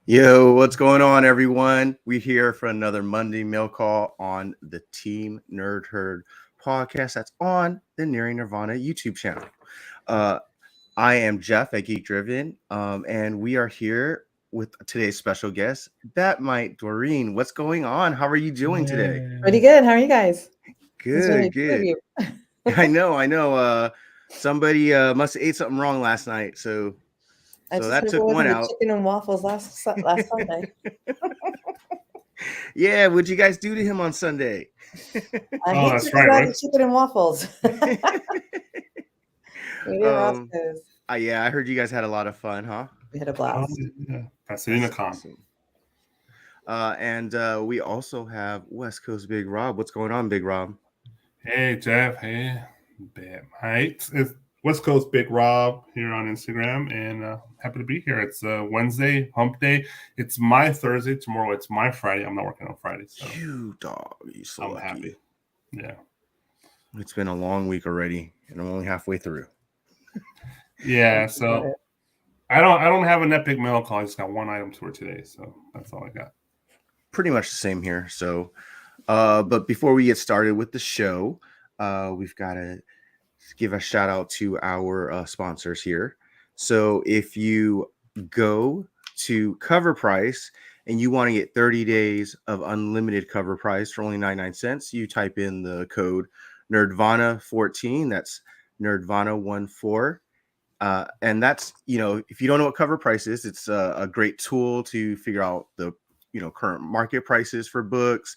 Yo, what's going on, everyone? We're here for another Monday Mail Call on the Team Nerd Herd podcast that's on the Nearing Nirvana YouTube channel. Uh, I am Jeff at Geek Driven, and we are here with today's special guest, Batmite Doreen. What's going on? How are you doing today? Pretty good. How are you guys? There's only Good, two of good. you. I know. Somebody must have ate something wrong last night, so I just that hope took it one wasn't the out. chicken and waffles last Sunday. Yeah, what'd you guys do to him on Sunday? I Oh, hate that's to right, about right? the chicken and waffles. We did Roscoe's. Yeah, I heard you guys had a lot of fun, huh? We had a blast. Yeah. Pasadena Con. Awesome. And we also have West Coast Big Rob. What's going on, Big Rob? Hey, Jeff. Hey, Batmite. It's West Coast Big Rob here on Instagram, and happy to be here. It's Wednesday, hump day. It's my Thursday. Tomorrow it's my Friday. I'm not working on Friday, so You dog, you so I'm lucky. happy. Yeah. It's been a long week already, and I'm only halfway through. Yeah, so I don't have an epic mail call. I just got one item tour today, so that's all I got. Pretty much the same here. So, but before we get started with the show, we've got to give a shout out to our sponsors here. So if you go to Cover Price and you want to get 30 days of unlimited cover price for only 99 cents, you type in the code Nerdvana14. That's Nerdvana14. And that's, if you don't know what Cover Price is, it's a great tool to figure out the, current market prices for books.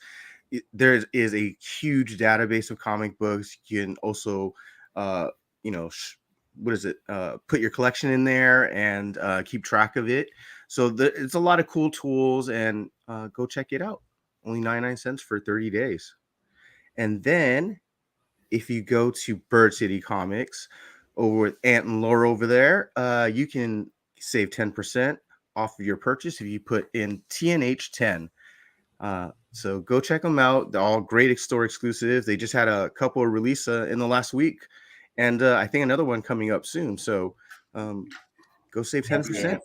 There is a huge database of comic books. You can also, put your collection in there and keep track of it. So it's a lot of cool tools, and go check it out. Only 99 cents for 30 days. And then if you go to Bird City Comics over with Ant and Laura over there, you can save 10% off of your purchase if you put in TNH10. So go check them out. They're all great store exclusives. They just had a couple of release in the last week, and I think another one coming up soon. So go save 10%.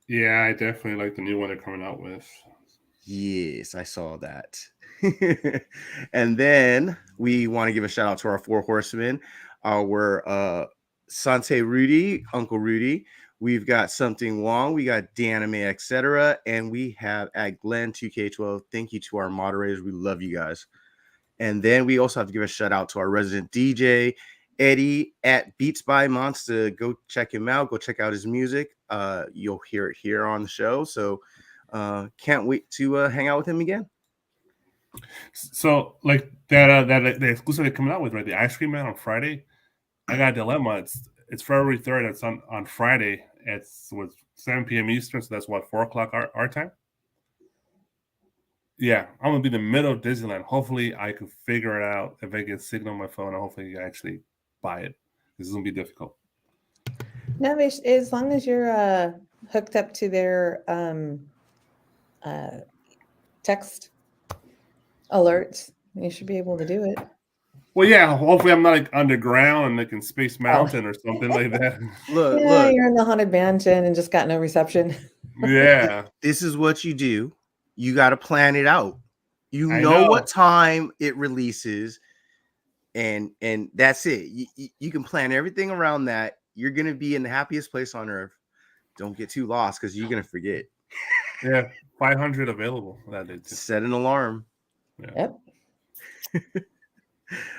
Yeah, I definitely like the new one they're coming out with. Yes, I saw that. And then we want to give a shout out to our four horsemen, our Sante Rudy, Uncle Rudy. We've got Something Wong, we got Danime, etc. And we have at Glenn 2K12. Thank you to our moderators. We love you guys. And then we also have to give a shout out to our resident DJ, Eddie at Beats by Monster. Go check him out. Go check out his music. You'll hear it here on the show. So can't wait to hang out with him again. So like that the exclusive they're coming out with, right? The Ice Cream Man on Friday. I got a dilemma. It's February 3rd. It's on Friday. It's 7 p.m. Eastern, so that's 4 o'clock our time. Yeah, I'm gonna be in the middle of Disneyland. Hopefully, I can figure it out if I get signal on my phone. And hopefully, I actually buy it. This is gonna be difficult. No, as long as you're hooked up to their text alerts, you should be able to do it. Well, yeah. Hopefully, I'm not like underground and like in Space Mountain or something like that. Look, you're in the haunted mansion and just got no reception. Yeah. This is what you do. You got to plan it out. You know what time it releases, and that's it. You can plan everything around that. You're gonna be in the happiest place on earth. Don't get too lost because you're gonna forget. Yeah, 500 available that day too. Set an alarm. Yeah. Yep.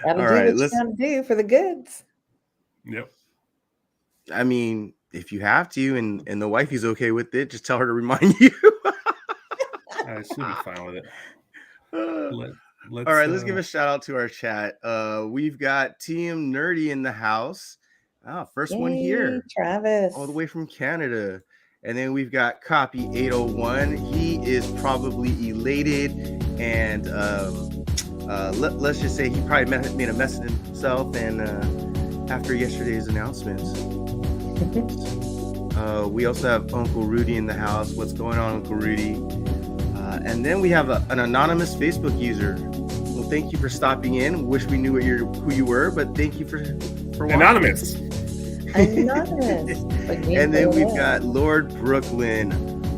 Gotta All do right, what you gotta do for the goods. Yep. I mean, if you have to, and the wifey's okay with it, just tell her to remind you. I should be fine with it. All right, let's give a shout out to our chat. We've got Team Nerdy in the house. First one here, Travis, all the way from Canada. And then we've got Copy 801. He is probably elated, and let's just say he probably made a mess of himself. And after yesterday's announcements, we also have Uncle Rudy in the house. What's going on, Uncle Rudy? And then we have an anonymous Facebook user. Well, thank you for stopping in. Wish we knew who you were, but thank you for watching. Anonymous. Anonymous. And then we've got Lord Brooklyn.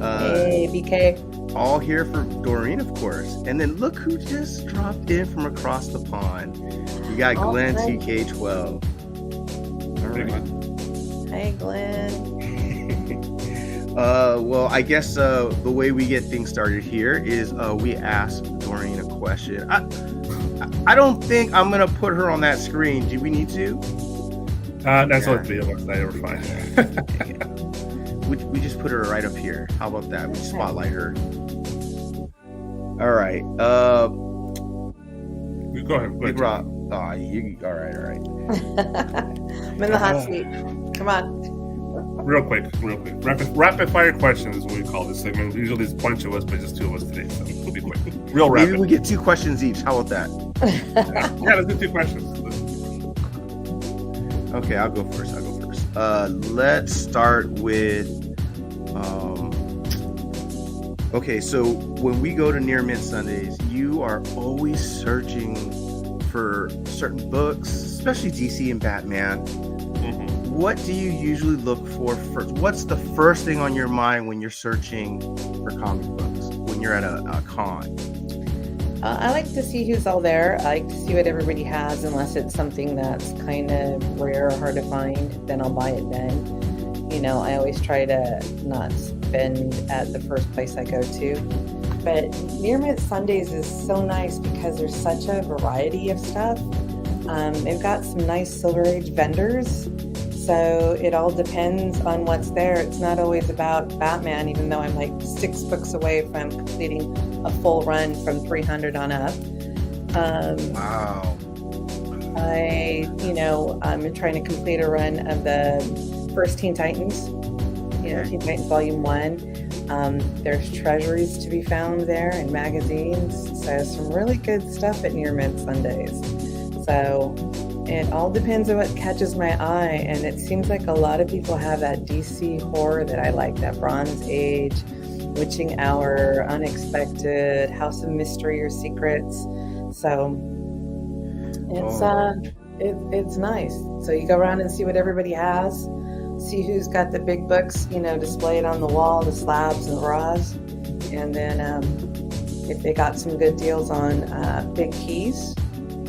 Hey, BK. All here for Doreen, of course. And then look who just dropped in from across the pond. We got Oh, Glenn hi. TK12. All Hey, right. Glenn. Hey, Glenn. Well, I guess the way we get things started here is we ask Doreen a question. I don't think I'm gonna put her on that screen. Do we need to? That's Yeah. what the other side were fine. We just put her right up here. How about that? We spotlight her. All right. Go ahead. Big Rob. Oh, you. All right. I'm in the hot seat. Come on. Real quick. Rapid fire questions is what we call this segment. Usually there's a bunch of us, but just two of us today, so we'll be quick. Real rapid. Maybe we get 2 questions each. How about that? Yeah, let's do 2 questions. Okay, I'll go first. Let's start with. Okay, so when we go to Near Mint Sundays, you are always searching for certain books, especially DC and Batman. Mm-hmm. What do you usually look for first? What's the first thing on your mind when you're searching for comic books when you're at a con? I like to see who's all there. I like to see what everybody has, unless it's something that's kind of rare or hard to find. Then I'll buy it then. You know, I always try to not spend at the first place I go to. But Near Mint Sundays is so nice because there's such a variety of stuff. They've got some nice Silver Age vendors. So it all depends on what's there. It's not always about Batman, even though I'm like 6 books away from completing a full run from 300 on up. Wow. I'm trying to complete a run of the first Teen Titans, Teen Titans Volume 1. There's treasuries to be found there and magazines. So some really good stuff at Near Mint Sundays. So it all depends on what catches my eye. And it seems like a lot of people have that DC horror that I like, that Bronze Age, Witching Hour, Unexpected, House of Mystery or Secrets. So it's nice. So you go around and see what everybody has, see who's got the big books, displayed on the wall, the slabs and the raws. And then if they got some good deals on big keys,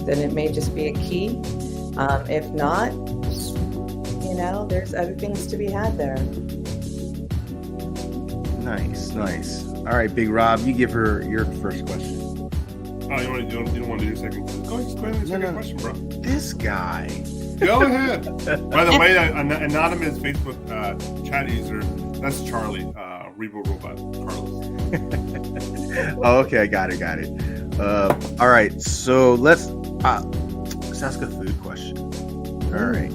then it may just be a key. If not, there's other things to be had there. Nice. All right, Big Rob, you give her your first question. Oh, you don't want to do your second? Go ahead and do your second question, bro. This guy. Go ahead. By the way, an anonymous Facebook chat user, that's Charlie, Rebo Robot, Carlos. Oh, okay, I got it. All right, so let's ask a food question. All right.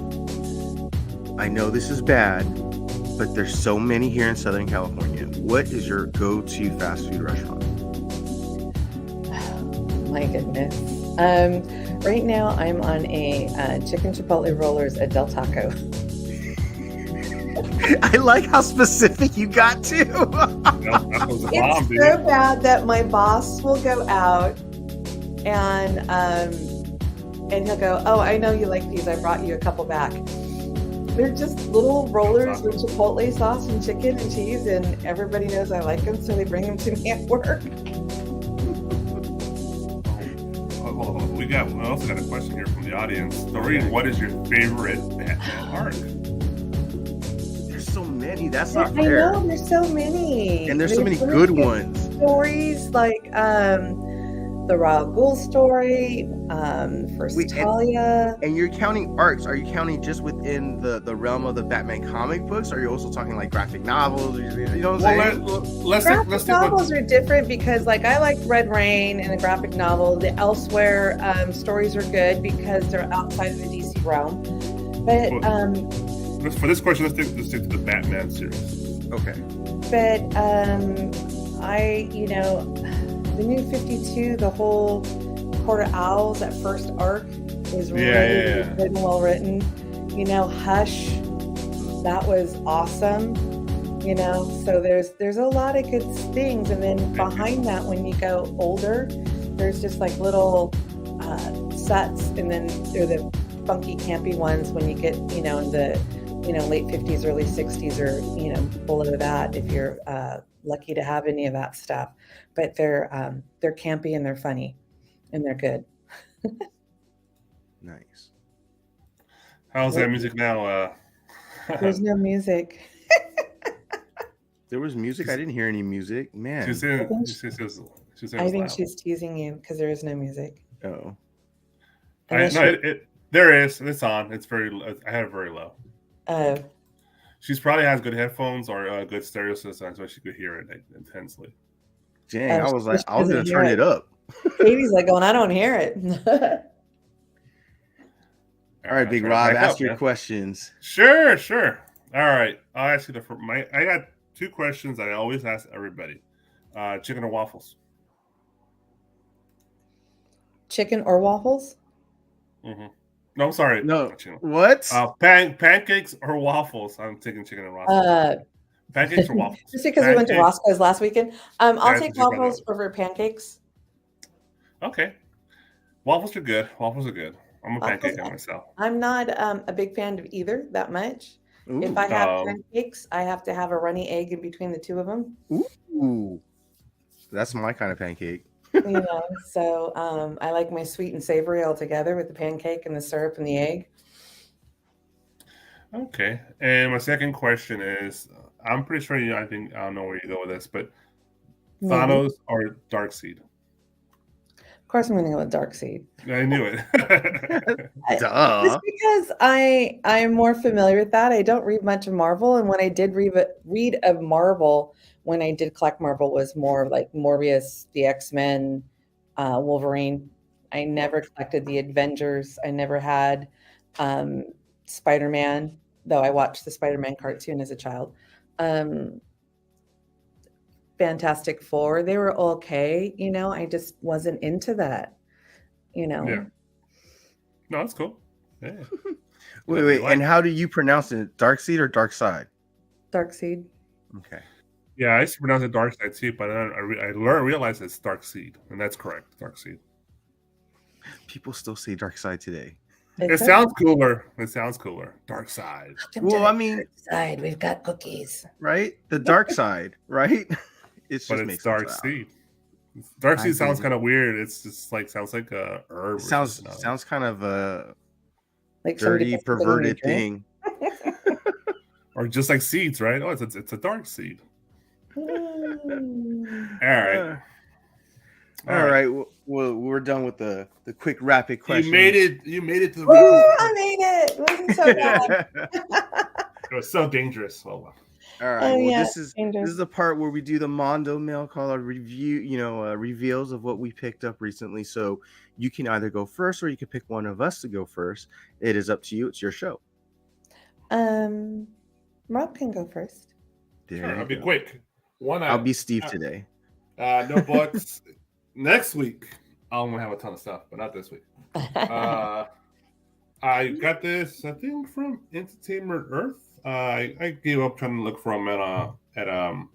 I know this is bad, but there's so many here in Southern California. What is your go-to fast food restaurant? My goodness. Right now I'm on a chicken chipotle rollers at Del Taco. I like how specific you got to. That was a bomb, It's dude. so bad that my boss will go out and he'll go, "Oh, I know you like these. I brought you a couple back." They're just little rollers with chipotle sauce and chicken and cheese, and everybody knows I like them, so they bring them to me at work. Hold on. We also got a question here from the audience. Doreen, what is your favorite Batman arc? There's so many. That's not I fair. know, there's so many. And there's so many good ones. Stories like the Raw Ghul story, First Wait, Talia. And you're counting arcs. Are you counting just within the realm of the Batman comic books? Or are you also talking like graphic novels? You know what I'm saying? Let's Graphic take novels are different because, like, I like Red Rain and the graphic novel. The Elsewhere stories are good because they're outside of the DC realm. But for this question, let's stick to the Batman series. Okay. But the New 52, the whole Court of Owls, that first arc was really good and well written. Hush, that was awesome. So there's a lot of good things. And then behind that, when you go older, there's just like little sets, and then they're the funky, campy ones when you get, in the late 50s, early 60s, or below that if you're lucky to have any of that stuff. But they're campy and they're funny, and they're good. Nice. How's that music now? There's no music. There was music. I didn't hear any music. Man. She's saying I think she's teasing you because there is no music. Oh. There is. It's on. It's very. I have it very low. Oh. She's probably has good headphones or a good stereo system, so she could hear it intensely. Dang, I was gonna turn it up. Katie's like going, I don't hear it. All right, Big Rob, ask your questions. Sure. All right, I'll ask you I got 2 questions that I always ask everybody: chicken or waffles? Chicken or waffles? Mm-hmm. No, I'm sorry. No. What? Pancakes or waffles? I'm taking chicken and waffles. Pancakes or waffles? Just because we went to Roscoe's last weekend. I'll take waffles over pancakes. Okay. Waffles are good. I'm a pancake guy myself. I'm not a big fan of either that much. Ooh. If I have pancakes, I have to have a runny egg in between the 2 of them. Ooh. That's my kind of pancake. So I like my sweet and savory all together with the pancake and the syrup and the egg. Okay. And my second question is, I'm pretty sure I don't know where you go with this, but Thanos or Darkseid? Of course I'm going to go with Darkseid. I knew it. Duh. Just because I'm more familiar with that. I don't read much of Marvel, and when I did read of Marvel, when I did collect Marvel, was more like Morbius, the X-Men, Wolverine. I never collected the Avengers. I never had Spider-Man, though I watched the Spider-Man cartoon as a child. Fantastic Four, they were okay. I just wasn't into that. Yeah. No, that's cool. Yeah. Wait. And how do you pronounce it? Darkseid or Darkseid? Darkseid. Okay. Yeah, I used to pronounce it Darkseid too, but I realized it's Darkseid, and that's correct, Darkseid. People still say Darkseid today. It sounds cooler. Darkseid. Well, I mean, side. We've got cookies. Right? The dark side, right? It's Darkseid. Darkseid sounds kind of weird. It's just sounds like a herb. Sounds kind of a like dirty, perverted thing. Or just like seeds, right? Oh, it's a dark seed. All right. Well, we're done with the quick rapid questions. You made it to the I made it. It wasn't so bad. It was so dangerous. Well, all right. This is the part where we do the Mondo Mail Call, a review, reveals of what we picked up recently. So you can either go first or you can pick one of us to go first. It is up to you. It's your show. Rob can go first. I'll be quick. I'll be Steve today. No books. Next week, I'm gonna have a ton of stuff, but not this week. I got this, I think, from Entertainment Earth. I gave up trying to look for them at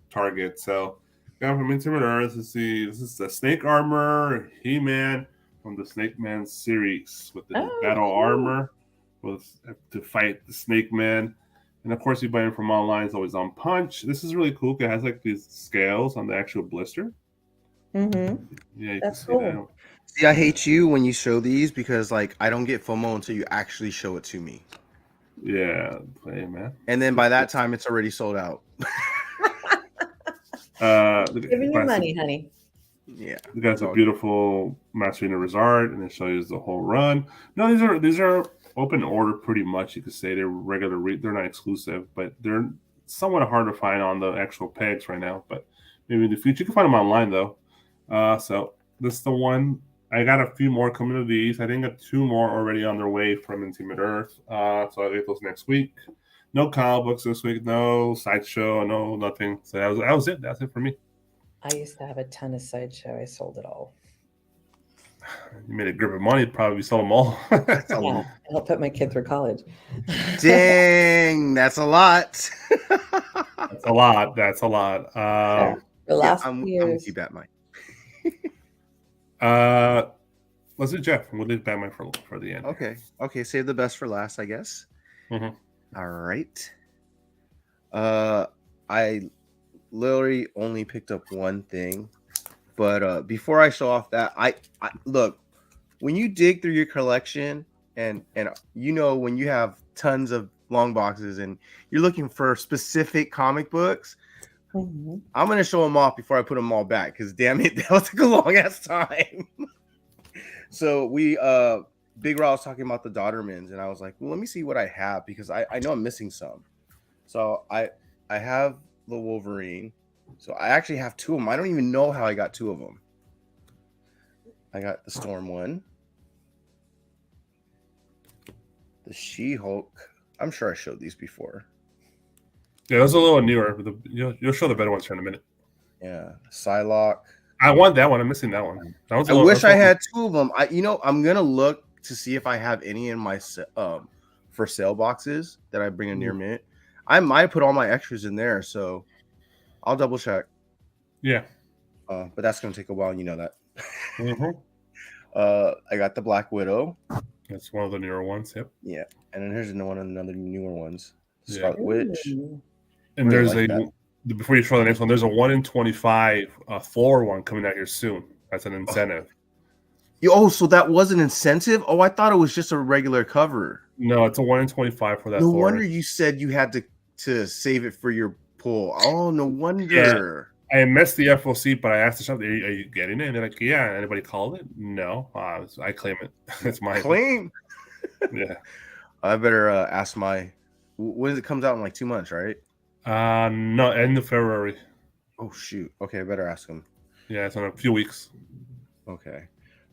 Target, so got from Entertainment Earth. Let's see, this is the Snake Armor He-Man from the Snake Man series with the battle armor to fight the Snake Man. And of course, you buy it from online. It's always on Punch. This is really cool. It has these scales on the actual blister. Mm-hmm. Yeah, that's cool. That. See, I hate you when you show these because I don't get FOMO until you actually show it to me. Yeah, hey, man. And then by that time, it's already sold out. Giving you money, honey. Yeah, you got a beautiful Master Universe art, and it shows the whole run. No, these are open order pretty much. You could say they're regular. They're not exclusive, but they're somewhat hard to find on the actual pegs right now. But maybe in the future, you can find them online though. So this is the one. I got a few more coming to these. I think I got 2 more already on their way from Intimate Earth. So I'll get those next week. No comic books this week. No Sideshow. No nothing. So that was it. That's it for me. I used to have a ton of Sideshow. I sold it all. You made a grip of money. Probably sold them all. Yeah, I'll put my kid through college. Dang, that's a lot. That's a lot. The last I'm years. with you, Batman. Let's do Jeff. We'll leave Batman for the end. Okay. Save the best for last, I guess. Mm-hmm. All right. I literally only picked up one thing, but before I show off that, I look, when you dig through your collection and when you have tons of long boxes and you're looking for specific comic books, Mm-hmm. I'm gonna show them off before I put them all back because damn it, that took a long ass time. So Big Raw was talking about the Daughtermans, and I was like, well, let me see what I have because I know I'm missing some. So I have the Wolverine. So I actually have two of them. I don't even know how I got two of them. I got the Storm one, the She-Hulk. I'm sure I showed these before. Yeah, those are a little newer. But you'll show the better ones here in a minute. Yeah, Psylocke. I want that one. I'm missing that one. That one's I wish I had two of them. I'm gonna look to see if I have any in my for sale boxes that I bring in near mint. I might put all my extras in there, so I'll double check. Yeah, but that's gonna take a while. You know that. Mm-hmm. I got the Black Widow. That's one of the newer ones. Yep. Yeah, and then here's another newer ones. Yeah. Scarlet Witch. And there's before you show the next one, there's a 1 in 25 Thor one coming out here soon. That's an incentive. So that was an incentive? Oh, I thought it was just a regular cover. No, it's a 1 in 25 for that. No Thor. wonder you said you had to save it for your pull. Oh, no wonder. Yeah. I missed the FOC, but I asked the shop, are you getting it? And they're like, yeah. Anybody called it? No. I claim it. It's mine. Claim? Yeah. I better ask when does it comes out in like 2 months, right? No, end of February. Oh, shoot. Okay, I better ask them. Yeah, it's in a few weeks. Okay.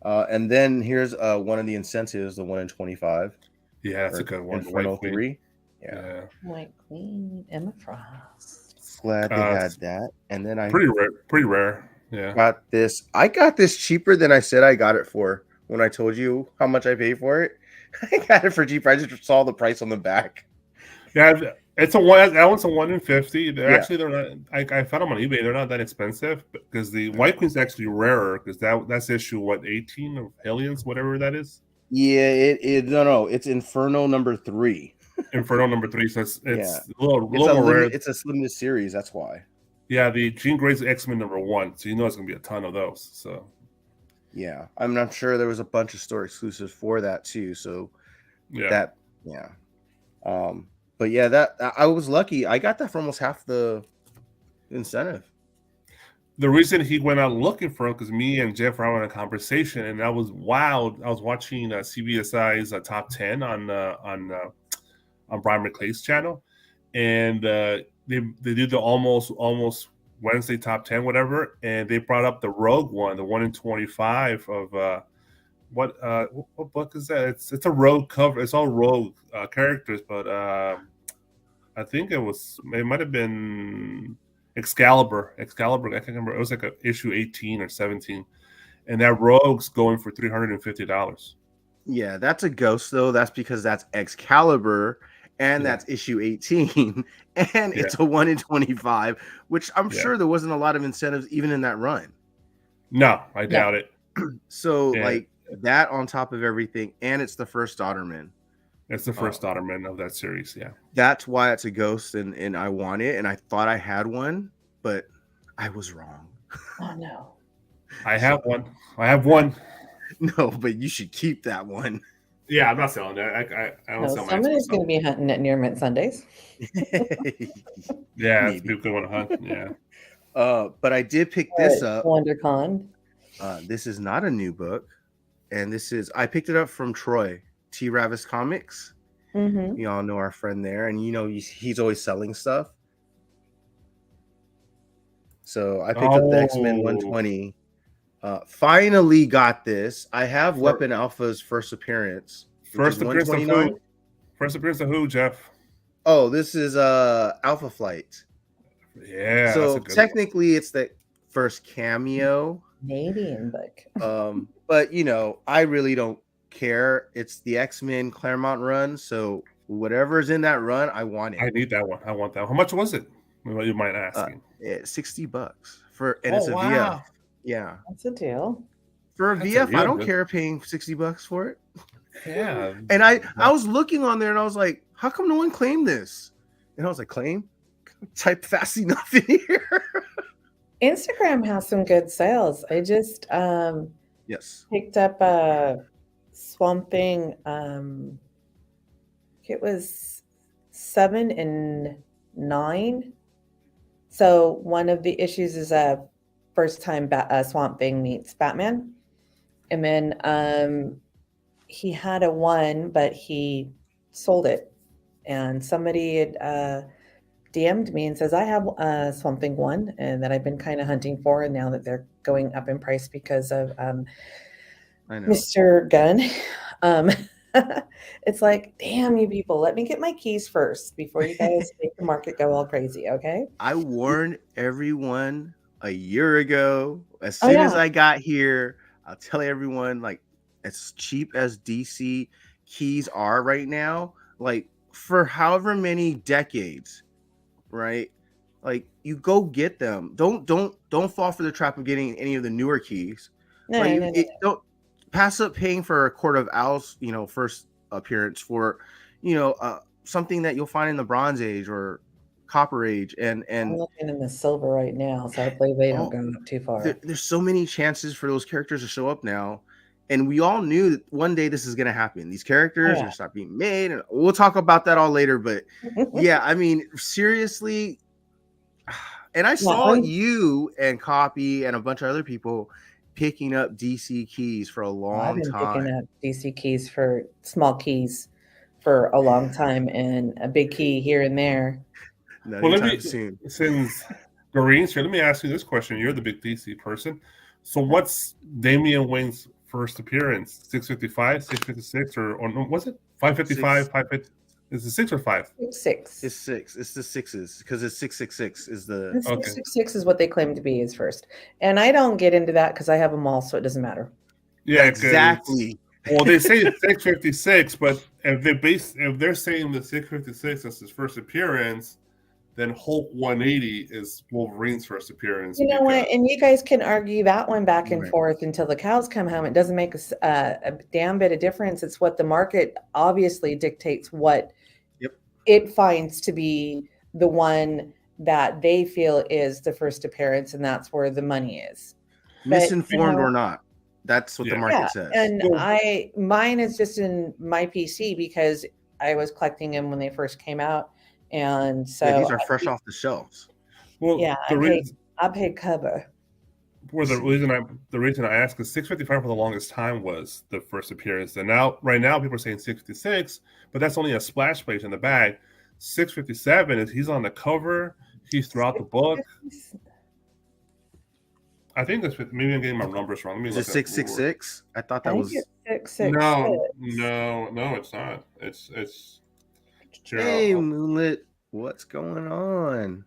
And then here's one of the incentives, the 1 in 25. Yeah, that's a good one. Inferno 3. Yeah. White Queen, Emma Frost. Glad they had that. And then pretty rare. Yeah. Got this. I got this cheaper than I said I got it for when I told you how much I paid for it. I got it for cheaper. I just saw the price on the back. Yeah, it's that one's a 1 in 50. Actually, they're not. I found them on eBay. They're not that expensive because the White Queen's actually rarer because that's issue 18 of Aliens, whatever that is. Yeah, no, it's Inferno number 3. Inferno number 3. So it's a little more rare. It's a limited series. That's why. Yeah, the Jean Grey's X-Men number 1. So it's gonna be a ton of those. So. Yeah, I'm sure there was a bunch of store exclusives for that too. So but yeah, that I was lucky. I got that for almost half the incentive. The reason he went out looking for him because me and Jeff were having a conversation, and I was wild. I was watching CBSI's top 10 on Brian McClay's channel, and they did the almost Wednesday top 10, whatever, and they brought up the Rogue one, the 1 in 25 of what book is that? It's a Rogue cover. It's all Rogue characters, but I think it might have been Excalibur. I can't remember. It was like a issue 18 or 17, and that Rogue's going for $350. Yeah, that's a ghost though. That's because that's Excalibur. And that's issue 18, and it's a 1 in 25, which I'm sure there wasn't a lot of incentives even in that run. No, I doubt it. So like that on top of everything, and it's the first Daughterman. It's the first Daughterman of that series, yeah. That's why it's a ghost, and I want it, and I thought I had one, but I was wrong. Oh no. I have one. No, but you should keep that one. Yeah, I'm not selling that. I don't sell mine. Somebody's going to be hunting at Near Mint Sundays. Yeah, it's a good one to hunt. Yeah. But I did pick this up. WonderCon. This is not a new book, and I picked it up from Troy T. Ravis Comics. Mm-hmm. You all know our friend there, and he's always selling stuff. So I picked up the X-Men 120. Finally got this. I have Weapon Alpha's first appearance. First appearance of who? First appearance of who, Jeff? Oh, this is Alpha Flight. Yeah. So technically, it's the first cameo. Canadian book. But I really don't care. It's the X-Men Claremont run, so whatever's in that run, I want it. I need that one. I want that one. How much was it? Well, you might ask. $60 it's a VF. Yeah, that's a deal. For a VF, I don't care paying $60 for it. Yeah. And I was looking on there and I was like, how come no one claimed this? And I was like, claim? Type fast enough in here. Instagram has some good sales. I just Yes. picked up a Swamp Thing. It was 7 and 9. So one of the issues is a first time Swamp Thing meets Batman, and then he had a 1, but he sold it, and somebody had DM'd me and says I have Swamp Thing 1, and that I've been kind of hunting for, and now that they're going up in price because of I know. Mr. Gunn. It's like, damn you people, let me get my keys first before you guys make the market go all crazy, okay? I warned everyone a year ago. As Oh, soon as yeah. I got here, I'll tell everyone, like, as cheap as DC keys are right now, like for however many decades, right? Like, you go get them. Don't fall for the trap of getting any of the newer keys. No, Like, no, no. don't pass up paying for a Court of Owls, first appearance for, something that you'll find in the Bronze Age or Copper Age, I'm and looking in the silver right now, so hopefully they don't all go up too far. there's so many chances for those characters to show up now. And we all knew that one day this is going to happen. These characters are going to start being made, and we'll talk about that all later. But yeah, I mean, seriously. And I saw you and Copy and a bunch of other people picking up DC keys for a I've long been time. picking up DC keys for small keys for a long time, and a big key here and there. No, Well, soon. Since Doreen's here, let me ask you this question. You're the big DC person. So what's Damian Wayne's first appearance? 655, 656, or was it 555, 550? Is it 6 or 5? 6. It's 6. It's the 6s because it's 666 is the 666 is what they claim to be is first. And I don't get into that because I have them all, so it doesn't matter. Yeah, exactly. Well, they say it's 656, but if they're saying the 656 is his first appearance, then Hulk 180 is Wolverine's first appearance. You know what? And you guys can argue that one back and forth until the cows come home. It doesn't make a damn bit of difference. It's what the market obviously dictates what it finds to be the one that they feel is the first appearance, and that's where the money is. Misinformed or not. That's what the market says. And mine is just in my PC because I was collecting them when they first came out. And so these are fresh off the shelves. Well, I paid cover. Well, the reason I asked is 655 for the longest time was the first appearance, and right now people are saying 656, but that's only a splash page in the bag. 657 is he's on the cover, he's throughout the book. I think that's maybe I'm getting my numbers wrong. Is it 666? I thought that was 666. No, it's not. It's. Hey, Moonlit, what's going on?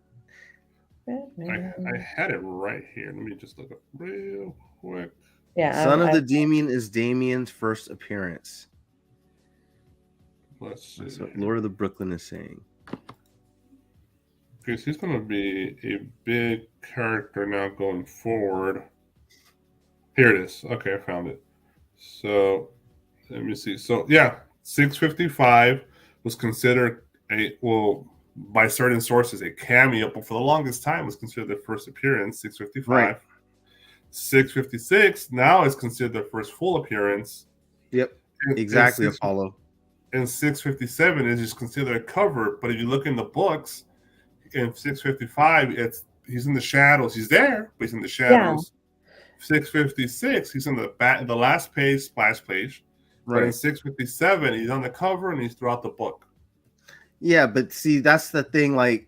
I had it right here. Let me just look up real quick. Yeah, Son of the Demon is Damian's first appearance. Let's see. That's what Lord of the Brooklyn is saying. Okay, so he's going to be a big character now going forward. Here it is. Okay, I found it. So, let me see. So, yeah, 655 was considered by certain sources a cameo, but for the longest time was considered their first appearance. 655. Right. 656 now is considered their first full appearance. Yep, exactly, Apollo. And 657 is just considered a cover, but if you look in the books, in 655, he's in the shadows. He's there, but he's in the shadows. Yeah. 656, he's in the last page, splash page. Right. But in 657, he's on the cover and he's throughout the book. Yeah, but see, that's the thing. Like,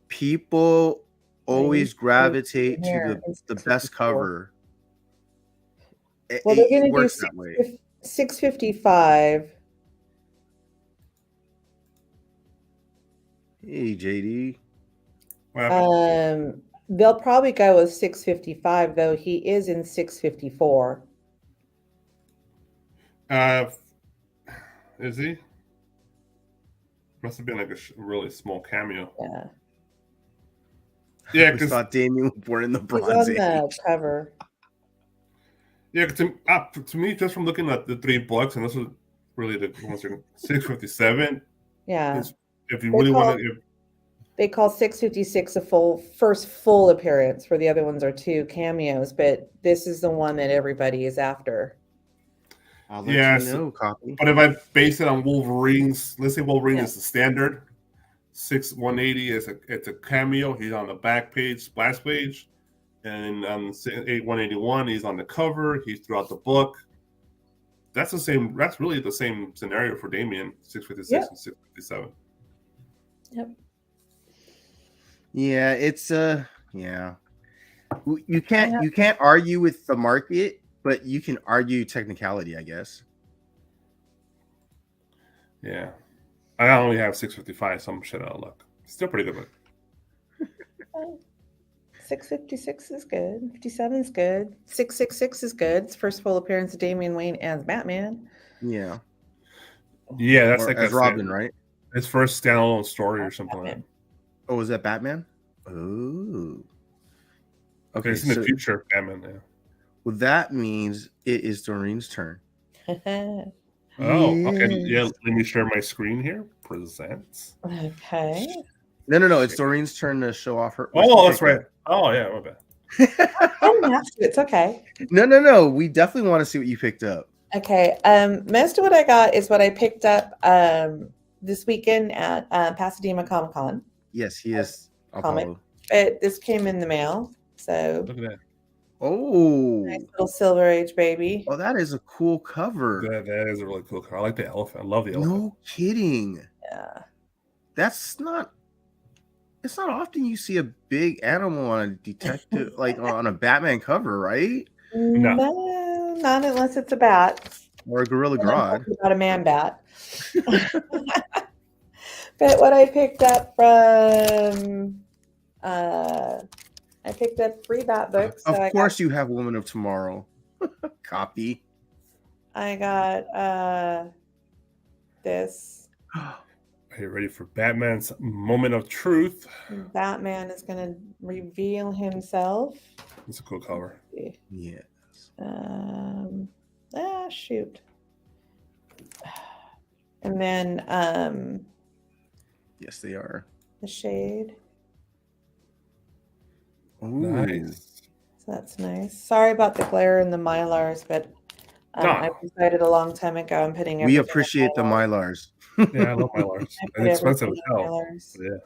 people always gravitate to the best cover. Well, they're going to do 655. Hey, JD. They'll probably go with 655, though he is in 654. Is he? Must have been like a really small cameo. Yeah. Yeah, because I thought Damian was born in the Bronze Age. On the cover. Yeah, to me, just from looking at the 3 books, and this was really the ones 657. Yeah. If you really want to, they call 656 a first full appearance, where the other ones are 2 cameos, but this is the one that everybody is after. I'll let you know, copy. But if I base it on Wolverine's, let's say Wolverine is the standard, 180 is it's a cameo. He's on the back page, splash page, and on 181 he's on the cover. He's throughout the book. That's the same. That's really the same scenario for Damian, 656 and 657. Yep. Yeah, it's yeah. You can't argue with the market, but you can argue technicality, I guess. Yeah. I only have 655, some shit out of luck. Still pretty good book. 656 is good. 57 is good. 666 is good. It's first full appearance of Damian Wayne as Batman. Yeah. Yeah, that's or like as Robin, right? His first standalone story or something like that. Oh, is that Batman? Oh. Okay, it's in the future, Batman. Yeah. Well, that means it is Doreen's turn. Oh, okay. Yeah, let me share my screen here. Presents. Okay. No. It's Doreen's turn to show off her. Oh, that's right. Oh, yeah, my bad. It's okay. No. We definitely want to see what you picked up. Okay. Most of what I got is what I picked up this weekend at Pasadena Comic Con. Yes, he is. But this came in the mail. So look at that. Oh, nice little Silver Age baby. Oh, that is a cool cover. That is a really cool cover. I like the elephant. I love the elephant. No kidding. Yeah. It's not often you see a big animal on a detective, like on a Batman cover, right? No, not unless it's a bat. Or a Gorilla Grodd. Not a man bat. But what I picked up from, I picked up 3 Bat books. So of course you have Woman of Tomorrow. Copy. I got this. Are you ready for Batman's moment of truth? Batman is going to reveal himself. It's a cool cover. Yes. Shoot. And then yes, they are. The Shade. Ooh. Nice. So that's nice. Sorry about the glare and the Mylars, but I decided a long time ago I'm putting We appreciate the Mylars. Yeah, I love Mylars. It's expensive as hell. Yeah.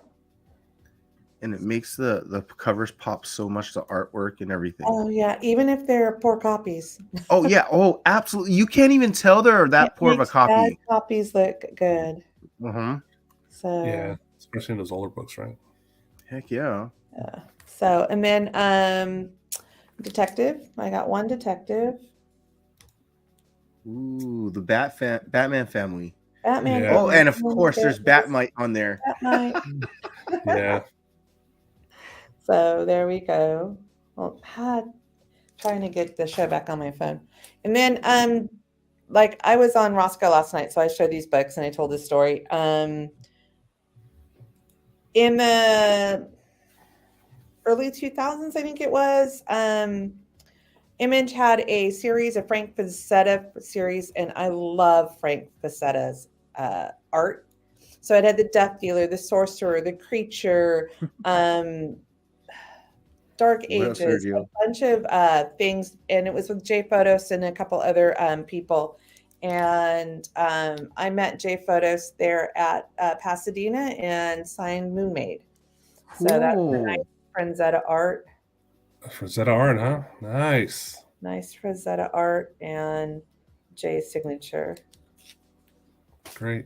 And it makes the covers pop so much, the artwork and everything. Oh yeah, even if they're poor copies. Oh yeah, oh absolutely. You can't even tell they're that poor of a copy. Bad copies look good. Uh-huh. So yeah, especially in those older books, right? Heck yeah. Yeah. So and then detective. I got 1 detective. Ooh, the Batman family. Batman. Yeah. Oh, and of course there's Batmite on there. Batmite. Yeah. So there we go. Well, trying to get the show back on my phone. And then like I was on Roscoe last night, so I showed these books and I told this story. In the early 2000s, I think it was, Image had a series, a Frank Frazetta series, and I love Frank Facetta's art. So it had the Death Dealer, the Sorcerer, the Creature, Dark Ages, a bunch of things, and it was with Jay Photos and a couple other people. And I met Jay Photos there at Pasadena and signed Moon Maid. Cool. So that's the nice Frazetta art. Frazetta art, huh? Nice. Nice Frazetta art and Jay's signature. Great.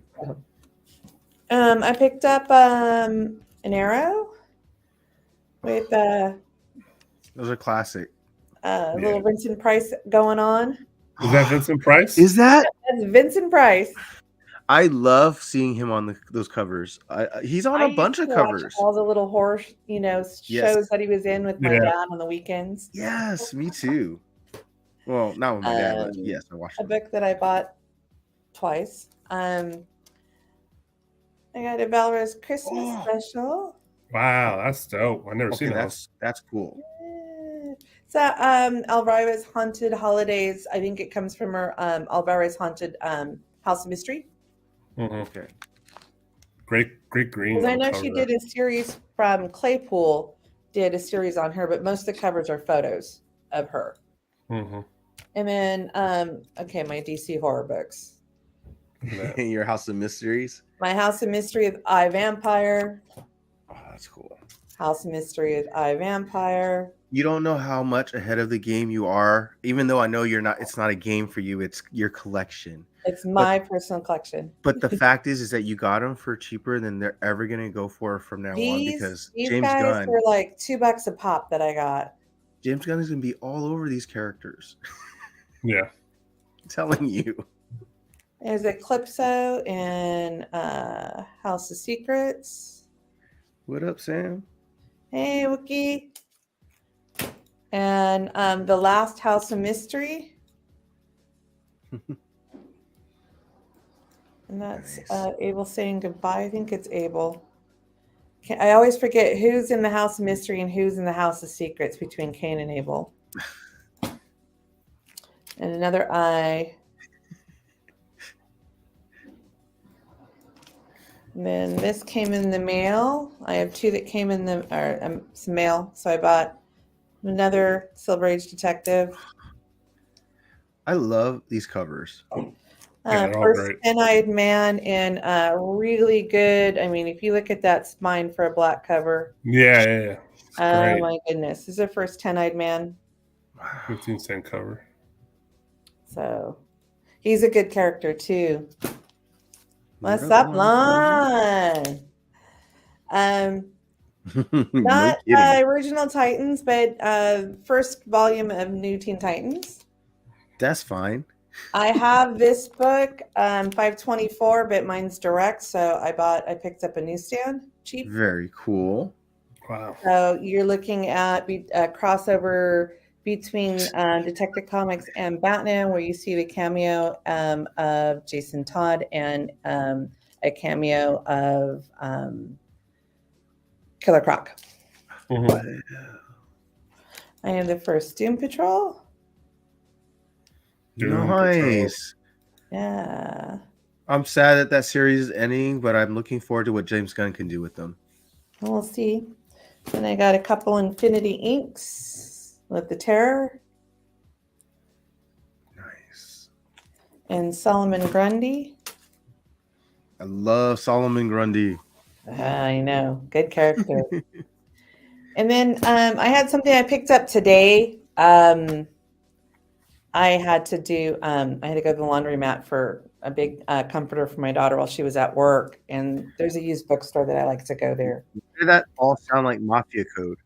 I picked up an Arrow with those are classic. Little Vincent Price going on. Is that Vincent Price? Is that? That's Vincent Price. I love seeing him on those covers. He's on a bunch of covers. All the little horror, shows that he was in with my dad on the weekends. Yes, me too. Well, not with my dad, but yes, I watched a book that I bought twice. I got a Belrose Christmas special. Wow, that's dope. I've never seen that. That's cool. So Elvira's Haunted Holidays. I think it comes from her Elvira's Haunted House of Mystery. Mm-hmm. Okay. Great green. Because I on know cover she there. did a series from Claypool, did a series on her, but most of the covers are photos of her. Mhm. And then, okay, my DC horror books. Look at that. Your House of Mysteries. My House of Mystery of I Vampire. Oh, that's cool. House of Mystery of I Vampire. You don't know how much ahead of the game you are, even though I know you're not. It's not a game for you. It's your collection. It's my personal collection. But the fact is that you got them for cheaper than they're ever gonna go for from now on because These James guys Gunn. were like $2 a pop that I got. James Gunn is gonna be all over these characters. Yeah. I'm telling you. There's Eclipso and House of Secrets. What up, Sam? Hey, Wookie. And the last House of Mystery. And that's Nice. Abel saying goodbye. I think it's Abel. I always forget who's in the House of Mystery and who's in the House of Secrets between Cain and Abel. And another eye. And then this came in the mail. I have two that came in the some mail. So I bought another Silver Age Detective. I love these covers. Yeah, they're all First great. 10-Eyed Man in really good. I mean, if you look at that spine for a black cover. Yeah. It's Oh great. my goodness. This is the first 10-Eyed Man. 15-cent cover. So he's a good character too. What's What up, Lon? Lon? No Not kidding. original Titans, but first volume of New Teen Titans. That's fine. I have this book, 524, but mine's direct, so I picked up a newsstand cheap. Very cool. Wow. So you're looking at a crossover between Detective Comics and Batman, where you see the cameo of Jason Todd and a cameo of Killer Croc. Mhm. I am the first Doom Patrol. Doom Nice. Yeah. I'm sad that series is ending, but I'm looking forward to what James Gunn can do with them. We'll see. And I got a couple Infinity Inks with the Terror Nice. and Solomon Grundy. I love Solomon Grundy. I know. Good character. And then I had something I picked up today. I had to go to the laundromat for a big comforter for my daughter while she was at work. And there's a used bookstore that I like to go there. Why did that all sound like mafia code?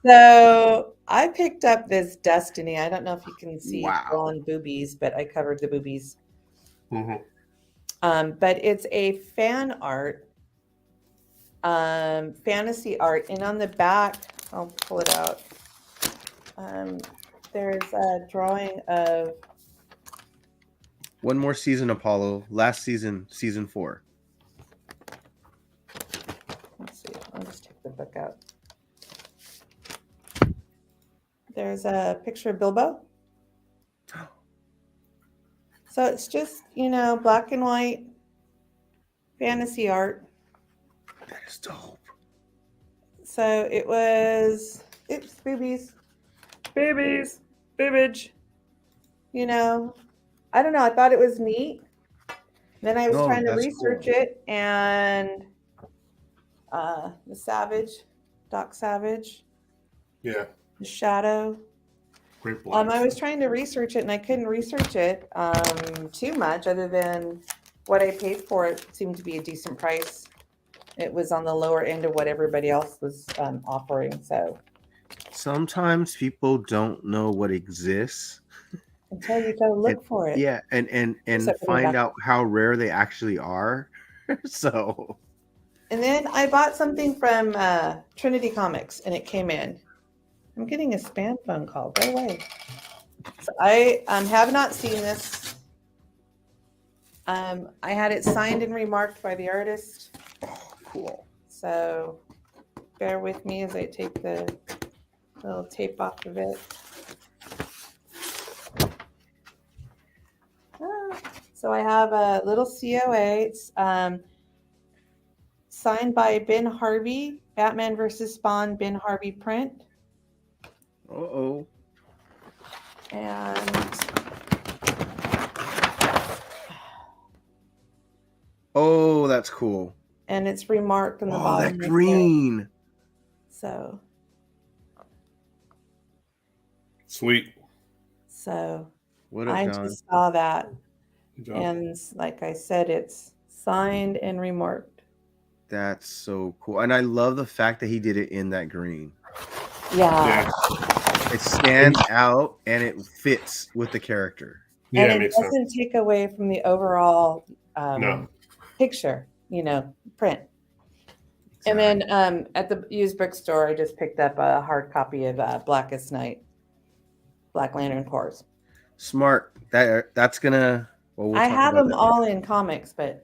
So I picked up this Destiny. I don't know if you can see Wow. on boobies, but I covered the boobies. Mhm. But it's a fan art, fantasy art. And on the back, I'll pull it out. There's a drawing of One more season, Apollo. Last season, season 4. let's see, I'll just take the book out. There's a picture of Bilbo. So it's just, black and white fantasy art. That is dope. So it was, boobies, boobage. I don't know. I thought it was neat. Then I was No, trying to that's research cool. it, and the Savage, Doc Savage, Yeah. the Shadow. Great blood. I was trying to research it, and I couldn't research it too much, other than what I paid for it seemed to be a decent price. It was on the lower end of what everybody else was offering. So Sometimes people don't know what exists. until you go look for it. Yeah, and Except for me find back. out how rare they actually are. So And then I bought something from Trinity Comics, and it came in. I'm getting a spam phone call. Go away. So I have not seen this. I had it signed and remarked by the artist. cool. So bear with me as I take the little tape off of it. So I have a little COA. It's signed by Ben Harvey, Batman vs. Spawn, Ben Harvey print. Uh-oh. And Oh, that's cool. and it's remarked on the Oh, bottom. that green. So Sweet. What I up, John? just saw that. Good job. And like I said, it's signed and remarked. That's so cool. And I love the fact that he did it in that green. Yeah. It stands out and it fits with the character. Yeah, And it it makes doesn't sense. take away from the overall No. picture, print. And then at the used bookstore, I just picked up a hard copy of Blackest Night, Black Lantern Corps. Smart. That's gonna. Well, we'll I talk have about them that all later. in comics, but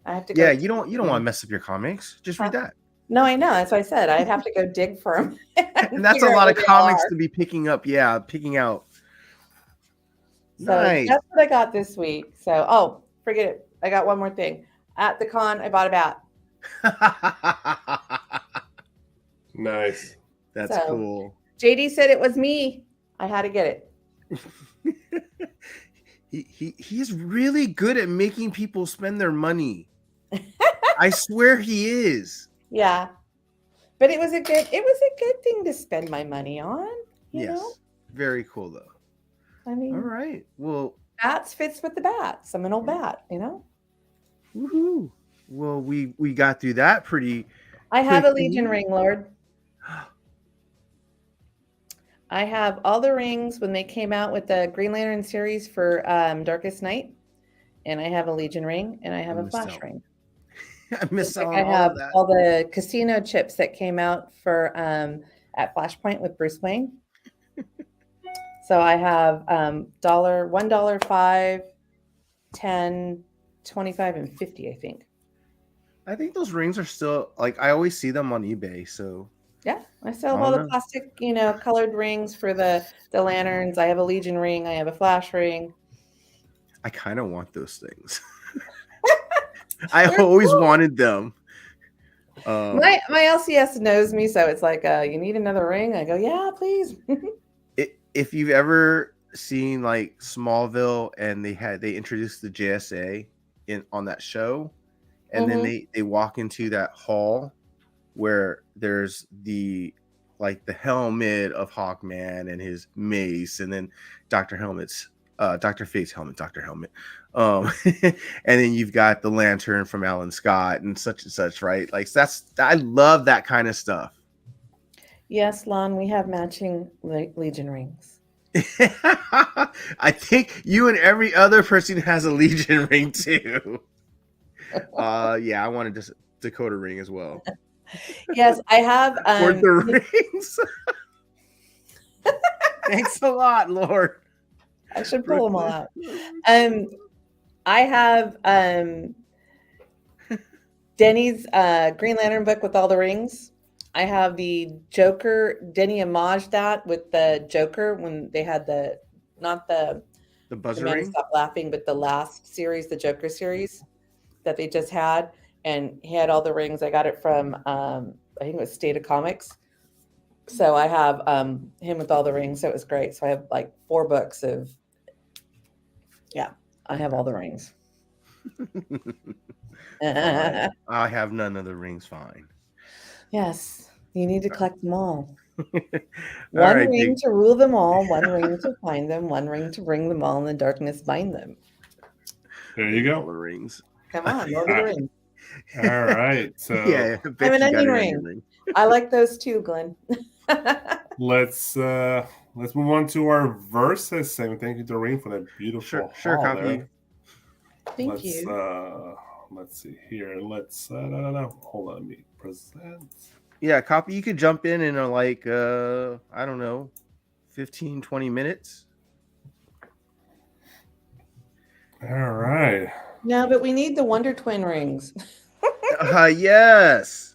I have to go. Yeah, you don't want to mess up your comics. Just read that. No, I know. That's what I said. I'd have to go dig for them. And that's a lot of comics to be picking up. Yeah, picking out. So Nice. that's what I got this week. So, forget it. I got one more thing. At the con, I bought a bat. Nice. That's cool. JD said it was me. I had to get it. He's really good at making people spend their money. I swear he is. Yeah. But it was a good thing to spend my money on. You know? Very cool though. I mean, all right. Well, bats fits with the bats. I'm an old bat, Woohoo. Well, we got through that pretty. I have a quickly. Legion ring, Lord. I have all the rings when they came out with the Green Lantern series for Darkest Night, and I have a Legion ring, and I have a Flash ring. I miss out on I have all of that. all the casino chips that came out for at Flashpoint with Bruce Wayne. So I have $1, $5, 10, 25, and 50, I think. I think those rings are still I always see them on eBay. So yeah, I still have all the plastic, colored rings for the lanterns. I have a Legion ring. I have a Flash ring. I kind of want those things. I always wanted them. My LCS knows me, so it's like, you need another ring? I go, yeah, please. If you've ever seen Smallville and they introduced the JSA on that show, and then they walk into that hall where there's the helmet of Hawkman and his mace, and then Dr. Fate's helmet, Dr. Helmet. And then you've got the lantern from Alan Scott and such, right? I love that kind of stuff. Yes, Lon, we have matching Legion rings. I think you and every other person has a Legion ring too. Yeah, I wanted a Dakota ring as well. Yes, I have. For the rings. Thanks a lot, Lord. I should pull them all out. I have Denny's Green Lantern book with all the rings. I have the Joker. Denny homaged that with the Joker when they had the buzzer ring. ring. Stop laughing, but the last series, the Joker series that they just had, and he had all the rings. I got it from I think it was State of Comics. So I have him with all the rings. So it was great. So I have 4 books of. Yeah, I have all the rings. I have none of the rings. Fine. Yes, you need to collect them all. One ring to rule them all, one ring to find them, one ring to bring them all in the darkness bind them. There you go. All the rings. Come on, Lord of the Rings. All right. So yeah, I have an onion ring. I like those too, Glenn. Let's move on to our verses. Saying thank you, Doreen, for that beautiful sure copy. Thank you. Let's see here. Hold on, let me present. Yeah, copy. You could jump in I don't know, 15, 20 minutes. All right. No, but we need the Wonder Twin rings. Yes.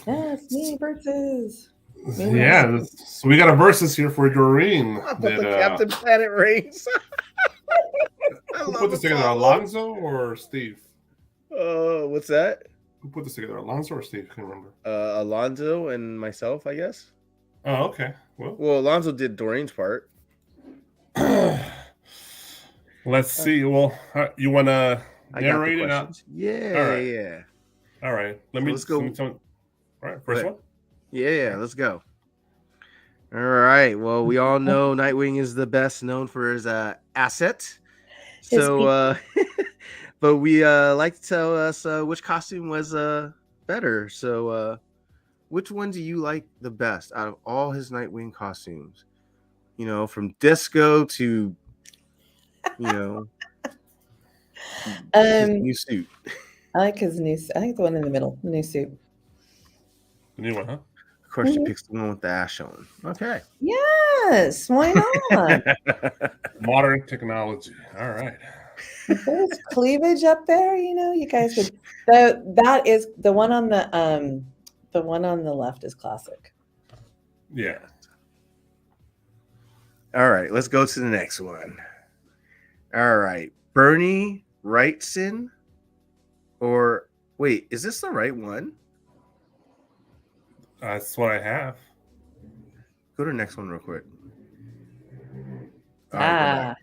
Yes, me versus. Yeah, so we got a versus here for Doreen. The Captain Planet rings. Who put this together, Alonzo or Steve? What's that? Who put this together, Alonzo or Steve? I can't remember. Alonzo and myself, I guess. Oh, okay. Well, Alonzo did Doreen's part. Let's see. Well, you want to narrate it out? Yeah, all right. yeah. All right. Let's go. All right, first one. Yeah, let's go. All right. Well, we all know Nightwing is the best known for his asset. So, but we like to tell us which costume was better. So, which one do you like the best out of all his Nightwing costumes? You know, from disco to, you know, his new suit. I like his new. I like the one in the middle, the new suit. The new one, huh? Of course, you picked the one with the ash on. Okay. Yes. Why not? Modern technology. All right. If there's cleavage up there, you know, you guys would. That is the one on the one on the left is classic. Yeah. All right, let's go to the next one. All right, Bernie Wrightson, or wait, is this the right one? That's what I have. Go to the next one real quick. Okay,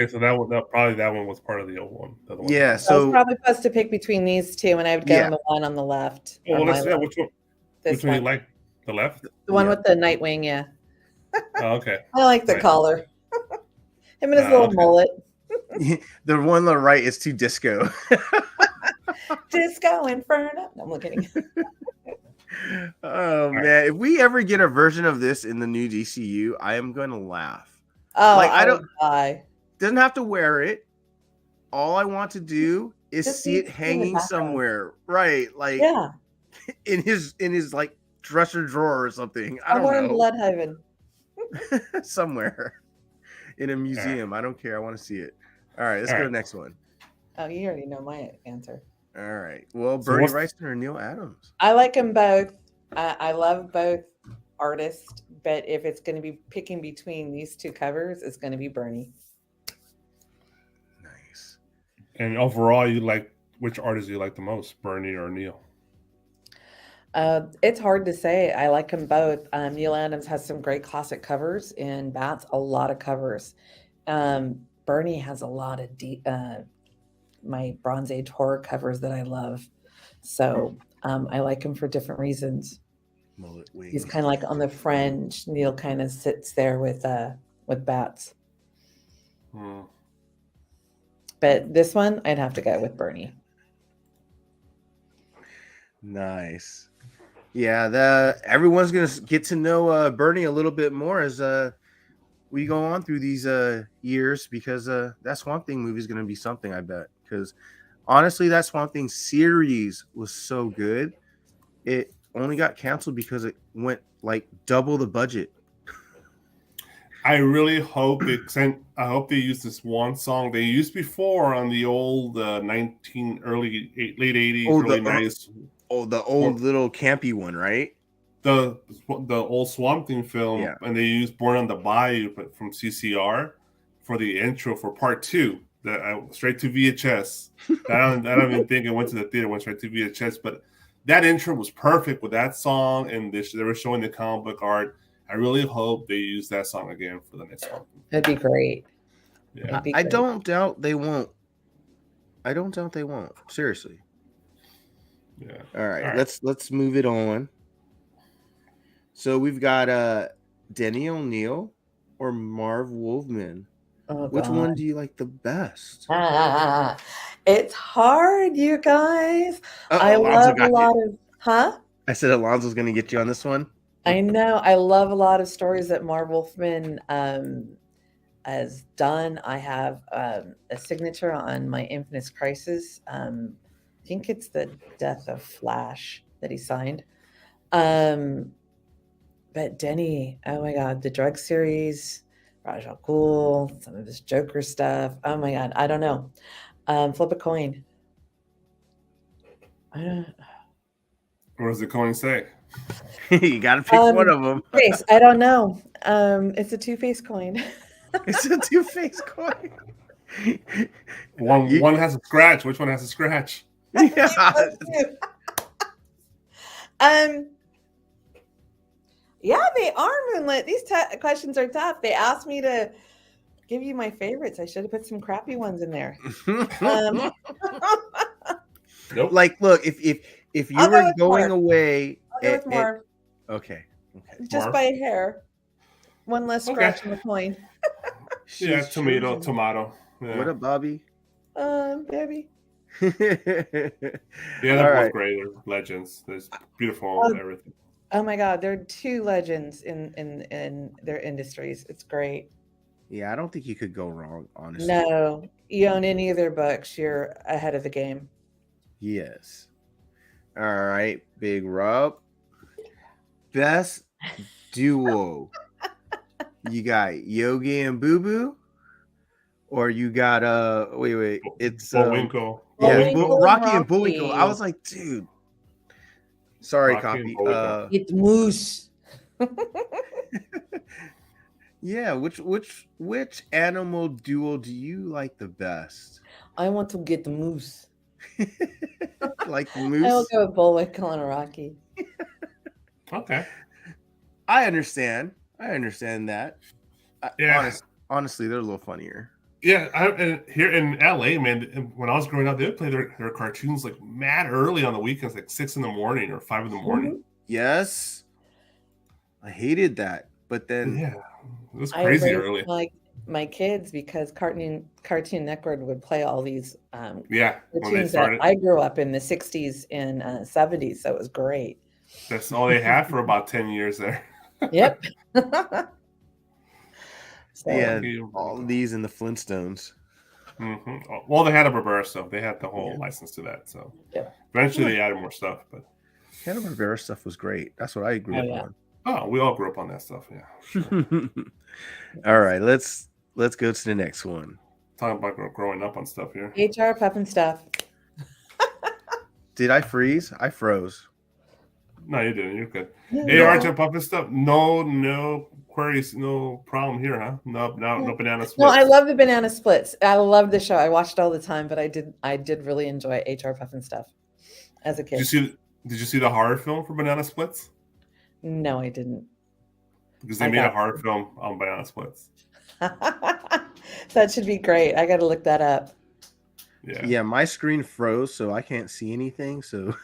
so that one was part of the old one. The other one. Yeah, so I was probably supposed to pick between these two, and I would go on the one on the left. Well, let's see which one. Which one you like? The left? The one with the Nightwing, yeah. Oh, okay. I like the collar. Him and his little mullet. The one on the right is too disco. Disco Inferno. No, I'm looking. Oh man, if we ever get a version of this in the new DCU, I am going to laugh. Oh, like I don't. Doesn't have to wear it. All I want to do is Just see it hanging somewhere, right? Like in his like dresser drawer or something. I don't know. Bloodhaven. Somewhere in a museum. I don't care. I want to see it. All right, let's go to the next one. Oh, you already know my answer. All right. Well, Bernie Wrightson or Neil Adams? I like them both. I love both artists, but if it's going to be picking between these two covers, it's going to be Bernie. Nice. And overall, which artist do you like the most, Bernie or Neil? It's hard to say. I like them both. Neil Adams has some great classic covers, and Bat's a lot of covers. Bernie has a lot of my Bronze Age horror covers that I love. So I like him for different reasons. He's kind of like on the fringe. Neil kind of sits there with Bats. But this one, I'd have to go with Bernie. Nice. Yeah, everyone's gonna get to know Bernie a little bit more as we go on through these years, because that Swamp Thing movie is gonna be something, I bet. Because honestly, that Swamp Thing series was so good, it only got canceled because it went like double the budget. I really hope I hope they use this one song they used before on the old late 80s, early 90s. The old little campy one, right? The old Swamp Thing film, and they used "Born on the Bayou" from CCR for the intro for part 2. That straight to VHS. I don't even think it went to the theater. It went straight to VHS. But that intro was perfect with that song, and they were showing the comic book art. I really hope they use that song again for the next one. That'd be great. Yeah, I don't doubt they won't. Seriously. Yeah. All right. Let's move it on. So we've got Denny O'Neil or Marv Wolfman. Oh, which one do you like the best? It's hard, you guys. I love a lot of I said Alonzo's going to get you on this one. I know. I love a lot of stories that Marv Wolfman has done. I have a signature on my Infinite Crisis. I think it's the Death of Flash that he signed. But Denny, oh my God, the drug series, Raj Al Ghul, some of his Joker stuff. Oh my God, I don't know. Flip a coin. What does the coin say? You got to pick one of them. Face. I don't know. It's a two-faced coin. It's a two-faced coin. One has a scratch. Which one has a scratch? Yeah. Yeah, they are, Moonlit. These questions are tough. They asked me to give you my favorites. I should have put some crappy ones in there. Nope. Like, look, if you I'll go were with going Marv. away, I'll go with Marv. okay, Just Marv. by a hair. One less scratch in the coin. Yeah, She's tomato. Yeah. Yeah. What up, Bobby? Baby. Yeah, they're All both right. great. They're legends. There's beautiful everything. Oh my God, they're two legends in their industries. It's great. Yeah, I don't think you could go wrong, honestly. No, you own any of their books, you're ahead of the game. Yes. All right, Big Rob. Best duo. You got Yogi and Boo Boo, or you got wait, it's Bullwinkle. yeah, Bullwinkle and Rocky and Bullwinkle. I Rocky. was like, dude. Sorry, Rocky copy. and Bullwinkle. It's Moose. Yeah, which animal duo do you like the best? I want to get the Moose. Like I will Moose? go with Bullwinkle and Rocky. Okay. I understand that. Yeah. Honestly, they're a little funnier. Yeah, and here in LA, man, when I was growing up, they would play their cartoons like mad early on the weekends, like 6 in the morning or 5 in the morning. Yes. I hated that. But then Yeah, it was crazy early. My kids, because Cartoon Network would play all these when they cartoons started. that I grew up in the 60s and 70s, so it was great. That's all they had for about 10 years there. Yep. yeah, all these in the Flintstones. Mm-hmm. Well, they had a Barbera stuff. They had the whole license to that. So eventually they added more stuff. But Hanna-Barbera stuff was great. That's what I grew up on. Oh, we all grew up on that stuff. Yeah. Sure. All right, let's go to the next one. Talking about growing up on stuff here. HR Puffin stuff. Did I freeze? I froze. No, you didn't. You're good. HR Puffin stuff. No queries. No problem here, huh? No banana splits. No, I love the banana splits. I love the show. I watched it all the time, but I did really enjoy HR Puffin stuff as a kid. Did you see the horror film for banana splits? No, I didn't. Because they made a horror film on banana splits. That should be great. I got to look that up. Yeah, my screen froze, so I can't see anything. So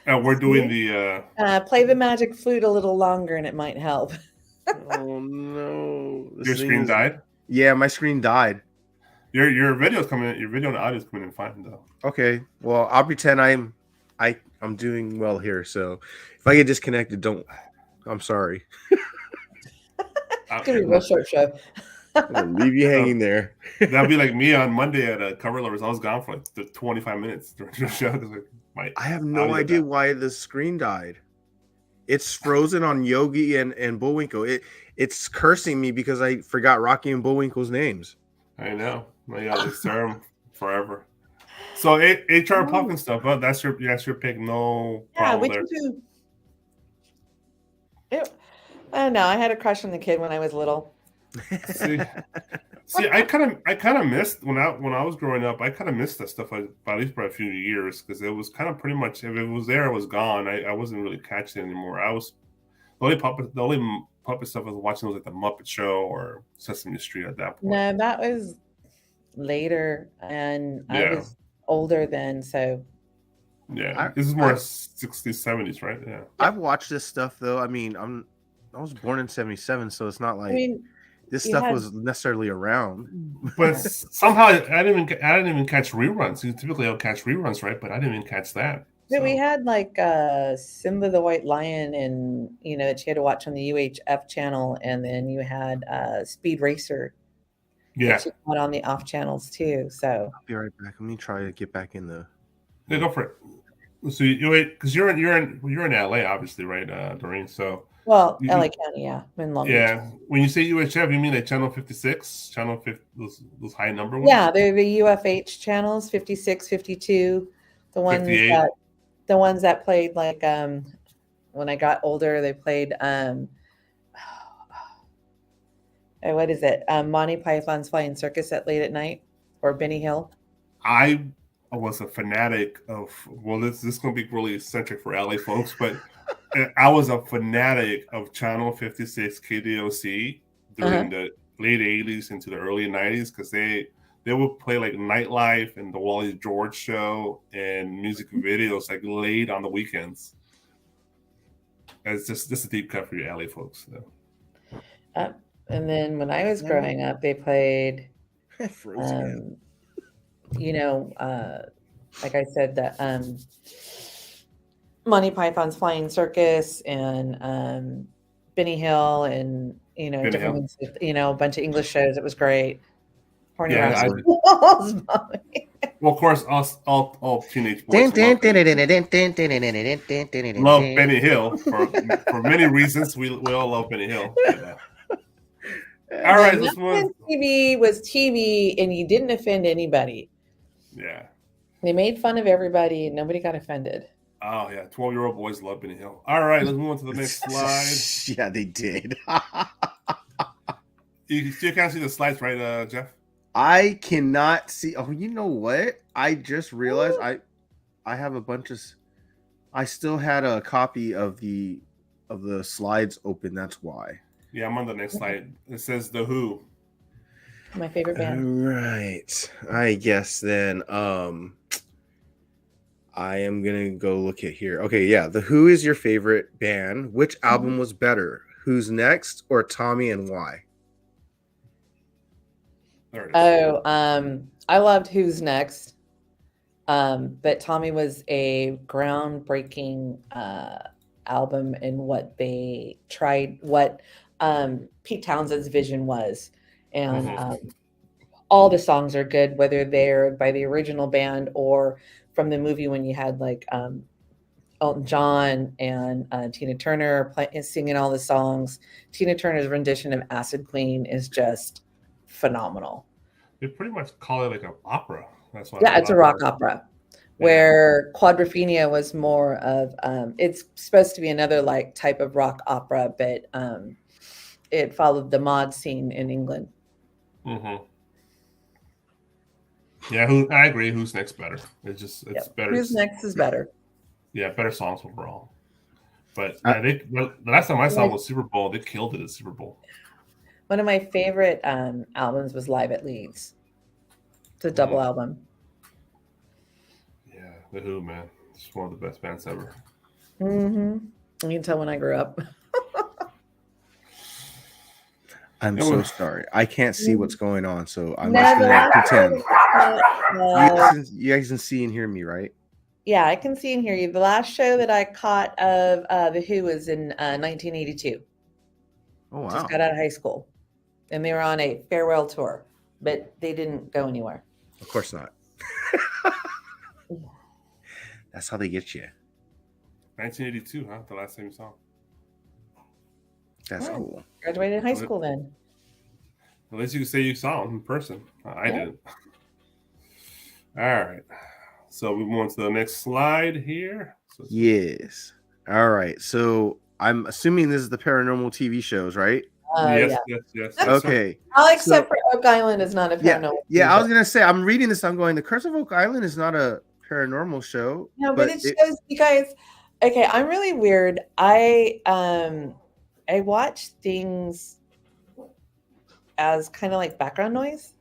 we're doing the play the magic flute a little longer, and it might help. Oh no! Your screen died? Yeah, my screen died. Your video's coming in. Your video and audio is coming in fine though. Okay, well I'll pretend I'm doing well here. So if I get disconnected, I'm sorry. It's gonna be a real short show. I'm gonna leave you hanging there. That'd be like me on Monday at Cover Lovers. I was gone for like 25 minutes during the show. I have no idea why the screen died. It's frozen on Yogi and Bullwinkle. It's cursing me because I forgot Rocky and Bullwinkle's names. I know. I gotta serve them forever. So HR Puffin stuff. Well, that's your pick. No problem there. I don't know. I had a crush on the kid when I was little. See, I kind of missed when I was growing up. I kind of missed that stuff at least for a few years because it was kind of pretty much if it was there, it was gone. I wasn't really catching it anymore. I was the only puppet stuff I was watching was like the Muppet Show or Sesame Street at that point. No, that was later, and I was older then, so. Yeah, this is more 60s, 70s, right? Yeah. I've watched this stuff though. I mean, I was born in 77, so it's not like this stuff was necessarily around. But somehow I didn't even catch reruns. Typically I'll catch reruns, right? But I didn't even catch that. So we had like Simba the White Lion, and that you had to watch on the UHF channel, and then you had Speed Racer. Yeah. On the off channels too. So I'll be right back. Let me try to get back in the. Yeah, go for it. So because you're in LA, obviously, right, Doreen? So LA County, yeah. In Long Beach. When you say UHF, you mean like channel 56, channel 50, those high number ones? Yeah, they're the UFH channels, 56, 52, the ones that played like when I got older, they played What is it? Monty Python's Flying Circus at late at night, or Benny Hill. I was a fanatic of. Well, this is going to be really eccentric for LA folks, but I was a fanatic of Channel 56 KDOC during the late 80s into the early 90s because they would play like Nightlife and the Wally George show and music videos like late on the weekends. It's just a deep cut for you LA folks. And then when I was growing up, they played, you know, like I said, that Monty Python's Flying Circus and Benny Hill and, you know, different ones, you know, a bunch of English shows. It was great. Horny Well, of course, all teenage boys love Benny Hill for many reasons. We all love Benny Hill. All right, this one. TV was TV, and you didn't offend anybody. Yeah, they made fun of everybody, and nobody got offended. Oh yeah, 12-year-old boys love Benny Hill. All right, let's move on to the next slide. Yeah, they did. You still can't see the slides, right, Jeff? I cannot see. Oh, you know what? I just realized I have a bunch of. I still had a copy of the slides open. That's why. Yeah, I'm on the next slide. It says The Who. My favorite band. All right. I guess then I am gonna go look at here. Okay, yeah. The Who is your favorite band. Which album was better? Who's Next or Tommy and Why? I loved Who's Next. But Tommy was a groundbreaking album in what they tried, what Pete Townshend's vision was. And all the songs are good, whether they're by the original band or from the movie when you had like Elton John and Tina Turner singing all the songs. Tina Turner's rendition of Acid Queen is just phenomenal. They pretty much call it like an opera. That's why. Yeah, it's a rock opera. Where Quadrophenia was more of it's supposed to be another like type of rock opera, but it followed the mod scene in England. Yeah, I agree. Who's Next better? It's better. Who's Next is better. Yeah, better songs overall. But the last time I saw was Super Bowl. They killed it at Super Bowl. One of my favorite albums was Live at Leeds. It's a double album. Yeah, The Who, man. It's one of the best bands ever. You can tell when I grew up. I'm so sorry. I can't see what's going on, so I'm just going to pretend. You guys can see and hear me, right? Yeah, I can see and hear you. The last show that I caught of The Who was in 1982. Oh, wow. Just got out of high school. And they were on a farewell tour, but they didn't go anywhere. Of course not. That's how they get you. 1982, huh? The last time you saw. That's cool. Graduated high school then. At least you can say you saw him in person. I didn't. All right. So we move on to the next slide here. Yes. All right. So I'm assuming this is the paranormal TV shows, right? Yes. Okay. All except for Oak Island is not a paranormal. Yeah, I was gonna say I'm reading this. I'm going. The Curse of Oak Island is not a paranormal show. No, but it shows you guys. Okay, I'm really weird. I watch things as kind of like background noise.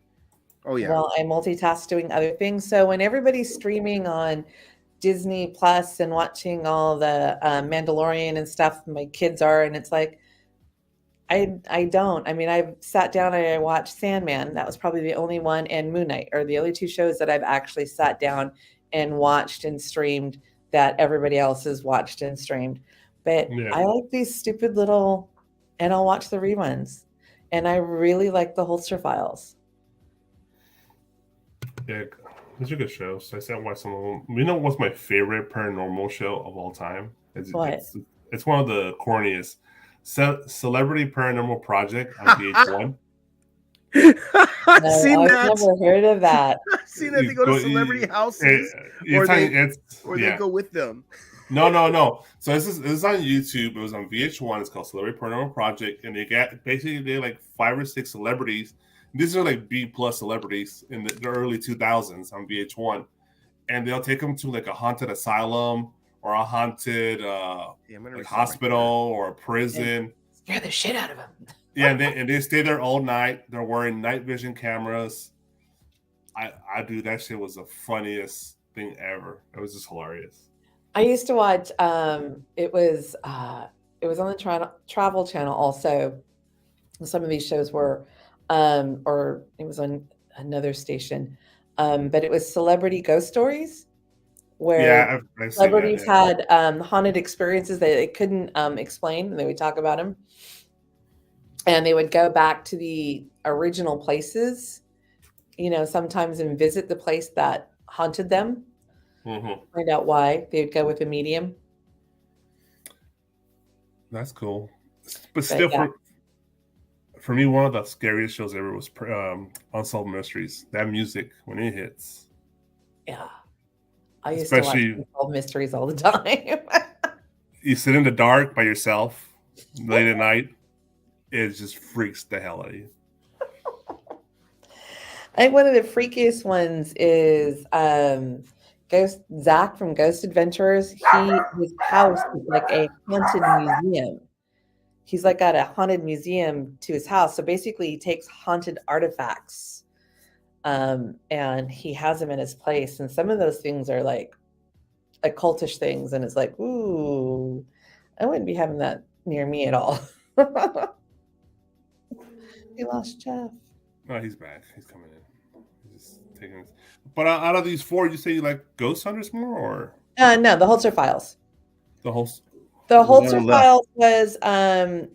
Oh yeah. While I multitask doing other things. So when everybody's streaming on Disney Plus and watching all the Mandalorian and stuff, my kids are, and it's like. I don't. I mean, I've sat down and I watched Sandman. That was probably the only one, and Moon Knight are the only two shows that I've actually sat down and watched and streamed that everybody else has watched and streamed. But I like these stupid little, and I'll watch the reruns. And I really like the Holster Files. Yeah, those are good shows. I said watch some of them. You know what's my favorite paranormal show of all time? It's one of the corniest. Celebrity Paranormal Project on VH1. I've seen that. I've never heard of that. I've seen that. They go to celebrity houses, or they go with them. No. So this is on YouTube. It was on VH1. It's called Celebrity Paranormal Project, and they like 5 or 6 celebrities. These are like B plus celebrities in the early 2000s on VH1, and they'll take them to like a haunted asylum or a haunted like hospital or a prison. Scare the shit out of them. Yeah, and they stay there all night. They're wearing night vision cameras. I do that shit was the funniest thing ever. It was just hilarious. I used to watch. It was on the Travel Channel also. Some of these shows were, or it was on another station, but it was Celebrity Ghost Stories, where I've celebrities seen that, had haunted experiences that they couldn't explain, and they would talk about them, and they would go back to the original places, sometimes and visit the place that haunted them. Find out why they would go with a medium. That's cool, but still, yeah. For me, one of the scariest shows ever was Unsolved Mysteries. That music when it hits, yeah, I used to watch Unsolved Mysteries all the time. You sit in the dark by yourself late at night. It just freaks the hell out of you. I think one of the freakiest ones is Ghost Zach from Ghost Adventurers. His house is like a haunted museum. He's like got a haunted museum to his house. So basically, he takes haunted artifacts, and he has them in his place. And some of those things are like occultish things, and it's like, ooh, I wouldn't be having that near me at all. We lost Jeff. No, he's back. He's coming in. He's just taking this. But out of these 4, you say you like Ghost Hunters more, or no, the Holzer Files. The Holzer Files was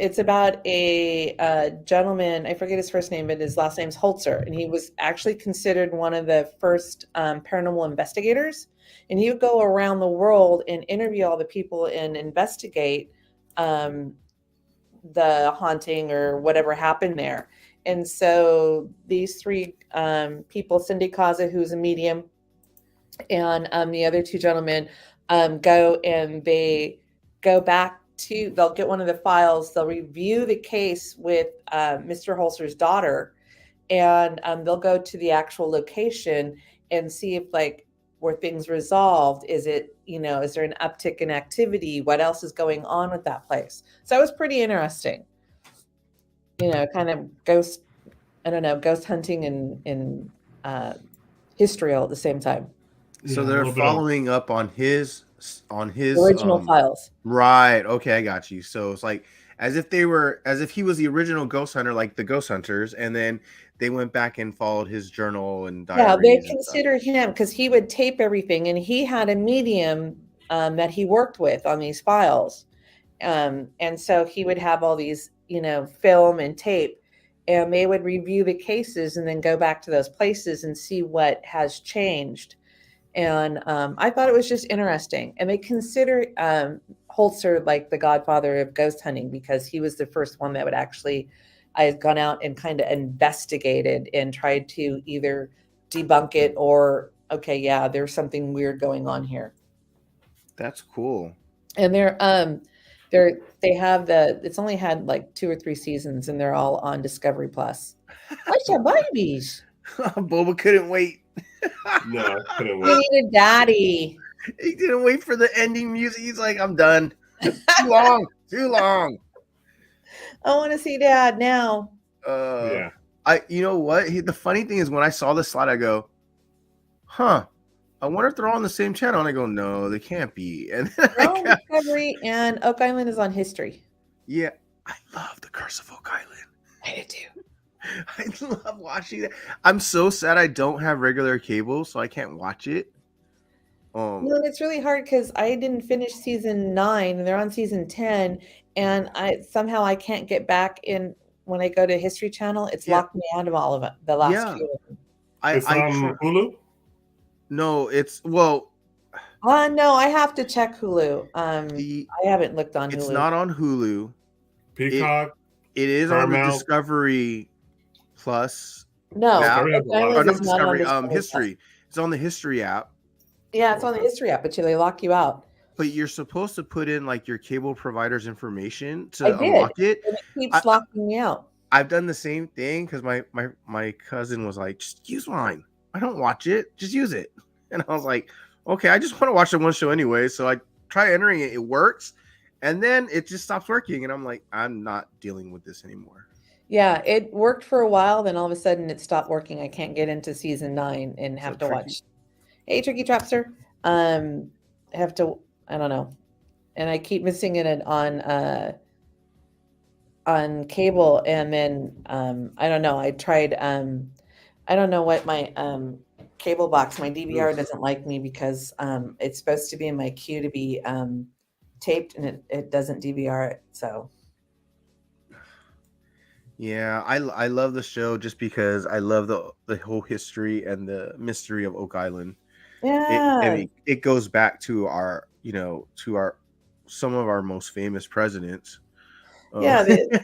it's about a gentleman. I forget his first name, but his last name's Holzer, and he was actually considered one of the first paranormal investigators. And he would go around the world and interview all the people and investigate the haunting or whatever happened there. And so these 3 people, Cindy Kaza, who's a medium, and the other 2 gentlemen go and they go back to, they'll get one of the files, they'll review the case with Mr. Holzer's daughter, and they'll go to the actual location and see if were things resolved? Is it, is there an uptick in activity? What else is going on with that place? So it was pretty interesting. Kind of ghost hunting and history all at the same time. So they're following up on his original files. Right. Okay, I got you. So it's like as if he was the original ghost hunter, like the Ghost Hunters, and then they went back and followed his journal and diaries. Yeah, they considered him because he would tape everything, and he had a medium that he worked with on these files, and so he would have all these, film and tape, and they would review the cases and then go back to those places and see what has changed. And I thought it was just interesting. And they consider Holzer like the godfather of ghost hunting because he was the first one that would actually, I had gone out and kind of investigated and tried to either debunk it or, okay, yeah, there's something weird going on here. That's cool. And it's only had like 2 or 3 seasons, and they're all on Discovery Plus. What's your babies? Boba couldn't wait. No, couldn't wait. He needed daddy. He didn't wait for the ending music. He's like, I'm done. Too long. I want to see dad now. Yeah. You know what? The funny thing is when I saw the slide, I go, huh. I wonder if they're all on the same channel. And I go, no, they can't be. And then on Discovery, and Oak Island is on History. Yeah. I love The Curse of Oak Island. I do too. I love watching that. I'm so sad I don't have regular cable, so I can't watch it. No, it's really hard because I didn't finish season 9, and they're on season 10, and I can't get back in when I go to History Channel. It's locked me out of all of it. The last few of them. It's on Hulu? No, it's no, I have to check Hulu. I haven't looked on Hulu. It's not on Hulu. Peacock. It is Paramount. On the Discovery Plus. No, not Discovery. History. It's on the History app. Yeah, it's on the History app, but they lock you out. but you're supposed to put in like your cable provider's information I to did, unlock it. and it keeps I, locking me out. I've done the same thing because my cousin was like, just use mine. I don't watch it, just use it. And I was like, okay, I just want to watch the one show anyway. So I try entering it, it works, and then it just stops working. And I'm like, I'm not dealing with this anymore. Yeah, it worked for a while, then all of a sudden it stopped working. I can't get into season 9 and have to tricky. watch. Hey, Tricky Trapster. I have to. I don't know, and I keep missing it on cable, and then I don't know. I tried. I don't know what my cable box, my DVR Oof. doesn't like me because it's supposed to be in my queue to be taped, and it doesn't DVR it. So Yeah, I love the show just because I love the whole history and the mystery of Oak Island. I yeah, mean, it goes back to our, to our some of our most famous presidents. yeah. The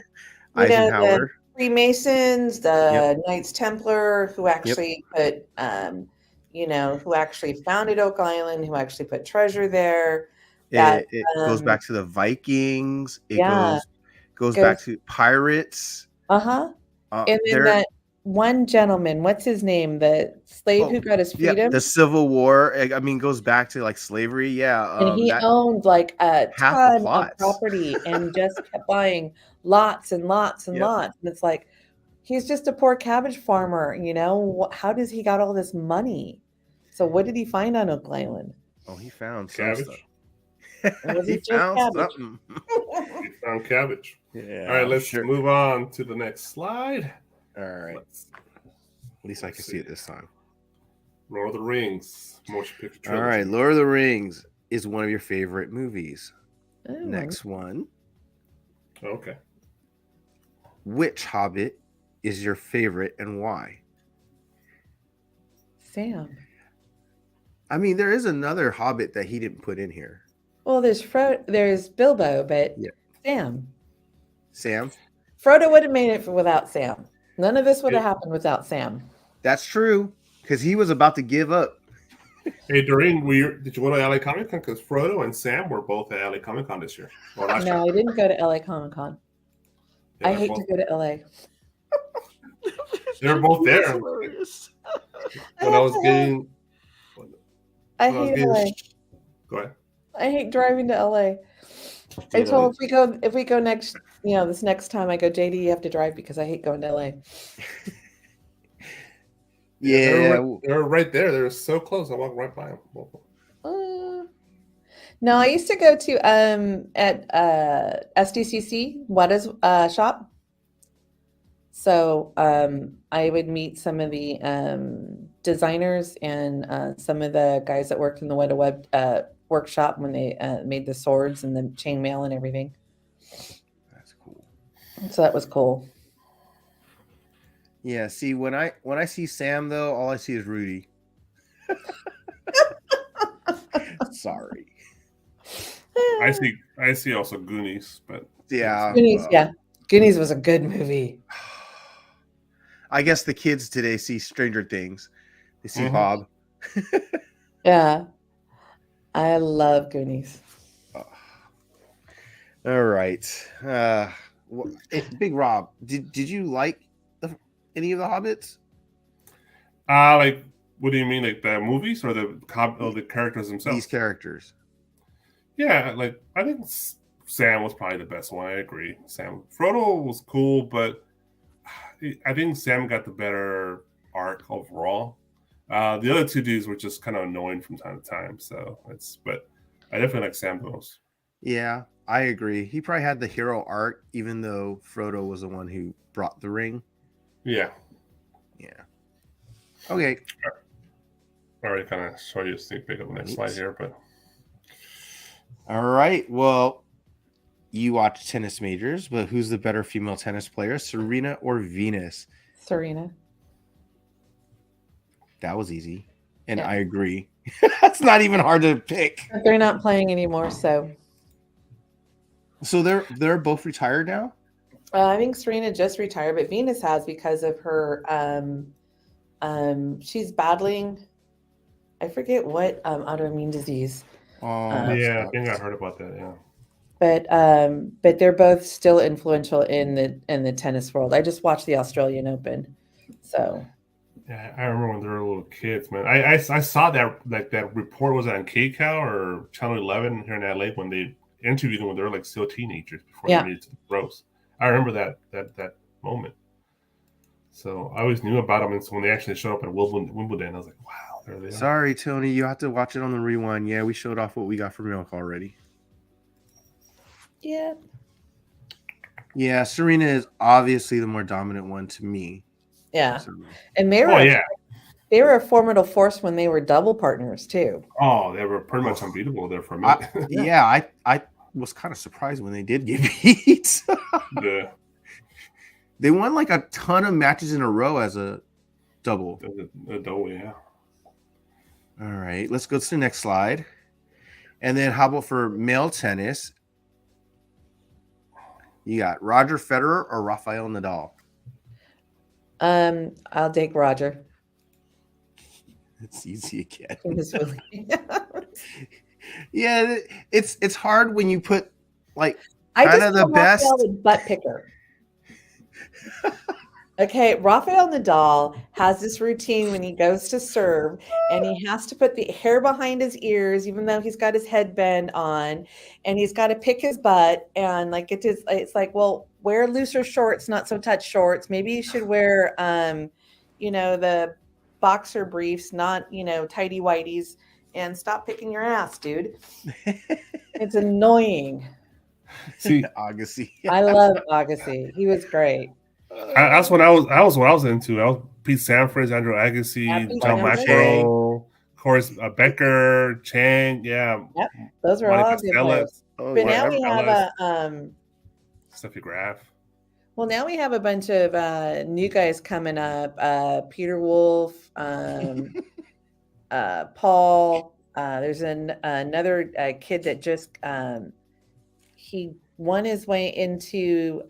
the Eisenhower. Freemasons, Yep. the Knights Templar, who Yep. actually put who actually founded Oak Island, who actually put treasure there. That It goes back to the Vikings. It yeah, goes goes back to pirates. uh-huh. And then There. that one gentleman, what's his name? The slave Oh, who got his yeah. freedom. The Civil War. I mean, goes back to like slavery. Yeah. And he That owned like a half the ton of plots. property and just kept buying lots and lots and Yep. lots. And it's like, he's just a poor cabbage farmer, how does he got all this money? So what did he find on Oak Island? Oh, he found some Cabbage. stuff. Was He it just found cabbage? something. We found cabbage. Yeah. All right, let's sure. move on to the next slide. All right. At least I let's can see see. it this time. Lord of the Rings motion picture All trilogy. right, Lord of the Rings is one of your favorite movies. Oh. Next one. Okay. Which Hobbit is your favorite and why? Sam. I mean, there is another Hobbit that he didn't put in here. Well, there's Bilbo, but Yeah. Sam. Sam? Frodo would have made it without Sam. None of this would have happened without Sam. That's true, because he was about to give up. Hey, Doreen, did you go to LA Comic Con? Because Frodo and Sam were both at LA Comic Con this year. Or last year. No, I didn't go to LA Comic Con. Yeah, I hate to go to LA. They were both there. When I was getting. I hate LA. Go ahead. I hate driving to LA. I told if we go next, this next time I go, JD, you have to drive because I hate going to LA. Yeah, they're right there. They're so close. I walked right by them. No, I used to go to at SDCC Wada's shop. So I would meet some of the designers and some of the guys that worked in the Weta Web workshop when they made the swords and the chainmail and everything. That's cool. So that was cool. Yeah, see, when I see Sam though, all I see is Rudy. Sorry. I see also Goonies, but yeah. Goonies, Goonies was a good movie. I guess the kids today see Stranger Things. They see Bob. Yeah. I love Goonies. All right. Big Rob, did you like any of the Hobbits? Like, what do you mean, like the movies or the characters themselves? These characters. Yeah, like I think Sam was probably the best one. I agree. Frodo was cool, but I think Sam got the better arc overall. The other two dudes were just kind of annoying from time to time. But I definitely like Sam the most. Yeah, I agree. He probably had the hero arc, even though Frodo was the one who brought the ring. Yeah. Okay. I already kind of show you a sneak peek of the next slide here, but. All right. Well, you watch tennis majors, but who's the better female tennis player, Serena or Venus? Serena. That was easy. And I agree. That's not even hard to pick. They're not playing anymore, so. So they're both retired now? I think Serena just retired, but Venus has because of her she's battling, I forget what autoimmune disease. Oh, Yeah, I think I heard about that. Yeah. But they're both still influential in the tennis world. I just watched the Australian Open, so Yeah, I remember when they were little kids, man. I saw that that report was on KCOW or Channel 11 here in LA when they interviewed them when they were like still teenagers before they yeah. made it to the pros. I remember that moment. So I always knew about them, and so when they actually showed up at Wimbledon, I was like, wow, there they are. Sorry, Tony, you have to watch it on the rewind. Yeah, we showed off what we got from Milk already. Yeah. Yeah, Serena is obviously the more dominant one to me. Yeah. So, And they were a formidable force when they were double partners too. Oh, they were pretty much unbeatable there for a minute. I was kind of surprised when they did get beat. Yeah. They won like a ton of matches in a row as a double. A double, yeah. All right, let's go to the next slide. And then how about for male tennis? You got Roger Federer or Rafael Nadal? I'll take Roger. It's easy again. Really... Yeah, it's hard when you put like I kind just of the best butt picker. Okay, Rafael Nadal has this routine when he goes to serve, and he has to put the hair behind his ears, even though he's got his headband on, and he's got to pick his butt. And like it's like, well, wear looser shorts, not so tight shorts. Maybe you should wear, the boxer briefs, not tighty whities, and stop picking your ass, dude. It's annoying. See, Agassi. I love Agassi. He was great. That's what I was into. I was Pete Sampras, Andrew Agassi, John McEnroe, of course, Becker, Chang, yeah. Yep, those are all good players. Oh, but yeah. now we have Steffi Graf. Well, now we have a bunch of new guys coming up. Peter Wolf, Paul. There's another kid that just he won his way into.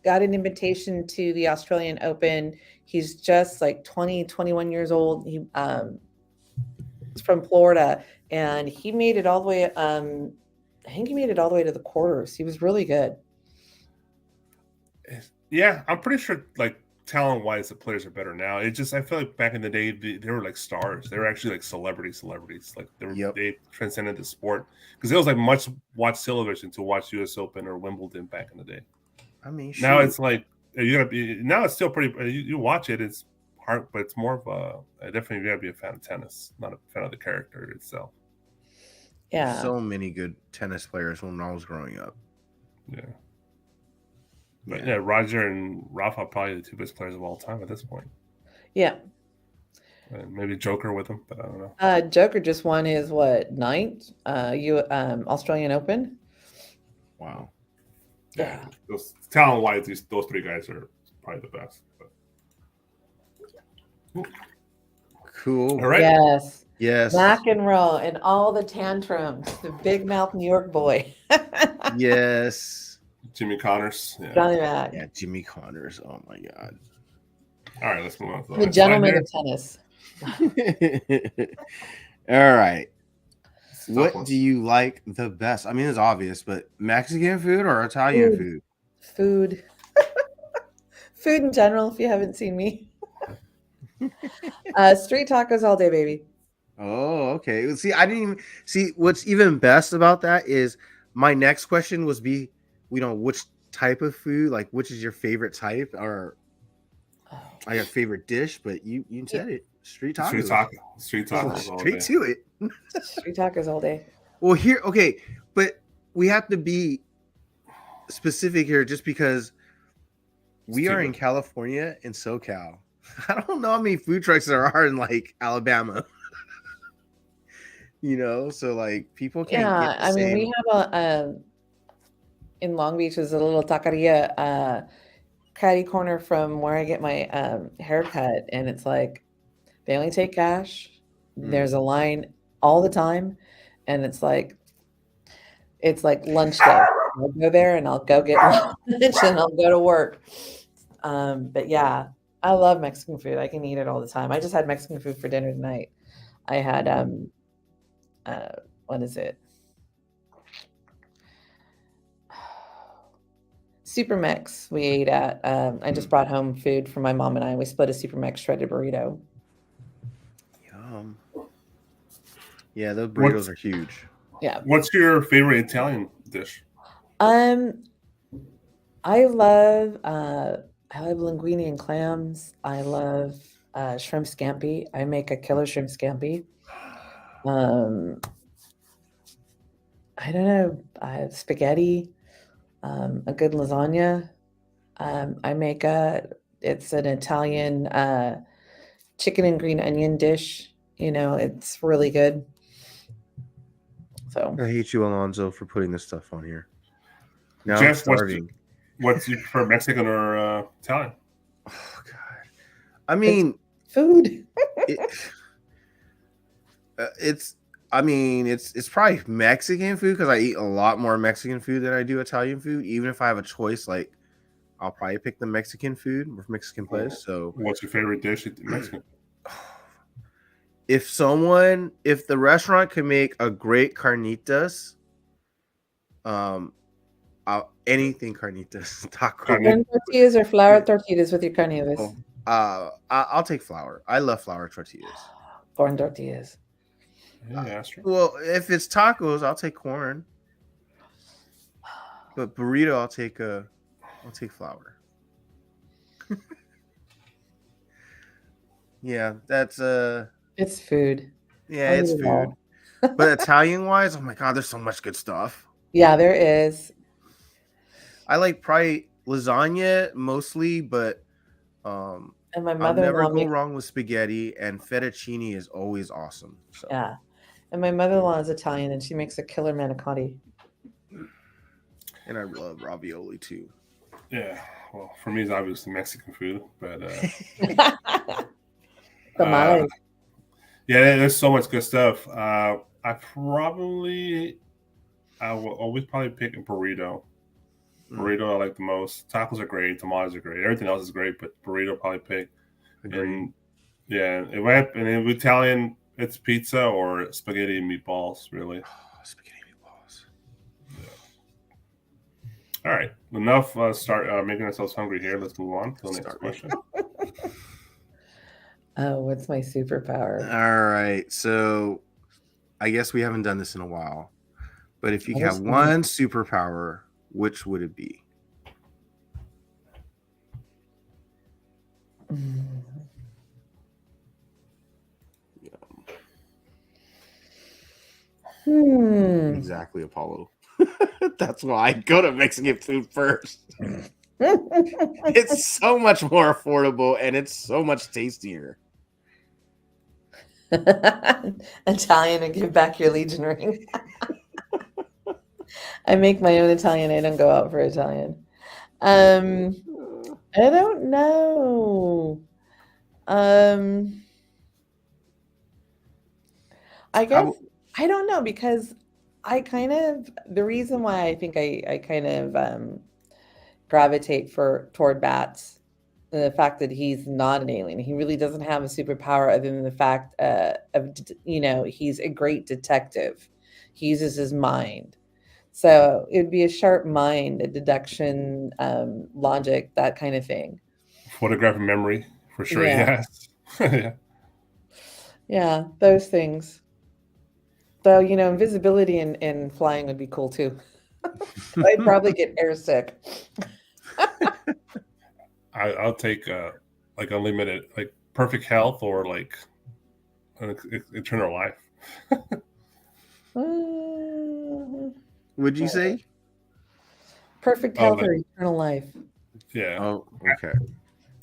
Got an invitation to the Australian Open. He's just like 20, 21 years old. He's from Florida, and he made it all the way. I think he made it all the way to the quarters. He was really good. Yeah, I'm pretty sure like talent-wise, the players are better now. I feel like back in the day, they were like stars. They were actually like celebrities. Like they transcended the sport because it was like much watch television to watch U.S. Open or Wimbledon back in the day. I mean, now it's like you gotta be. Now it's still pretty. You watch it, it's hard, but it's more of definitely you gotta be a fan of tennis, not a fan of the character itself. Yeah, so many good tennis players when I was growing up. Yeah, but yeah, Roger and Rafa are probably the two best players of all time at this point. Yeah, and maybe Joker with him, but I don't know. Joker just won his ninth Australian Open. Wow. Yeah, talent-wise, those three guys are probably the best. But... Cool. All right. Yes. McEnroe and all the tantrums. The big mouth New York boy. Yes. Jimmy Connors. Yeah. Johnny Mac. Yeah, Jimmy Connors. Oh my God. All right, let's move on. The gentleman of tennis. All right. What do you like the best? I mean, it's obvious, but Mexican food or Italian food? Food. Food in general, if you haven't seen me. Street tacos all day, baby. Oh, okay. See, I didn't even see what's even best about that is my next question was which type of food, like which is your favorite type or I got favorite dish, but you said it. Street tacos. Street tacos. Straight to it. Street tacos all day. Well, but we have to be specific here just because we are in California and SoCal. I don't know how many food trucks there are in like Alabama. So like people can't get the same. We have in Long Beach is a little taqueria catty corner from where I get my haircut, and it's like they only take cash. There's a line all the time, and it's like lunch day. I'll go there and I'll go get lunch and I'll go to work. But yeah, I love Mexican food. I can eat it all the time. I just had Mexican food for dinner tonight. I had what is it? Supermex we ate at. I just brought home food for my mom and I. We split a Supermex shredded burrito. Yum. Yeah, those burritos are huge. Yeah. What's your favorite Italian dish? I love linguine and clams. I love shrimp scampi. I make a killer shrimp scampi. I don't know, spaghetti, a good lasagna. I make it's an Italian chicken and green onion dish. You know, it's really good. So I hate you, Alonzo, for putting this stuff on here. Now I'm Jeff, starving. what's you prefer, Mexican or Italian? Oh God, I mean, food. it's probably Mexican food because I eat a lot more Mexican food than I do Italian food. Even if I have a choice, like I'll probably pick the Mexican food or Mexican place. So, what's your favorite dish in Mexican? If the restaurant can make a great carnitas, anything carnitas, taco. Corn tortillas or flour tortillas with your carnitas? I'll take flour. I love flour tortillas. Corn tortillas. Yeah, true. Well, if it's tacos, I'll take corn. But burrito, I'll take flour. Yeah, that's It's food. Yeah, it's food. But Italian wise, oh my God, there's so much good stuff. Yeah, there is. I like probably lasagna mostly, but and my I'll mother never go wrong with spaghetti, and fettuccine is always awesome. So. Yeah. And my mother-in-law is Italian, and she makes a killer manicotti. And I love ravioli too. Yeah, well, for me, it's obviously Mexican food, but yeah, there's so much good stuff. I will always probably pick a burrito. Burrito I like the most. Tacos are great. Tamales are great. Everything else is great, but burrito probably pick. And yeah, if Italian, it's pizza or spaghetti and meatballs. Really, spaghetti and meatballs. Yeah. All right, enough. Start making ourselves hungry here. Let's move on to the next question. Oh, what's my superpower? All right, so I guess we haven't done this in a while, but if you have one superpower, which would it be? Exactly, Apollo. That's why I go to Mexican food first. It's so much more affordable and it's so much tastier. Italian and give back your Legion ring. I make my own Italian. I don't go out for Italian. I don't know. I guess I don't know because the reason why I think I kind of gravitate toward Bats, the fact that he's not an alien. He really doesn't have a superpower other than the fact of he's a great detective. He uses his mind. So it would be a sharp mind, a deduction, logic, that kind of thing. Photographic memory, for sure, yes. Yeah, those things. Though, invisibility and flying would be cool too. I'd probably get airsick. I'll take like unlimited, like perfect health or like an eternal life. Would you say? Perfect health or eternal life? Yeah. Oh, okay.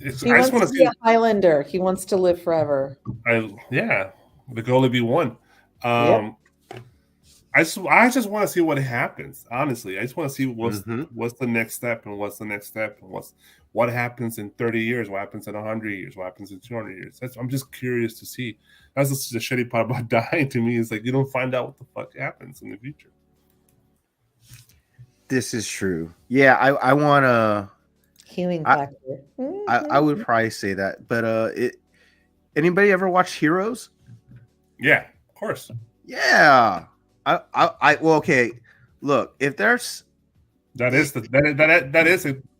He wants to be a Highlander. He wants to live forever. There could only be one. Yep. I just want to see what happens. Honestly, I just want to see what's the next step and what's the next step and what happens in 30 years, what happens in 100 years, what happens in 200 years. I'm just curious to see. That's the shitty part about dying to me is like you don't find out what the fuck happens in the future. This is true. Yeah, I want to healing factor. I would probably say that, but anybody ever watch Heroes? Yeah, of course. Yeah, Well, okay. Look, if there's That is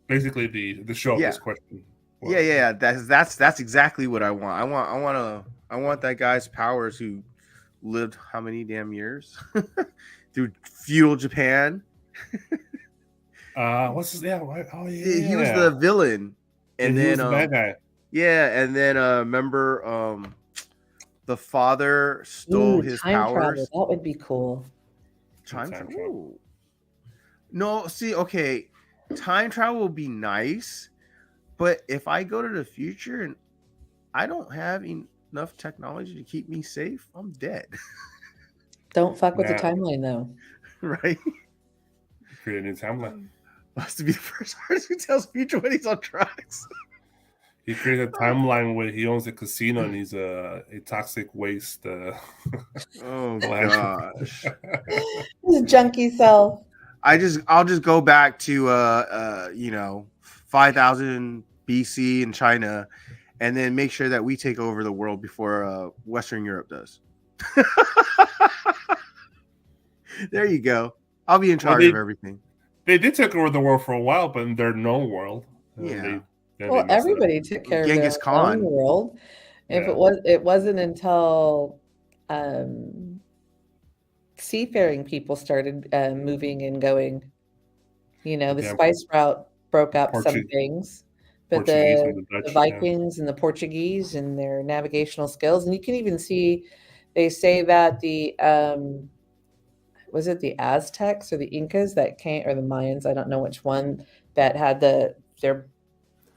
basically the show of yeah, this question. yeah. That's exactly what I want. I want that guy's powers who lived how many damn years through feudal Japan. What's his? Yeah. Oh He was yeah. the villain, Yeah, and he then was the bad guy. yeah, and then remember the father stole Ooh, his time travel. powers. That would be cool. Time Time travel. travel. No, see, okay, time travel will be nice, but if I go to the future and I don't have enough technology to keep me safe, I'm dead. Don't fuck with the Yeah. timeline, though. Right? Create a new timeline. Has to be the first artist who tells future when he's on drugs. He created a timeline where he owns a casino and he's a toxic waste. Oh philanthropist. gosh. His junkie self. I'll just go back to 5000 BC in China, and then make sure that we take over the world before Western Europe does. There you go. I'll be in charge of everything. They did take over the world for a while, but in their known world, Yeah. Well, everybody took care of Genghis their own Khan. world. If Yeah. it wasn't until seafaring people started moving and going. The Yeah. spice route broke up some Portu- things, but Portuguese and the the Dutch. Vikings and the Portuguese and their navigational skills, and you can even see they say that the was it the Aztecs or the Incas that came, or the Mayans, I don't know which one, that had their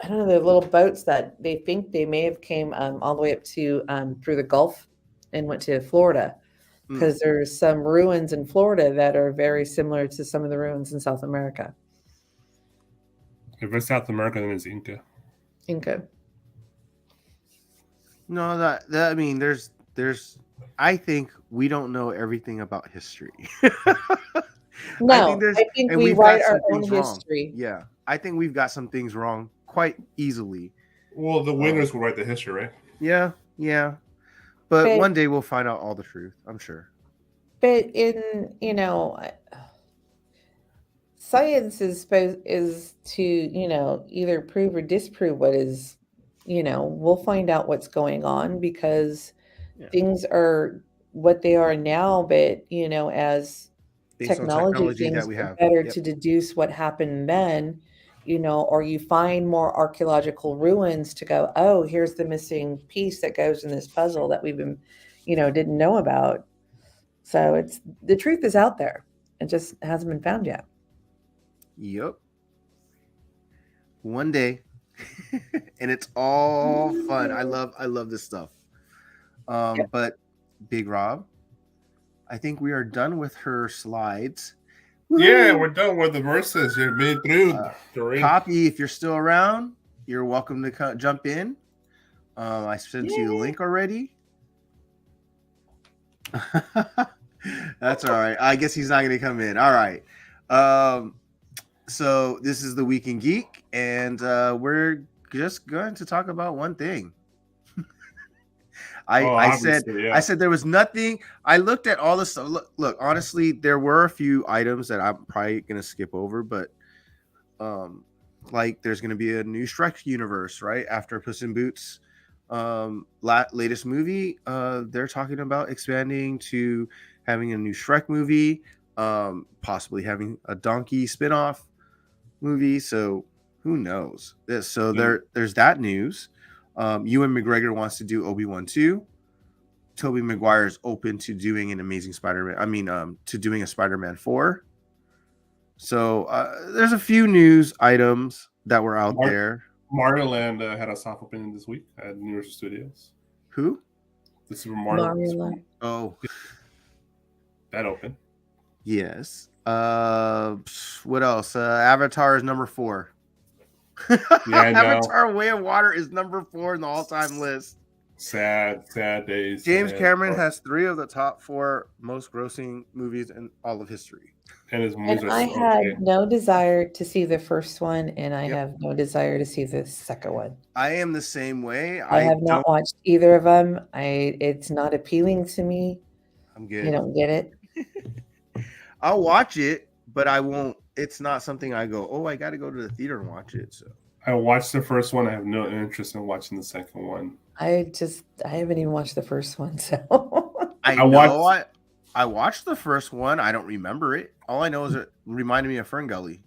I don't know, the little boats that they think they may have came all the way up to through the Gulf and went to Florida, because there's some ruins in Florida that are very similar to some of the ruins in South America. If it's South America, then it's Inca. Inca. No, that I mean, there's. I think we don't know everything about history. No, I think we write our own history. Yeah, I think we've got some things wrong quite easily. Well, the winners will write the history, right? Yeah. But one day we'll find out all the truth, I'm sure. But science is to, either prove or disprove what is, we'll find out what's going on, because things are what they are now, but as technology things are better to deduce what happened then, or you find more archaeological ruins to go, oh, here's the missing piece that goes in this puzzle that we've been, didn't know about. So the truth is out there. It just hasn't been found yet. Yep. One day. And it's all fun. I love this stuff. But Big Rob, I think we are done with her slides. Yeah, we're done with the verses. You're made through. Copy, if you're still around, you're welcome to jump in. I sent you the link already. That's all right. I guess he's not going to come in. All right. So this is the Week in Geek, and we're just going to talk about one thing. I said there was nothing. I looked at all the stuff. Look, honestly, there were a few items that I'm probably gonna skip over, but like there's gonna be a new Shrek universe, right? After Puss in Boots latest movie, they're talking about expanding to having a new Shrek movie, possibly having a Donkey spinoff movie. So who knows? There's that news. Ewan McGregor wants to do Obi-Wan 2. Tobey Maguire is open to doing an Amazing Spider-Man. To doing a Spider-Man 4. So there's a few news items that were out there. Mario Land had a soft opening this week at Universal Studios. Who? The Super Mario Land. Oh, that opened. Yes. What else? Avatar is number 4. Yeah, Avatar: Way of Water is number 4 in the all-time list. Sad days. James Cameron has 3 of the top 4 most grossing movies in all of history. And I had no desire to see the first one, and I have no desire to see the second one. I am the same way. I have not watched either of them. It's not appealing to me. I'm good. You don't get it. I'll watch it, but I won't. It's not something I go, oh, I got to go to the theater and watch it. So I watched the first one. I have no interest in watching the second one. I haven't even watched the first one, so I watched the first one. I don't remember it. All I know is it reminded me of Ferngully.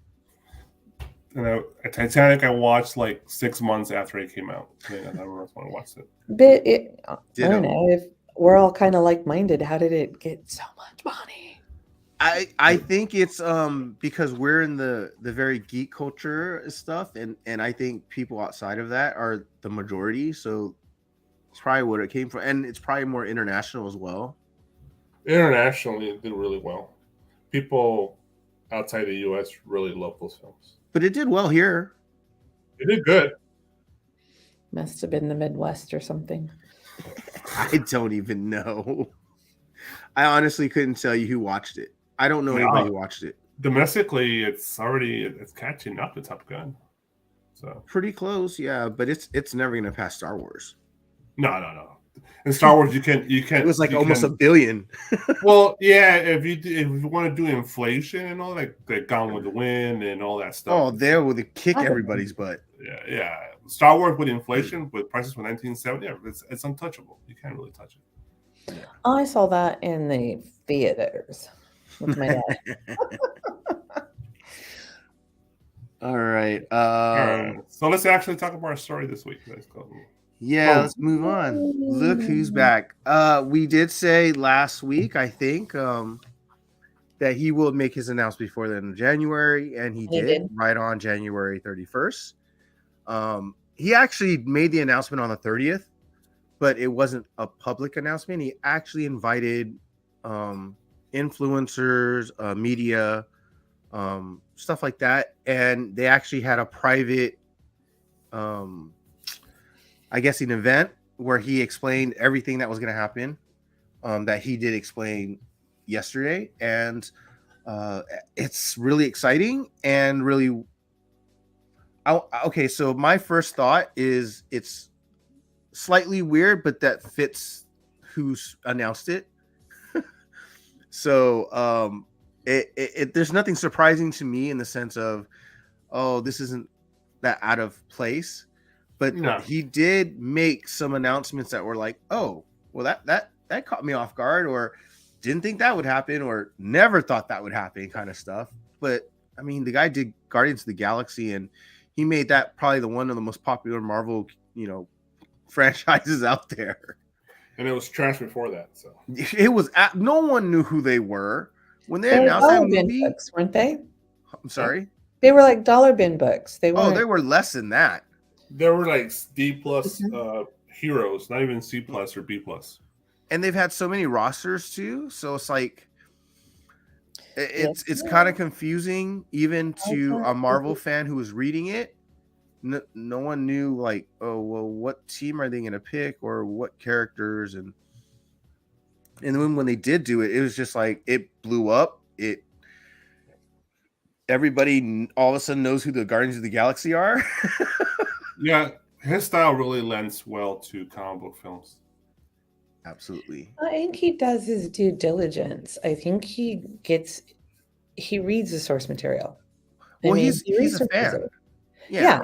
And Titanic, I watched like 6 months after it came out. I never watched it. but I don't know if we're all kind of like-minded. How did it get so much money? I think it's because we're in the very geek culture stuff, and I think people outside of that are the majority. So it's probably what it came from, and it's probably more international as well. Internationally, it did really well. People outside the U.S. really love those films. But it did well here. It did good. Must have been the Midwest or something. I don't even know. I honestly couldn't tell you who watched it. I don't know anybody who watched it. Domestically, it's catching up to Top Gun. So pretty close, yeah. But it's never gonna pass Star Wars. No. In Star Wars, you can. It was like almost $1 billion. Well, yeah. If you want to do inflation and all that, like Gone with the Wind and all that stuff. Oh, there would kick everybody's butt. Yeah. Star Wars with inflation, with prices from 1970, it's untouchable. You can't really touch it. I saw that in the theaters with my dad. All right. So let's actually talk about our story this week. Yeah, let's move on. Look who's back. We did say last week, I think, that he will make his announcement before the end of January, and he did right on January 31st. He actually made the announcement on the 30th, but it wasn't a public announcement. He actually invited influencers, media, stuff like that, and they actually had a private I guess an event where he explained everything that was going to happen, that he did explain yesterday. And it's really exciting and really... Okay, so my first thought is it's slightly weird, but that fits who's announced it. So there's nothing surprising to me in the sense of, oh, this isn't that out of place. But he did make some announcements that were like, oh, well, that caught me off guard, or didn't think that would happen, or never thought that would happen, kind of stuff. But I mean, the guy did Guardians of the Galaxy, and he made that probably one of the most popular Marvel, franchises out there. And it was trash before that. So it was no one knew who they were when they announced that movie. Books, weren't they? I'm sorry. They were like dollar bin books. They were less than that. They were like D+ heroes, not even C+ or B+. And they've had so many rosters too, so it's like it's kind of confusing even to a Marvel fan who was reading it. No one knew, like, oh well, what team are they going to pick or what characters, and then when they did do it, it was just like it blew up. Everybody all of a sudden knows who the Guardians of the Galaxy are. Yeah, his style really lends well to comic book films. Absolutely. I think he does his due diligence. I think he reads the source material. Well, he's a fan. Yeah.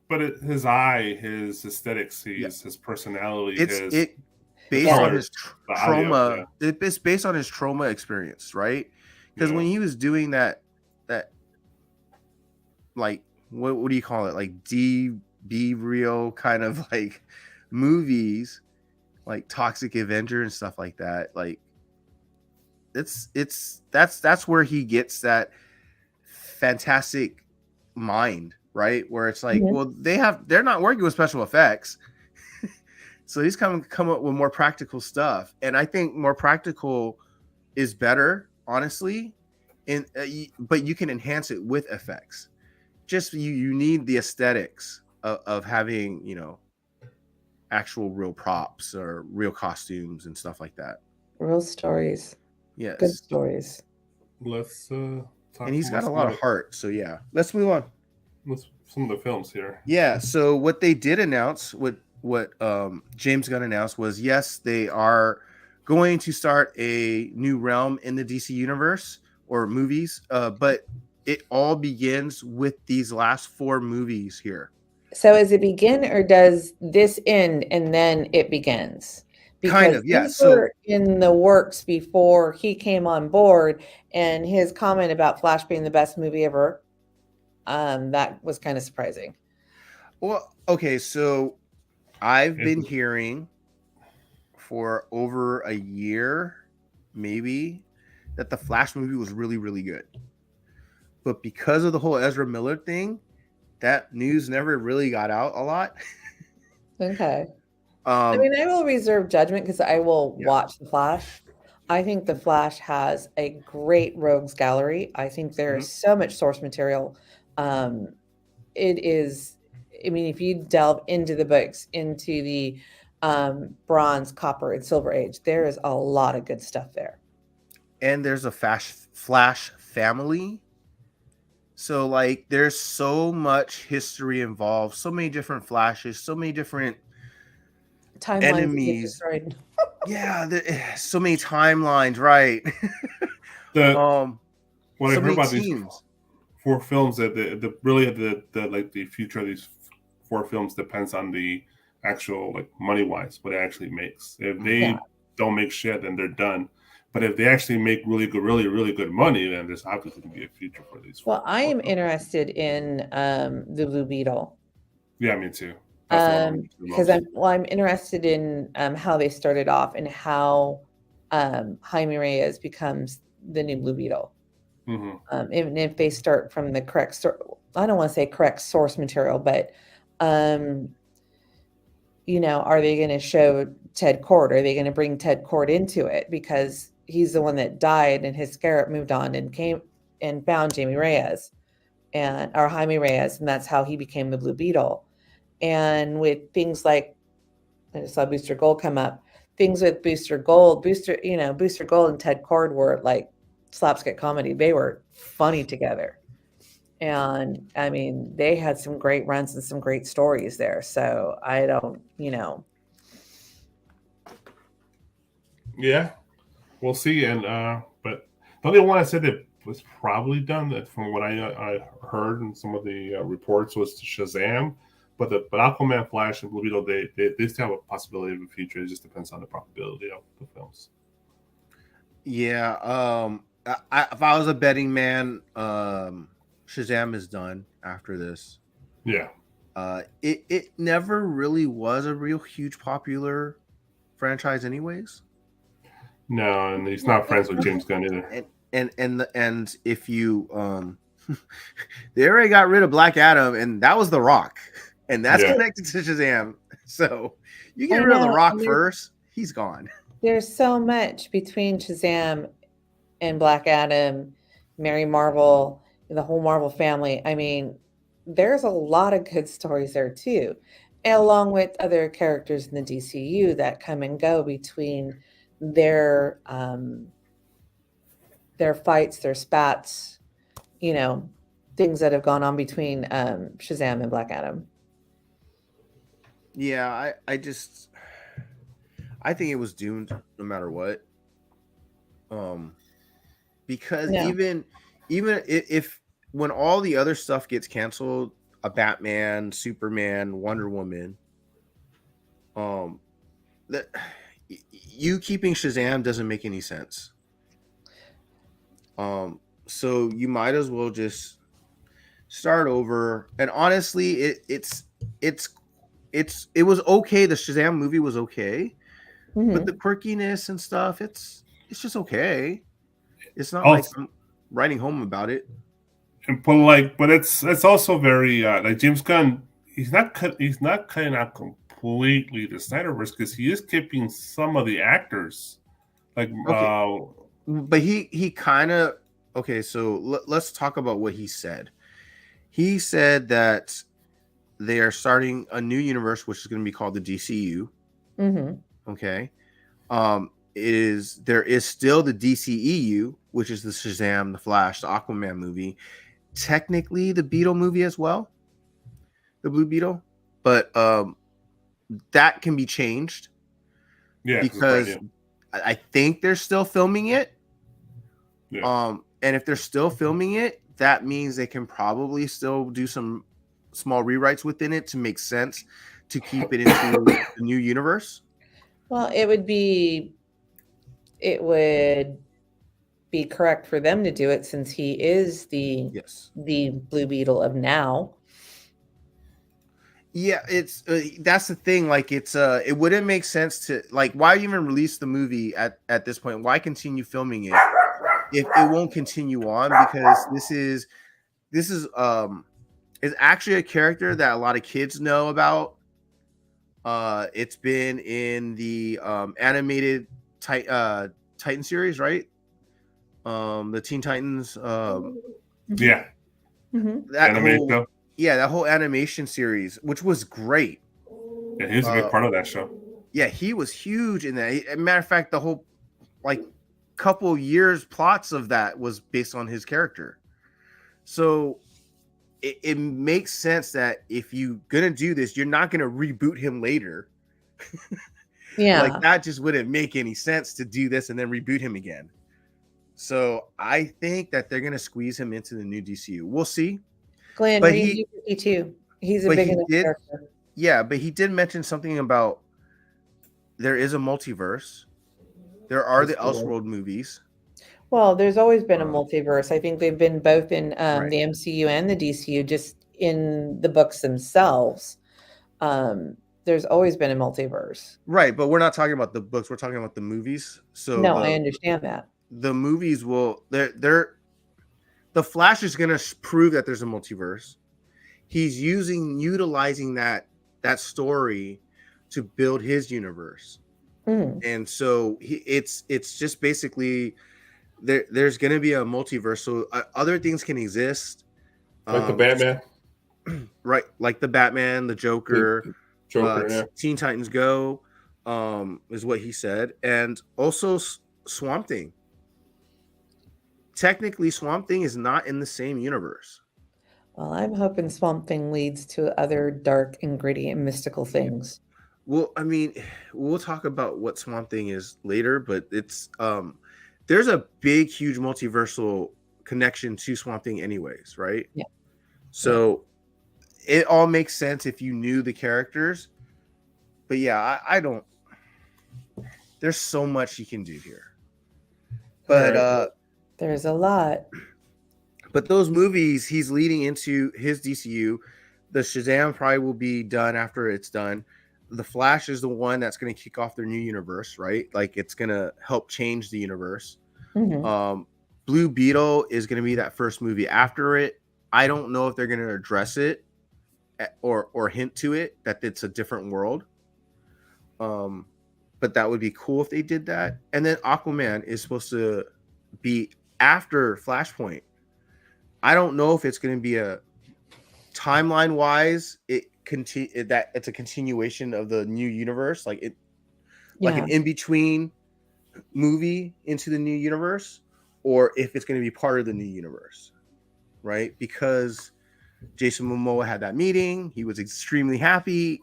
But his eye, his aesthetics, his personality, based on his trauma. It's based on his trauma experience, right? Because when he was doing that like what do you call it? Like be real kind of like movies, like Toxic Avenger and stuff like that. Like that's where he gets that fantastic mind, right? Where it's like, well, they're not working with special effects. So he's come up with more practical stuff. And I think more practical is better, honestly. But you can enhance it with effects. Just you need the aesthetics of having, actual real props or real costumes and stuff like that. Real stories. Yes. Good stories. Let's talk. And he's got a lot of heart. So yeah, let's move on. With some of the films here. Yeah. So what they did announce, what James Gunn announced was, yes, they are going to start a new realm in the DC universe or movies, but it all begins with these last 4 movies here. So does it begin or does this end and then it begins? Kind Because of, yeah. these were in the works before he came on board, and his comment about Flash being the best movie ever, that was kind of surprising. Well, okay, so I've been hearing for over a year, maybe, that the Flash movie was really, really good. But because of the whole Ezra Miller thing, that news never really got out a lot. Okay. I mean, I will reserve judgment because I will watch The Flash. I think The Flash has a great rogues gallery. I think there is so much source material. It is, I mean, if you delve into the books, into the bronze, copper, and silver age, there is a lot of good stuff there. And there's a Flash family. So, like, there's so much history involved, so many different Flashes, so many different timelines enemies. Yeah, so many timelines, right? What I heard about these 4 films, that the future of these 4 films depends on the actual, like, money wise, what it actually makes. If they don't make shit, then they're done. But if they actually make really good money, then there's obviously going to be a future for these. Well, I am interested in the Blue Beetle. Yeah, me too. Because I'm interested in how they started off and how Jaime Reyes becomes the new Blue Beetle. Even if they start from the correct, I don't want to say correct source material, but you know, are they going to show Ted Kord? Are they going to bring Ted Kord into it because he's the one that died and his scarab moved on and came and found Jaime Reyes or Jaime Reyes, and that's how he became the Blue Beetle. And with things like, I just saw Booster Gold come up. Things with Booster Gold and Ted Kord were like slapstick comedy. They were funny together. And I mean, they had some great runs and some great stories there. So I don't, you know. Yeah, we'll see. And but the only one I said that was probably done, that from what I heard in some of the reports, was Shazam. But Aquaman, Flash, and Blue Beetle, they still have a possibility of a future. It just depends on the probability of the films. Yeah. If I was a betting man, Shazam is done after this. Yeah. It never really was a real huge popular franchise, anyways. No, and he's not friends with James Gunn either. And if you they already got rid of Black Adam, and that was The Rock, and that's connected to Shazam. So you get rid of The Rock first, he's gone. There's so much between Shazam and Black Adam, Mary Marvel, the whole Marvel family. I mean, there's a lot of good stories there too, along with other characters in the DCU that come and go between their fights, their spats, you know, things that have gone on between Shazam and Black Adam. Yeah, I think it was doomed no matter what. Because even if when all the other stuff gets canceled, a Batman, Superman, Wonder Woman, that you keeping Shazam doesn't make any sense. So you might as well just start over. And honestly, it was okay. The Shazam movie was okay, but the quirkiness and stuff, it's just okay. It's not like I'm writing home about it. But it's also very like James Gunn. He's not cutting out completely the Snyderverse, because he is keeping some of the actors. Like, but he kind of okay. So let's talk about what he said. He said that they are starting a new universe, which is going to be called the DCU. Okay. There is still the DCEU, which is the Shazam, the Flash, the Aquaman movie, technically the Beetle movie as well, the Blue Beetle, but that can be changed. Yeah, because I think they're still filming it. Yeah. And if they're still filming it, that means they can probably still do some small rewrites within it to make sense to keep it into the new universe. Well, it would be correct for them to do it since he is the Yes. Blue Beetle of now. Yeah, it's that's the thing. Like, it's it wouldn't make sense to, like, why even release the movie at this point? Why continue filming it if it won't continue on? Because this is is actually a character that a lot of kids know about. It's been in the animated Titan series, right? The Teen Titans. Yeah. Mm-hmm. That whole animation series, which was great. Yeah, he was a big part of that show. Yeah, he was huge in that. As a matter of fact, the whole like couple years plots of that was based on his character. So it makes sense that if you're gonna do this, you're not gonna reboot him later. Yeah, Like, that just wouldn't make any sense to do this and then reboot him again. So I think that they're gonna squeeze him into the new DCU. We'll see. Glenn, But read U52. He's a but big he enough did- character. Yeah, but he did mention something about there is a multiverse. There are the Elseworld movies. Well, there's always been a multiverse. I think they've been both in Right. the MCU and the DCU, just in the books themselves. There's always been a multiverse. Right, but we're not talking about the books. We're talking about the movies. So No, I understand that. the movies will they're the Flash is going to prove that there's a multiverse. He's utilizing that story to build his universe. And so it's just basically there's going to be a multiverse. So other things can exist, like the Batman, right? Like the Batman, the Joker, yeah. Teen Titans Go, is what he said, and also Swamp Thing. Technically, Swamp Thing is not in the same universe. Well, I'm hoping Swamp Thing leads to other dark and gritty and mystical things. Well, I mean, we'll talk about what Swamp Thing is later, but it's there's a big, huge multiversal connection to Swamp Thing anyways, right? Yeah. So it all makes sense if you knew the characters. But yeah, I don't. There's so much you can do here. But there's a lot. But those movies, he's leading into his DCU. The Shazam probably will be done after it's done. The Flash is the one that's going to kick off their new universe, right? Like, it's going to help change the universe. Mm-hmm. Blue Beetle is going to be that first movie after it. I don't know if they're going to address it or hint to it that it's a different world. But that would be cool if they did that. And then Aquaman is supposed to be after Flashpoint. I don't know if it's going to be a timeline wise. That it's a continuation of the new universe, like an in between movie into the new universe, or if it's going to be part of the new universe, right? Because Jason Momoa had that meeting, he was extremely happy.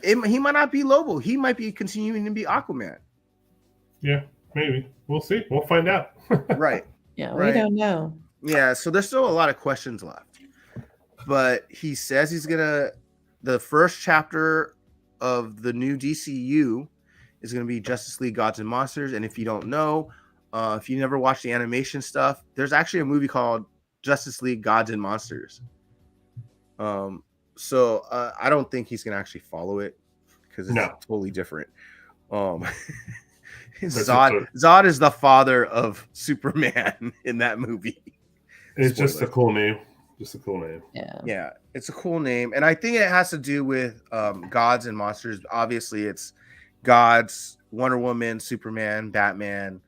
He might not be Lobo. He might be continuing to be Aquaman. Yeah, maybe. We'll see. We'll find out. Right. Yeah, we don't know. Yeah, so there's still a lot of questions left. But he says the first chapter of the new DCU is going to be Justice League Gods and Monsters. And if you don't know, if you never watched the animation stuff, there's actually a movie called Justice League Gods and Monsters. So I don't think he's going to actually follow it because it's totally different. Zod is the father of Superman in that movie. It's just a cool name. Just a cool name. Yeah, it's a cool name. And I think it has to do with gods and monsters. Obviously, it's gods, Wonder Woman, Superman, Batman,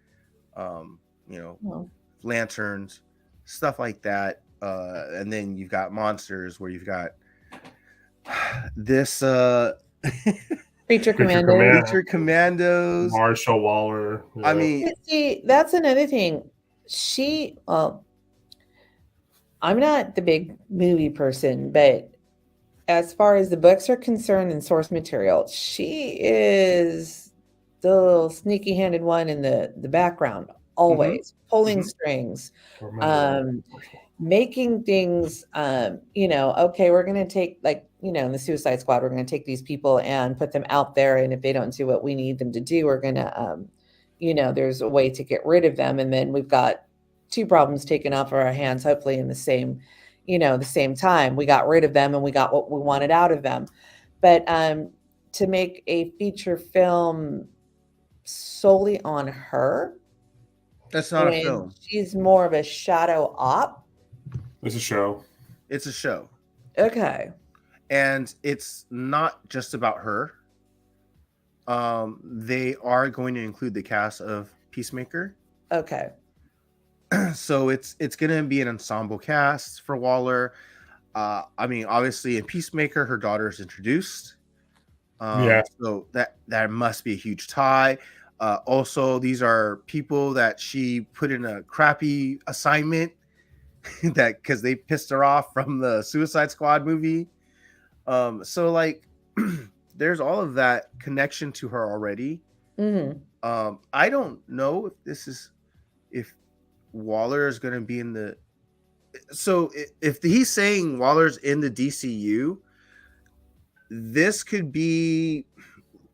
lanterns, stuff like that. And then you've got monsters where you've got this Creature Commandos. Marshall Waller. I mean, see, that's another thing. I'm not the big movie person, but as far as the books are concerned and source material, she is the little sneaky-handed one in the background, always pulling Mhm. strings, Remember that. making things. Okay, we're gonna take, like, in the Suicide Squad, we're gonna take these people and put them out there, and if they don't do what we need them to do, we're gonna, there's a way to get rid of them, and then we've got two problems taken off of our hands, hopefully in the same time. We got rid of them and we got what we wanted out of them. But to make a feature film solely on her That's not a when film. she's more of a shadow op. It's a show. It's a show. Okay. And it's not just about her. They are going to include the cast of Peacemaker. Okay. So it's going to be an ensemble cast for Waller. I mean, obviously in Peacemaker, her daughter is introduced. So that must be a huge tie. Also, these are people that she put in a crappy assignment that because they pissed her off from the Suicide Squad movie. So like there's all of that connection to her already. I don't know if Waller is going to be in the. So if he's saying Waller's in the DCU, this could be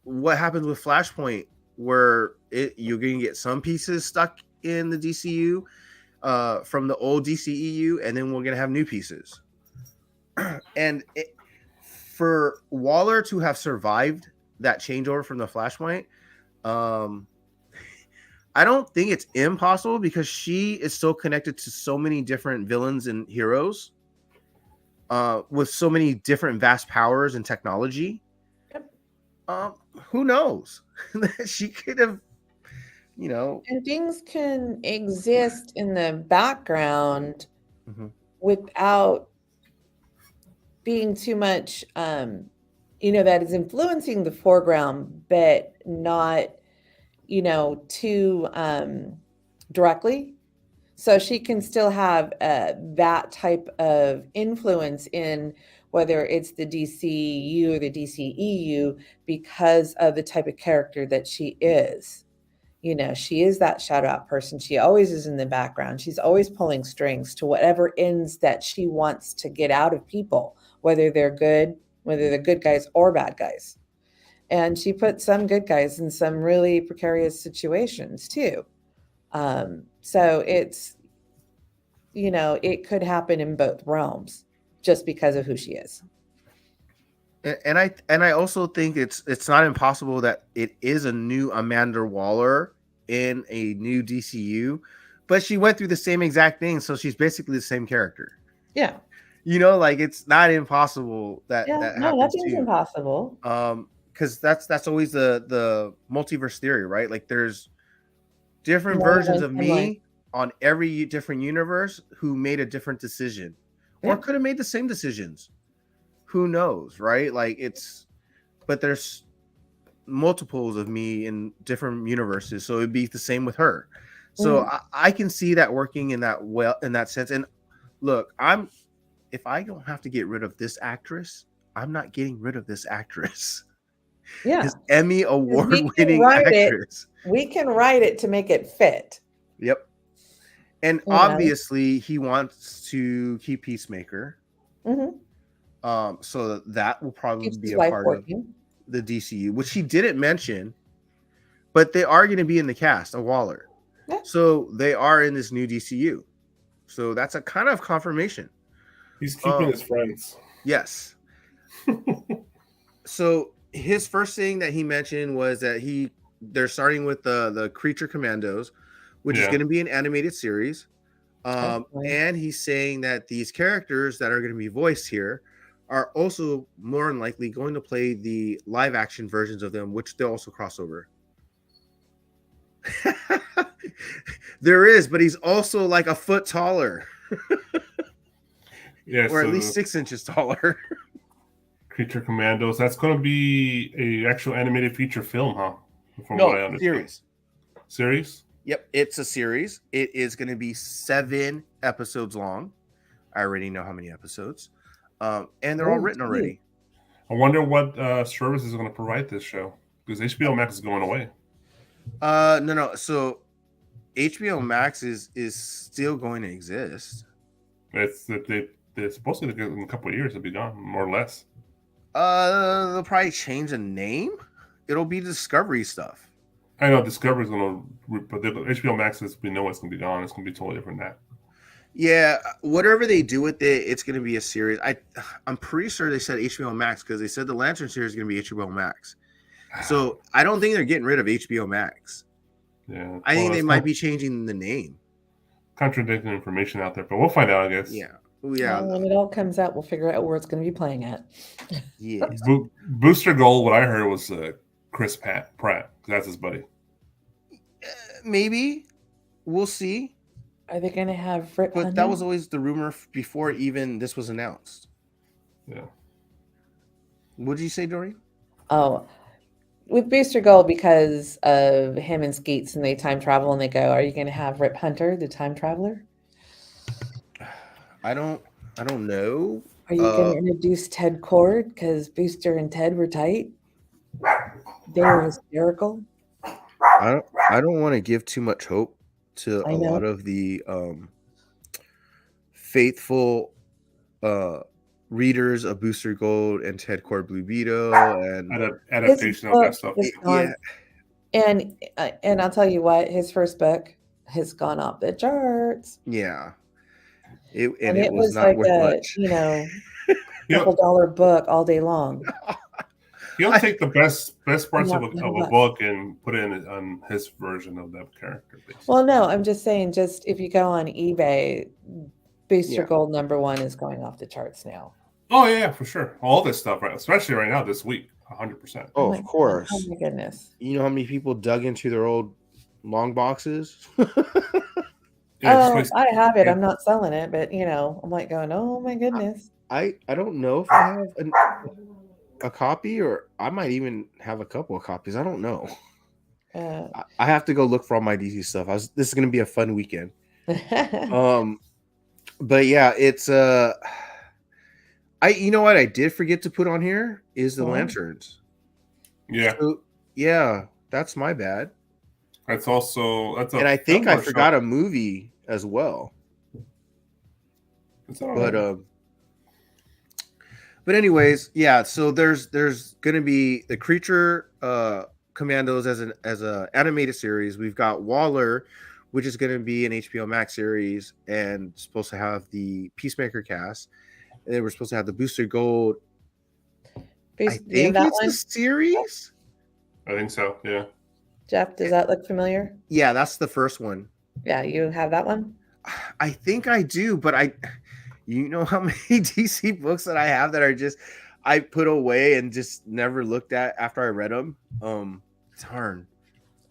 what happens with Flashpoint, where you're going to get some pieces stuck in the DCU from the old DCEU, and then we're going to have new pieces. And for Waller to have survived that changeover from the Flashpoint, I don't think it's impossible because she is so connected to so many different villains and heroes with so many different vast powers and technology. Who knows? She could have, And things can exist in the background without being too much, that is influencing the foreground, but not, too directly. So she can still have that type of influence in whether it's the DCU or the DCEU because of the type of character that she is. She is that shadow out person. She always is in the background. She's always pulling strings to whatever ends that she wants to get out of people, whether they're good guys or bad guys. And she put some good guys in some really precarious situations too. So it's, it could happen in both realms just because of who she is. And I also think it's not impossible that it is a new Amanda Waller in a new DCU, but she went through the same exact thing, so she's basically the same character. Yeah. Like it's not impossible that that happens nothing's too. Impossible. Because that's always the multiverse theory, right? Like there's different versions of me on every different universe who made a different decision or could have made the same decisions. Who knows, right? Like but there's multiples of me in different universes, so it'd be the same with her. So I can see that working in that sense. And look, if I don't have to get rid of this actress, I'm not getting rid of this actress. Yeah, this Emmy award-winning actress. We can write it to make it fit. Yep. And obviously, he wants to keep Peacemaker. So that will probably be a part of the DCU, which he didn't mention, but they are going to be in the cast of Waller. Yeah. So they are in this new DCU. So that's a kind of confirmation. He's keeping his friends. Yes. So his first thing that he mentioned was that they're starting with the Creature Commandos, which is going to be an animated series. And he's saying that these characters that are going to be voiced here are also more than likely going to play the live action versions of them, which they'll also cross over. There is, but he's also like a foot taller. Or at least 6 inches taller. Creature Commandos. That's going to be a actual animated feature film, huh? From what I understand. Series? Yep, it's a series. It is going to be 7 episodes long. I already know how many episodes. And they're all written already. I wonder what service is going to provide this show, because HBO Max is going away. No. So HBO Max is still going to exist. They're supposed to in a couple of years it'll be gone, more or less. They'll probably change the name. It'll be Discovery stuff. I know Discovery's gonna, but HBO Max is, we know it's gonna be gone. It's gonna be totally different than that. Yeah, whatever they do with it, it's going to be a series. I'm pretty sure they said HBO Max because they said the Lantern series is going to be HBO Max. So I don't think they're getting rid of HBO Max. Yeah, I think they might be changing the name. Contradicting information out there, but we'll find out, I guess. Yeah. Well, when it all comes out, we'll figure out where it's going to be playing at. Yeah. Booster Gold, what I heard was Chris Pratt. That's his buddy. Maybe. We'll see. Are they going to have Rip But Hunter? that was always the rumor before even this was announced. Yeah. What did you say, Dory? Oh, with Booster Gold, because of him and Skeets, and they time travel and they go, are you going to have Rip Hunter, the time traveler? I don't know. Are you going to introduce Ted Cord? Because Booster and Ted were tight. They were hysterical. I don't want to give too much hope to a lot of the faithful readers of Booster Gold and Ted Cord Blue Beetle and adaptation of that stuff. Yeah. And I'll tell you what, his first book has gone up the charts. Yeah. It was not like worth much. $2 book all day long. He'll take the best parts of a book and put it on his version of that character. Basically. Well, no, I'm just saying, just if you go on eBay, Booster Gold #1 is going off the charts now. Oh yeah, for sure. All this stuff, right? Especially right now, this week, 100%. Oh, of course. Oh my goodness. You know how many people dug into their old long boxes? I have it. I'm not selling it, but I'm like going, oh my goodness. I don't know if I have a copy, or I might even have a couple of copies. I don't know. I have to go look for all my DC stuff. This is going to be a fun weekend. But yeah, it's you know what I did forget to put on here is the lanterns. Yeah. So, yeah, that's my bad. That's also and I think I forgot a movie as well. But anyways, yeah. So there's gonna be the Creature Commandos as an animated series. We've got Waller, which is gonna be an HBO Max series, and supposed to have the Peacemaker cast. And then we're supposed to have the Booster Gold. I think it's a series. I think so. Yeah. Jeff, does that look familiar? Yeah, that's the first one. Yeah, you have that one? I think I do, but you know how many DC books that I have that are just I put away and just never looked at after I read them. It's hard.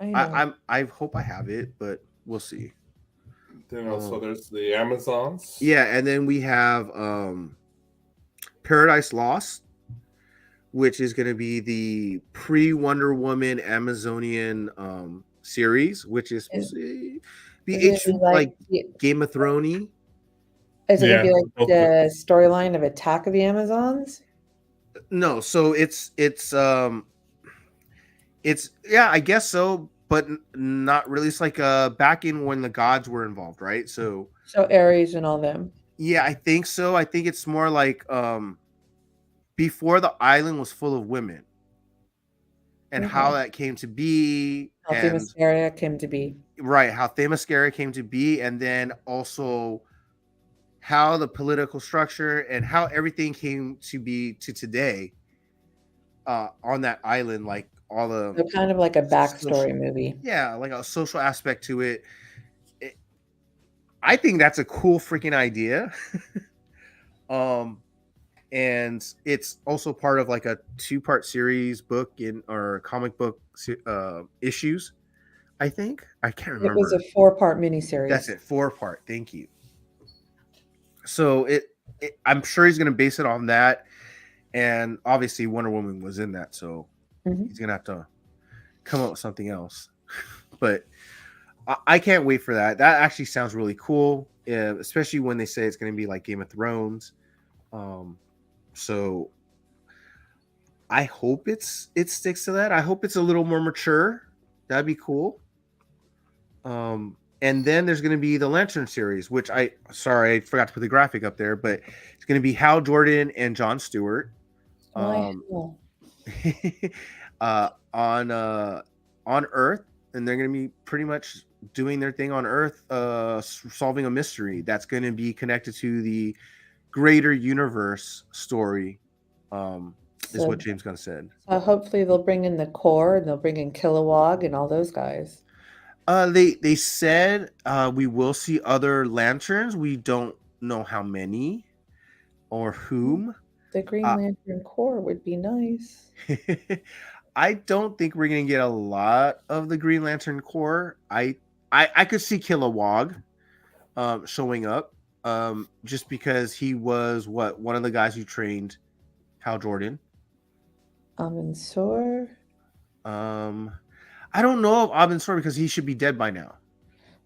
I hope I have it, but we'll see. Then also there's the Amazons. Yeah, and then we have Paradise Lost, which is going to be the pre-Wonder Woman Amazonian series, which is supposed to be like Game of Thrones. Is it going to be like the storyline of Attack of the Amazons? No, so it's I guess so, but not really. It's like back in when the gods were involved, right? So Ares and all them. Yeah, I think so. I think it's more like before the island was full of women, and how that came to be. How Themyscira came to be. Right, how Themyscira came to be, and then also how the political structure and how everything came to be to today on that island, like all the so kind of like a backstory movie. Yeah, like a social aspect to it. I think that's a cool freaking idea. And it's also part of like a 2-part series book or comic book issues. I think I can't remember. It was a 4-part miniseries. That's it, 4-part. Thank you. So I'm sure he's going to base it on that, and obviously Wonder Woman was in that, so he's going to have to come up with something else. But I can't wait for that. That actually sounds really cool, especially when they say it's going to be like Game of Thrones. So I hope it sticks to that. I hope it's a little more mature. That'd be cool. And then there's going to be the Lantern series, which I forgot to put the graphic up there, but it's going to be Hal Jordan and Jon Stewart. Why? Um, Oh, uh, on Earth, and they're going to be pretty much doing their thing on Earth, solving a mystery that's going to be connected to the greater universe story. Is so, what James Gunn said. so hopefully they'll bring in the core and they'll bring in Kilowog and all those guys. They said we will see other lanterns. We don't know how many or whom. The Green Lantern core would be nice. I don't think we're gonna get a lot of the Green Lantern Corps. I could see Kilowog showing up, just because he was one of the guys who trained Hal Jordan. Amensor. I don't know of Abensor because he should be dead by now.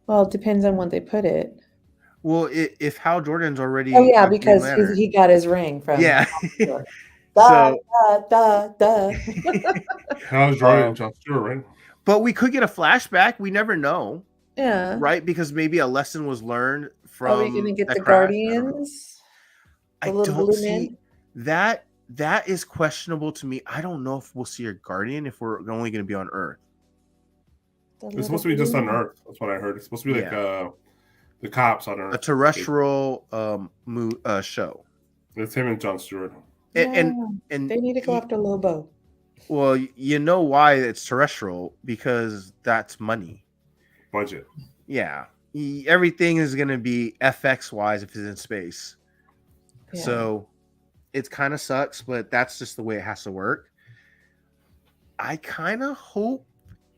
Well, it depends on when they put it. Well, if Hal Jordan's already Oh yeah, a Green because Lantern, he got his ring from. yeah. Da, So da. How's Jordan and Jon Stewart, right? But we could get a flashback. We never know, Yeah. right? Because maybe a lesson was learned from. Are we going to get that the crash. Guardians? I don't see that. That is questionable to me. I don't know if we'll see a Guardian if we're only going to be on Earth. It's supposed to be just on Earth. That's what I heard. It's supposed to be like the cops on Earth. A terrestrial show. It's him and Jon Stewart. And they need to go after Lobo. Well, you know why it's terrestrial, because that's money. Budget. Yeah. Everything is going to be FX wise if it's in space. Yeah. So it kind of sucks, but that's just the way it has to work. I kind of hope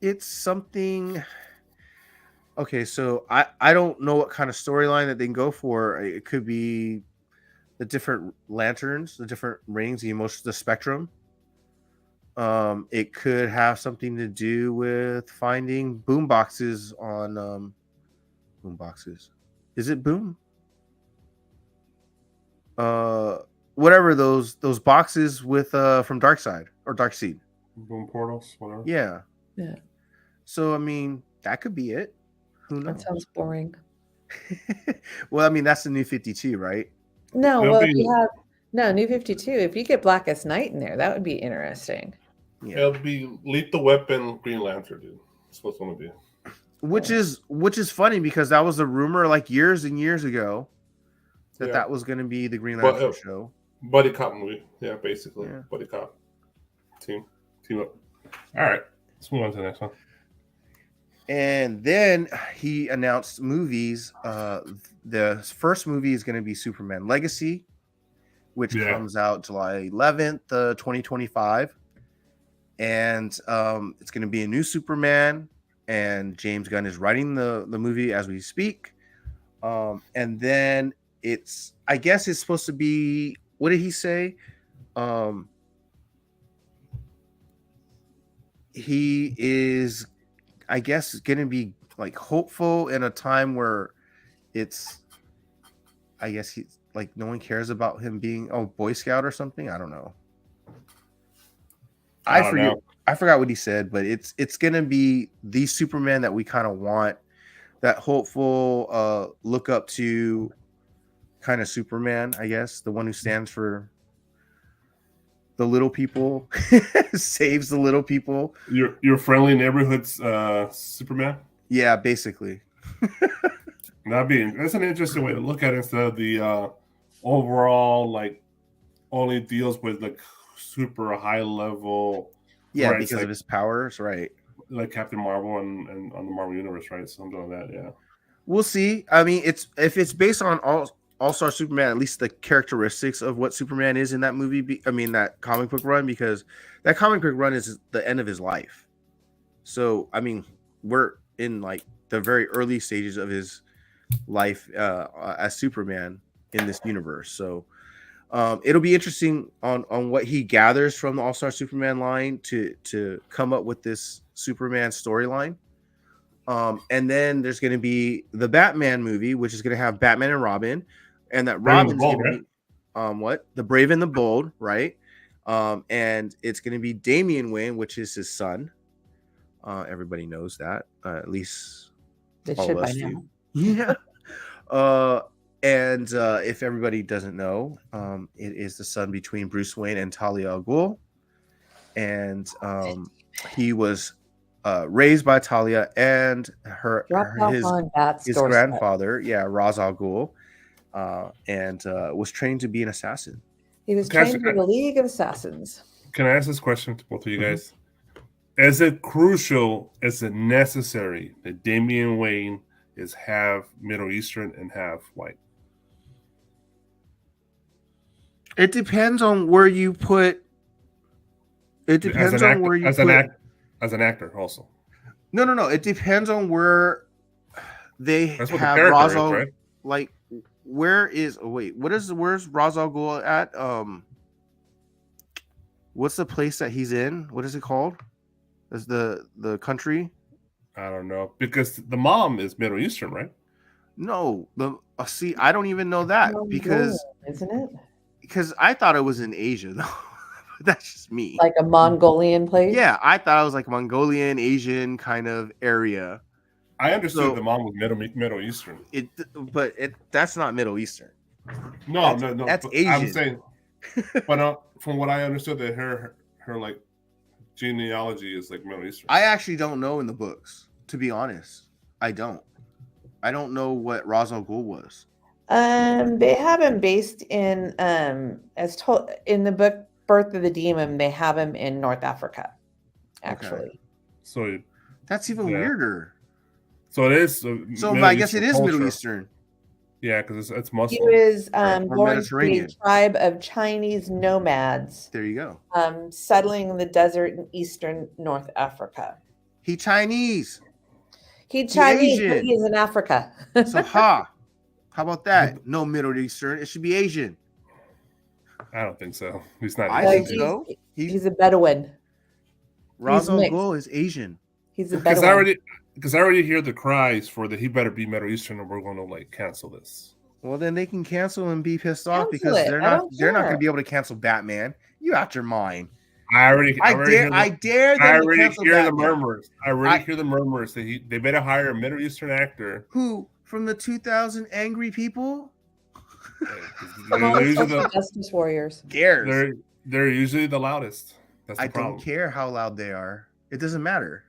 it's something. Okay, so I don't know what kind of storyline that they can go for. It could be the different lanterns, the different rings, the spectrum. It could have something to do with finding boom boxes on boom boxes. Is it boom? Whatever those boxes with from Darkseid or Darkseid. Boom portals, whatever. Yeah. Yeah. So I mean, that could be it. Who knows? That sounds boring. Well, I mean, that's the New 52, right? No, well, if you have New 52. If you get Blackest Night in there, that would be interesting. Yeah. It'll be Lethal Weapon, Green Lantern, dude. That's what it's going to be. Which is funny because that was a rumor like years and years ago that was going to be the Green Lantern show. Buddy cop movie, yeah, basically. Yeah. Buddy cop team up. All right, let's move on to the next one. And then he announced movies. The first movie is going to be Superman Legacy, which comes out July 11th, 2025. And it's going to be a new Superman. And James Gunn is writing the movie as we speak. And then I guess it's supposed to be, what did he say? He is, I guess, going to be like hopeful in a time where it's, I guess he's like, no one cares about him being Boy Scout or something. I don't know. I forgot what he said, but it's going to be the Superman that we kind of want, that hopeful, look up to kind of Superman, I guess, the one who stands for the little people, saves the little people. Your friendly neighborhood's Superman? Yeah, basically. That's an interesting way to look at it, instead of the overall, like, only deals with like super high level. Yeah, because of his powers, right? Like Captain Marvel and on the Marvel Universe, right? Something like that, yeah. We'll see. I mean, if it's based on All-Star Superman, at least the characteristics of what Superman is in that movie. That comic book run, because that comic book run is the end of his life. So, I mean, we're in like the very early stages of his life as Superman in this universe. So, it'll be interesting on what he gathers from the All-Star Superman line to come up with this Superman storyline. And then there's going to be the Batman movie, which is going to have Batman and Robin, and that Robin's going to be the Brave and the Bold, right? And it's going to be Damian Wayne, which is his son. Everybody knows that, at least They All should of by us now. do. Yeah. And if everybody doesn't know, it is the son between Bruce Wayne and Talia al Ghul, and he was raised by Talia and Dropped off on Bat's his doorstep. grandfather, Ra's al Ghul, and was trained to be an assassin. He was trained by the League of Assassins. Can I ask this question to both of you guys? Is it crucial, is it necessary that Damian Wayne is half Middle Eastern and half white? It depends on where you put. It depends on where you put. As an actor, also. No. It depends on where they That's what have the Ra's character al, is, right? like. Where's Ra's al Ghul at? What's the place that he's in? What is it called? Is the country? I don't know, because the mom is Middle Eastern, right? No, see, I don't even know that because isn't it? Because I thought it was in Asia though. That's just me. Like a Mongolian place? Yeah, I thought it was like Mongolian, Asian kind of area. I understood the mom was Middle Eastern. But that's not Middle Eastern. No, that's Asian. I'm saying, but from what I understood, that her like genealogy is like Middle Eastern. I actually don't know in the books, to be honest. I don't know what Ra's al Ghul was. They have him based in as told in the book Birth of the Demon. They have him in North Africa, actually. Okay. So that's even weirder. So it is. So I guess it is Middle Eastern. Yeah, because it's Muslim. He was born to a tribe of Chinese nomads. There you go. Settling in the desert in eastern North Africa. He Chinese. He Chinese, but he's in Africa. So how about that? No Middle Eastern. It should be Asian. I don't think so. He's not. I think so. He's a Bedouin. Ra's al Ghul is Asian. He's a Bedouin. Because I already hear the cries for that he better be Middle Eastern, or we're going to like cancel this. Well, then they can cancel and be pissed off because they're not going to be able to cancel Batman. You out your mind. I already hear the murmurs. I already hear the murmurs that they better hire a Middle Eastern actor. Who from the 2000 Angry People? They're usually the Justice Warriors. Cares. They're usually the loudest. That's the problem. Don't care how loud they are. It doesn't matter.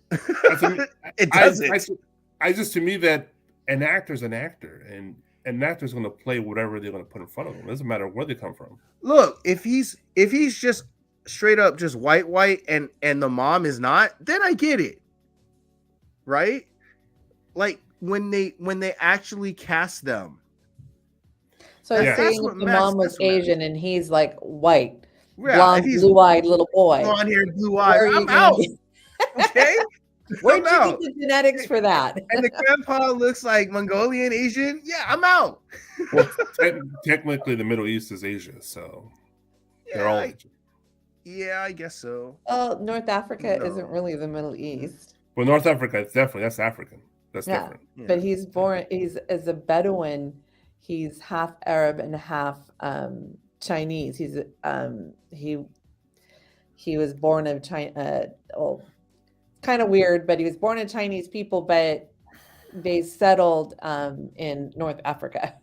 It doesn't. I just to me that an actor's an actor, and an actor's going to play whatever they're going to put in front of them. It doesn't matter where they come from. Look, if he's just straight up just white and the mom is not, then I get it, right? Like when they actually cast them. So I was saying if the mom was Asian and he's like white, blonde, blue-eyed little boy, blonde-haired, blue-eyed, I'm out. Okay. Where'd you get the genetics for that? And the grandpa looks like Mongolian Asian. Yeah, I'm out. Well, technically, the Middle East is Asia, so they're all Asian. Yeah, I guess so. Well, North Africa isn't really the Middle East. Well, North Africa, that's African. That's different. Yeah. But he's as a Bedouin. He's half Arab and half Chinese. He was born of China. Kind of weird, but he was born of Chinese people, but they settled in North Africa.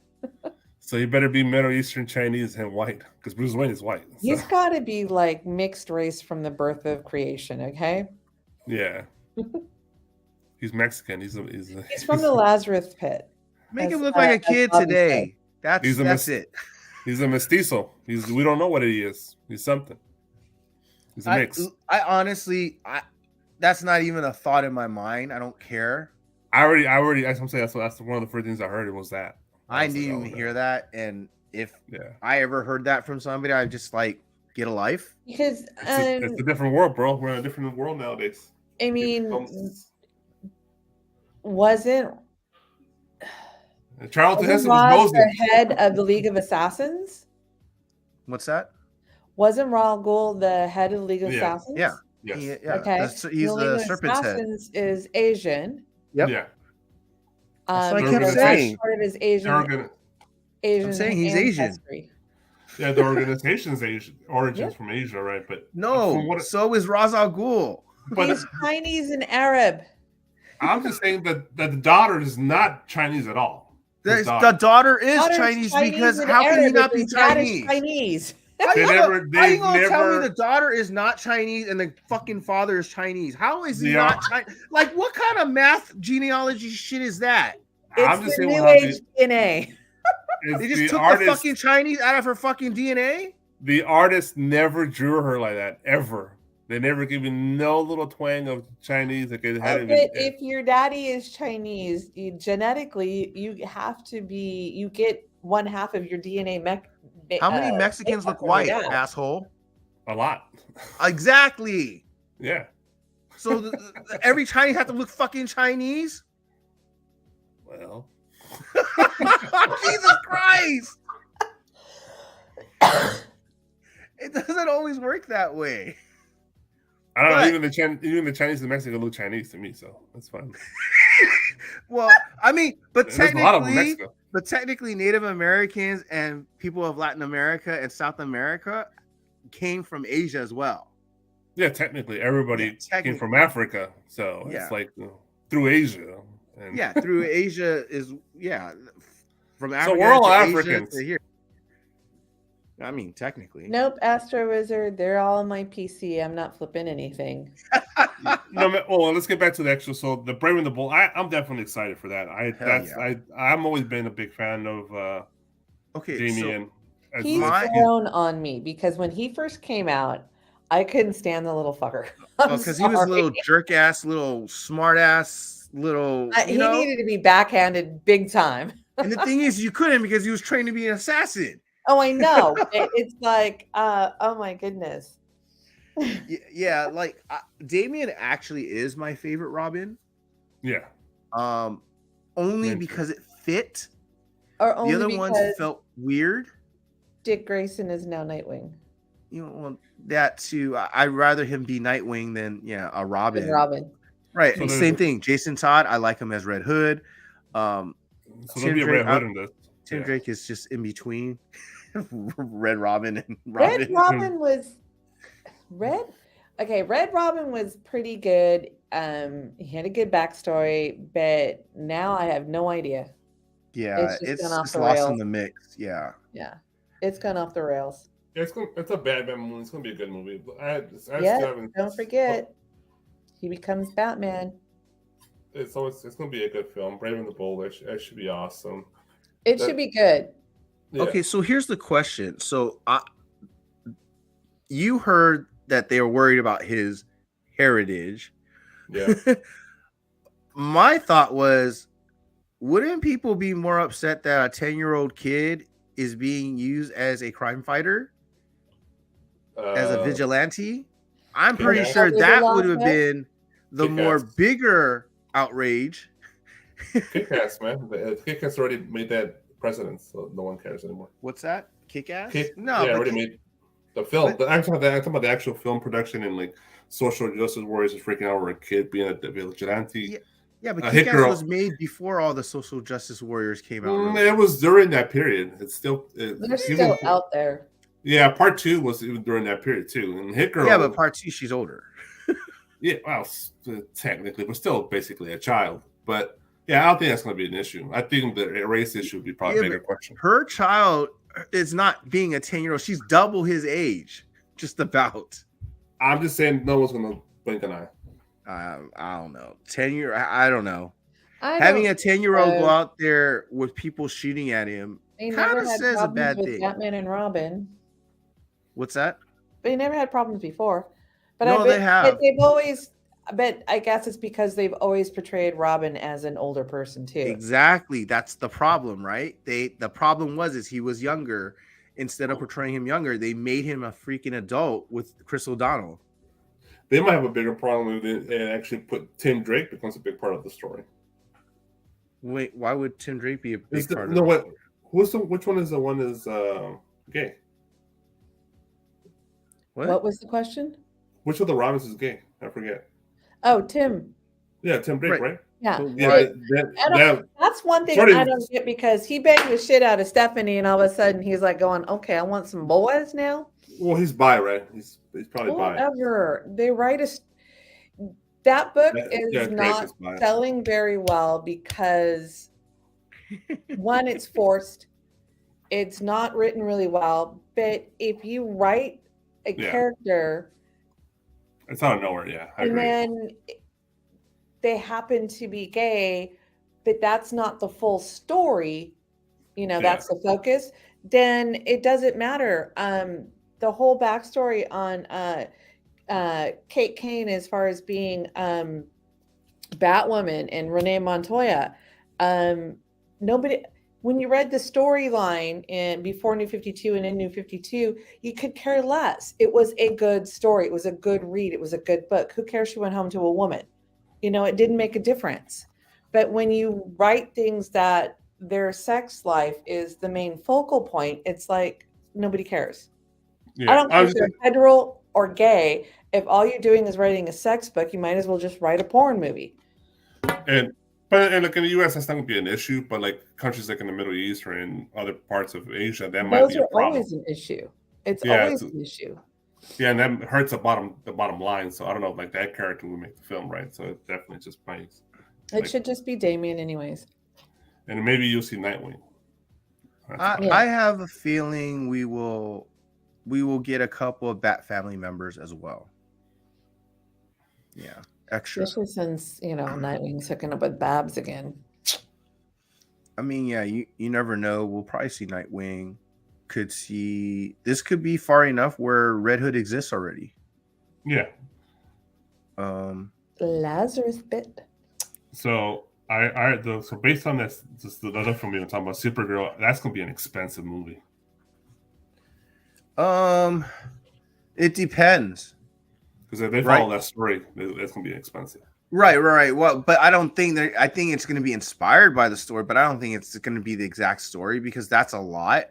So you better be Middle Eastern Chinese and white, because Bruce Wayne is white. So. He's got to be like mixed race from the birth of creation, okay? Yeah. He's Mexican. He's from the Lazarus pit. Make him look like a kid today. That's it. He's a mestizo. We don't know what he is. He's something. He's a mix. I honestly, that's not even a thought in my mind. I don't care. I'm saying that's one of the first things I heard. It was that. I didn't even hear that, and if I ever heard that from somebody, I'd just like get a life. Because it's a different world, bro. We're in a different world nowadays. I mean, wasn't Charlton Heston was the head of the League of Assassins? What's that? Wasn't Ra's al Ghul the head of the League of Assassins? Yeah. Yes. Okay. He's the Serpent's head. Is Asian. Yep. Yeah. That's what I kept saying. Part of his Asian. I'm saying he's Asian. Ancestry. Yeah, the organization's Asian origins from Asia, right? But no, so is Ra's al Ghul. He's Chinese and Arab. I'm just saying that the daughter is not Chinese at all. The daughter is Daughter's Chinese Chinese because and how can he Arabic, not be his dad is Chinese? Chinese. How you They've gonna tell me never- the daughter is not Chinese and the fucking father is Chinese? How is he not Chinese? Like, what kind of math genealogy shit is that? I'm It's just the saying new we'll have age DNA. They just took the fucking Chinese out of her fucking DNA? The artist never drew her like that, ever. They never gave me no little twang of Chinese. Like it hadn't But if your daddy is Chinese, genetically, you have to be, you get one half of your DNA. How many Mexicans look white, asshole? A lot. Exactly. Yeah. So every Chinese have to look fucking Chinese? Well. Jesus Christ. It doesn't always work that way. I don't know. Even the Chinese in Mexico look Chinese to me, so that's fine. Well, I mean, but there's a lot of them in Mexico. But technically, Native Americans and people of Latin America and South America came from Asia as well. Yeah, technically, everybody came from Africa, so it's like through Asia. And through Asia is from Africa. So we're all to Africans. Asia to here. I mean, technically. Nope, Astro Wizard. They're all on my PC. I'm not flipping anything. Let's get back to the actual. So the Brave and the Bold. I'm definitely excited for that. I'm always been a big fan of Damien. So he's grown on me because when he first came out, I couldn't stand the little fucker. Because he was a little jerk ass, little smart ass, little. He needed to be backhanded big time. And the thing is, you couldn't because he was trained to be an assassin. Oh, I know. It's like, oh my goodness. Yeah, like Damien actually is my favorite Robin. Yeah. Only because it fit. Or only the other ones felt weird. Dick Grayson is now Nightwing. You know, well, that too. I'd rather him be Nightwing than a Robin. Right. So same thing. Jason Todd, I like him as Red Hood. So there'll be a Red Hood in this. Tim Drake is just in between Red Robin and Robin. Red Robin was Red Robin was pretty good. He had a good backstory, but now I have no idea. Yeah, it's lost in the mix. Yeah, it's gone off the rails. Yeah, it's a bad movie. It's gonna be a good movie. Don't forget, he becomes Batman. It's gonna be a good film. Brave and the Bold. It should be awesome. It should be good. Yeah. Okay, so here's the question. So you heard that they were worried about his heritage. Yeah. My thought was, wouldn't people be more upset that a 10-year-old kid is being used as a crime fighter? As a vigilante? I'm pretty sure that would have been the more bigger outrage. Kick-Ass, man. Kick-Ass already made that precedent, so no one cares anymore. What's that? Kick-Ass? Already made the film. I'm talking about the actual film production and like social justice warriors is freaking out over a kid being a vigilante. Yeah, but Kick-Ass was made before all the social justice warriors came out. It was during that period. It's still they're still out there. Yeah, part 2 was even during that period too. And Hit Girl. Yeah, but part 2, she's older. Yeah, well, technically, but still basically a child. But yeah, I don't think that's going to be an issue. I think the race issue would be probably a bigger question. Her child is not being a 10-year-old. She's double his age, just about. I'm just saying no one's going to blink an eye. I don't know. 10-year, I don't know. Having a 10-year-old go out there with people shooting at him kind of says a bad thing. Batman and Robin. What's that? They never had problems before. But they have. But they've always. But I guess it's because they've always portrayed Robin as an older person too. Exactly. That's the problem, right? The problem is he was younger. Instead of portraying him younger, they made him a freaking adult with Chris O'Donnell. They might have a bigger problem with it and actually put Tim Drake becomes a big part of the story. Wait, why would Tim Drake be a big part of it? Which one is the one is gay? What was the question? Which of the Robins is gay? I forget. Oh, Tim. Yeah, Tim Drake, right? Yeah. That's one thing I don't get because he banged the shit out of Stephanie and all of a sudden he's like going, okay, I want some boys now. Well, he's bi, right? He's probably bi. Whatever. They write That book Yeah, is not Grayson's bias. selling very well because one, it's forced. It's not written really well. But if you write a character, it's out of nowhere. Yeah, I and agree. then they happen to be gay, but that's not the full story. You know, that's the focus. Then it doesn't matter. The whole backstory on Kate Kane, as far as being Batwoman and Renee Montoya, nobody. When you read the storyline in before New 52 and in New 52, you could care less. It was a good story. It was a good read. It was a good book. Who cares she went home to a woman? You know, it didn't make a difference. But when you write things that their sex life is the main focal point, it's like nobody cares. Yeah. I don't care if they're hetero or gay. If all you're doing is writing a sex book, you might as well just write a porn movie. But like in the U.S., that's not going to be an issue. But like countries like in the Middle East or in other parts of Asia, that might be a problem. Always an issue. It's always an issue. Yeah, and that hurts the bottom line. So I don't know if like that character would make the film, right? So it definitely just might. It should just be Damien, anyways. And maybe you'll see Nightwing. I have a feeling we will get a couple of Bat family members as well. Yeah, extra. Especially since, you know, Nightwing's hooking up with Babs again. I mean, yeah, you never know. We'll probably see Nightwing. This could be far enough where Red Hood exists already. Yeah. Lazarus Pit. So so based on this the other film we were talking about, Supergirl, that's gonna be an expensive movie. It depends. Because if they follow that story, that's gonna be expensive. Right. Well, but I don't think I think it's going to be inspired by the story, but I don't think it's going to be the exact story because that's a lot.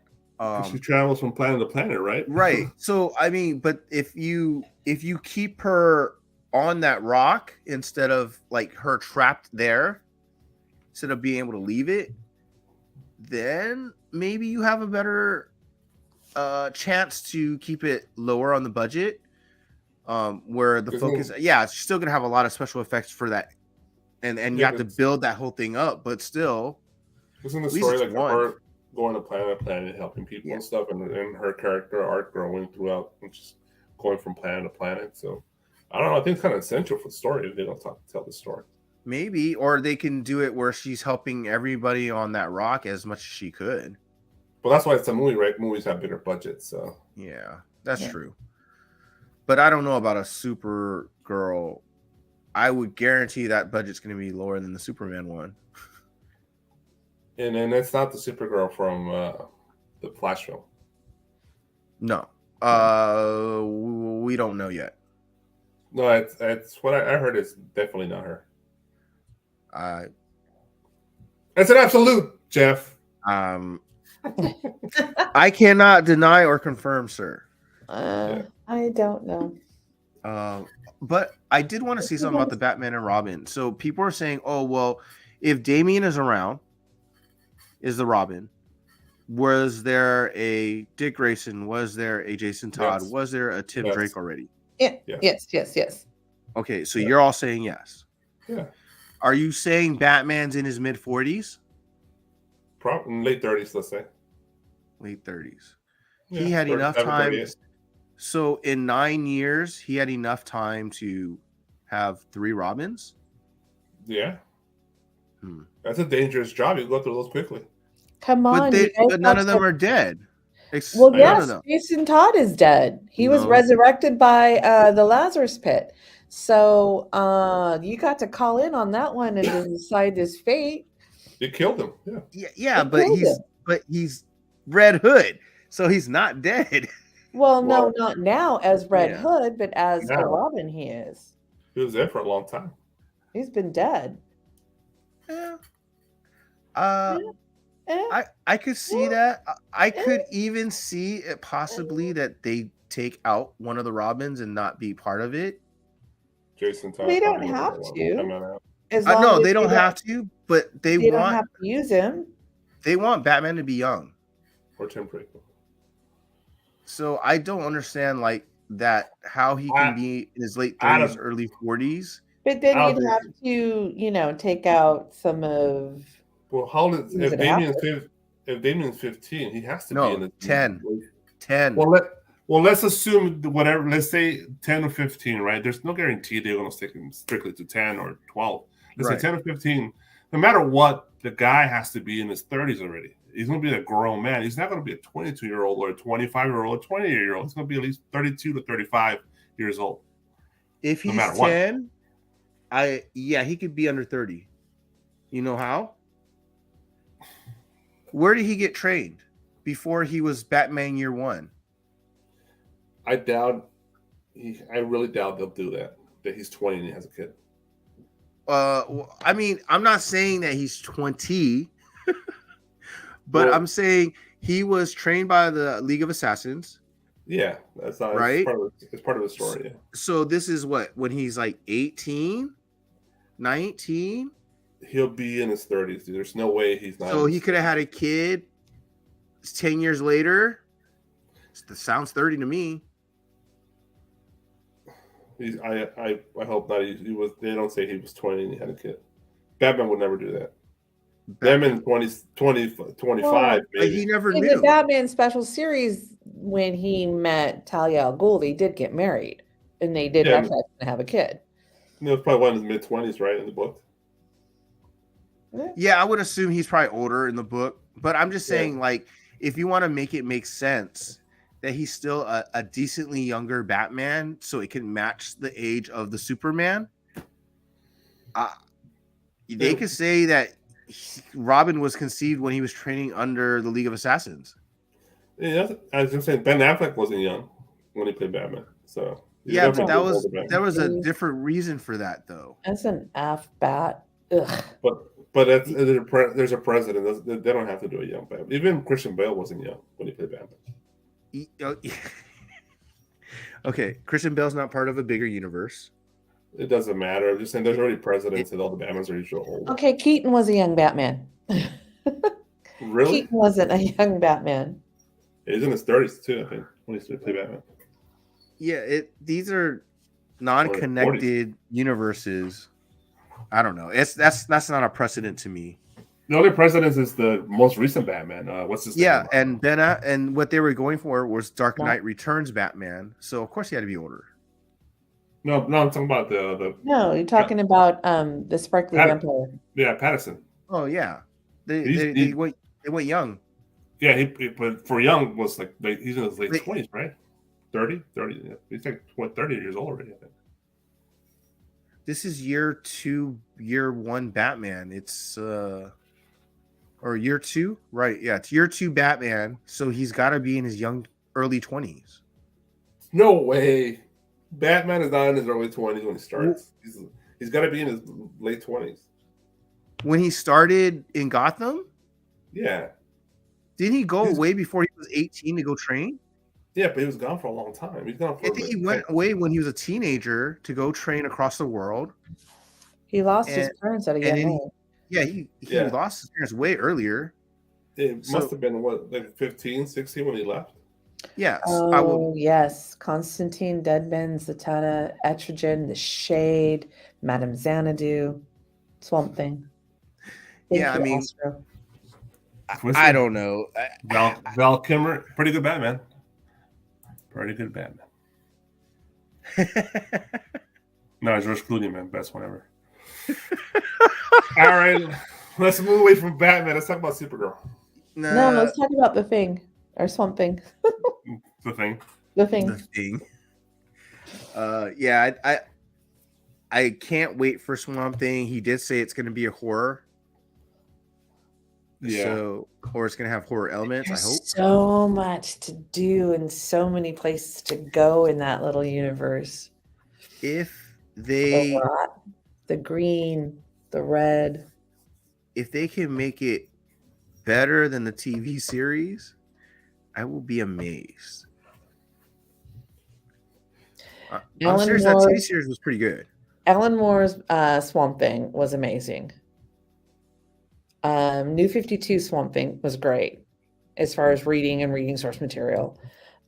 She travels from planet to planet, right? Right. So I mean, but if you keep her on that rock instead of like her trapped there, instead of being able to leave it, then maybe you have a better chance to keep it lower on the budget. Where the focus, it's still gonna have a lot of special effects for that, and you have to build that whole thing up. But still, isn't the story like her going to planet to planet, helping people and stuff, and her character arc growing throughout, and just going from planet to planet? So I don't know. I think it's kind of essential for the story if they don't tell the story. Maybe, or they can do it where she's helping everybody on that rock as much as she could. Well, that's why it's a movie, right? Movies have bigger budgets, so yeah, that's true. But I don't know about a Supergirl. I would guarantee that budget's going to be lower than the Superman one. And it's not the Supergirl from the Flash film. No. We don't know yet. No, it's what I heard is definitely not her. That's an absolute, Jeff. I cannot deny or confirm, sir. I don't know. But I did want to see something about the Batman and Robin. So people are saying, oh, well, if Damian is around, is the Robin, was there a Dick Grayson? Was there a Jason Todd? Yes. Was there a Tim Drake already? Yeah. Yes. Okay, so you're all saying yes. Yeah. Are you saying Batman's in his mid-40s? Probably late 30s, let's say. Late 30s. He had enough time. 38. So in 9 years, he had enough time to have 3 Robins? Yeah. That's a dangerous job. You go through those quickly. Come on. But none of them are dead. Well, yes, Jason Todd is dead. He was resurrected by the Lazarus Pit. So you got to call in on that one and decide his fate. They killed him. Yeah, but he's Red Hood, so he's not dead. Well, no, not now as Red Hood, but as a Robin he is. He was there for a long time. He's been dead. I could see that. I could even see it possibly that they take out one of the Robins and not be part of it. Jason Todd. They don't have to. No, they don't have to, but they want. Don't have to use him. They want Batman to be young. Or Tim Drake. So I don't understand like that how he can be in his late 30s, early 40s But then I you'd don't have think. to, take out some of Well, how old is things if that happen. Damien's 15? He has to be in No, the 10. like, 10. let's assume whatever. Let's say 10 or 15, right? There's no guarantee they're going to stick him strictly to 10 or 12. Let's say Right. 10 or 15. No matter what, the guy has to be in his 30s already. He's going to be a grown man. He's not going to be a 22-year-old or a 25-year-old or 20-year-old. He's going to be at least 32 to 35 years old. If No he's matter what. 10, he could be under 30. You know how? Where did he get trained before he was Batman Year One? I really doubt they'll do that. That he's 20 and he has a kid. I mean, I'm not saying that he's 20, but Well, I'm saying he was trained by the League of Assassins. Yeah, that's not Right? It's part of the story. Yeah. So this is when he's like 18, 19. He'll be in his 30s, dude. There's no way he's not. So he could have had a kid 10 years later. That sounds 30 to me. I hope not. He was. They don't say he was 20 and he had a kid. Batman would never do that. Batman 25. Well, Maybe. He never in knew. the Batman special series, when he met Talia al Ghul, they did get married, and they did have sex and have a kid. It was probably one in his mid-20s, right, in the book. Yeah, I would assume he's probably older in the book, but I'm just saying, like, if you want to make it make sense that he's still a decently younger Batman, so it can match the age of the Superman, they could say that Robin was conceived when he was training under the League of Assassins. Yeah, I was just saying Ben Affleck wasn't young when he played Batman, so yeah, but there was a different reason for that, though. That's an F-Bat. Ugh. But there's a president. They don't have to do a young Batman. Even Christian Bale wasn't young when he played Batman. Okay, Christian Bale's not part of a bigger universe. It doesn't matter. I'm just saying there's already presidents and all the Batmans are usually old. Okay, Keaton was a young Batman. Really? Keaton wasn't a young Batman. He's in his 30s too, I think, when he played Batman. Yeah, these are non-connected universes. I don't know. That's not a precedent to me. The only precedent is the most recent Batman. What's his name? Yeah, and what they were going for was Dark Knight Returns Batman. So of course he had to be older. No, I'm talking about the. No, you're talking about the sparkly vampire. Yeah, Patterson. Oh yeah, they went young. Yeah, but for young was like he's in his late 20s, right? 30. Yeah. He's like 30 years old already, I think. This is year 1 Batman. It's or year 2, right? Yeah, it's year 2 Batman. So he's got to be in his early 20s. No way. Batman is not in his early 20s when he starts. He's got to be in his late 20s. When he started in Gotham? Yeah. Didn't he go away before he was 18 to go train? Yeah, but he was gone for a long time. He's gone for I think he went away when he was a teenager to go train across the world. He lost his parents at a young age. Yeah, he lost his parents way earlier. It must have been, like 15, 16 when he left? Yes. Yes. Constantine, Deadman, Zatanna, Etrigan, The Shade, Madame Xanadu, Swamp Thing. I mean, I don't know. Val Kilmer, pretty good Batman. Pretty good Batman. No, it's George Clooney, man. Best one ever. All right. Let's move away from Batman. Let's talk about Supergirl. No, let's talk about The Thing. Or Swamp Thing. The Thing. The Thing. Yeah, I can't wait for Swamp Thing. He did say it's going to be a horror. Yeah. Or it's going to have horror elements, I hope. So much to do and so many places to go in that little universe. If they... The green, the red. If they can make it better than the TV series, I will be amazed. I'm serious, that TV series was pretty good. Alan Moore's Swamp Thing was amazing. New 52 Swamp Thing was great as far as reading source material.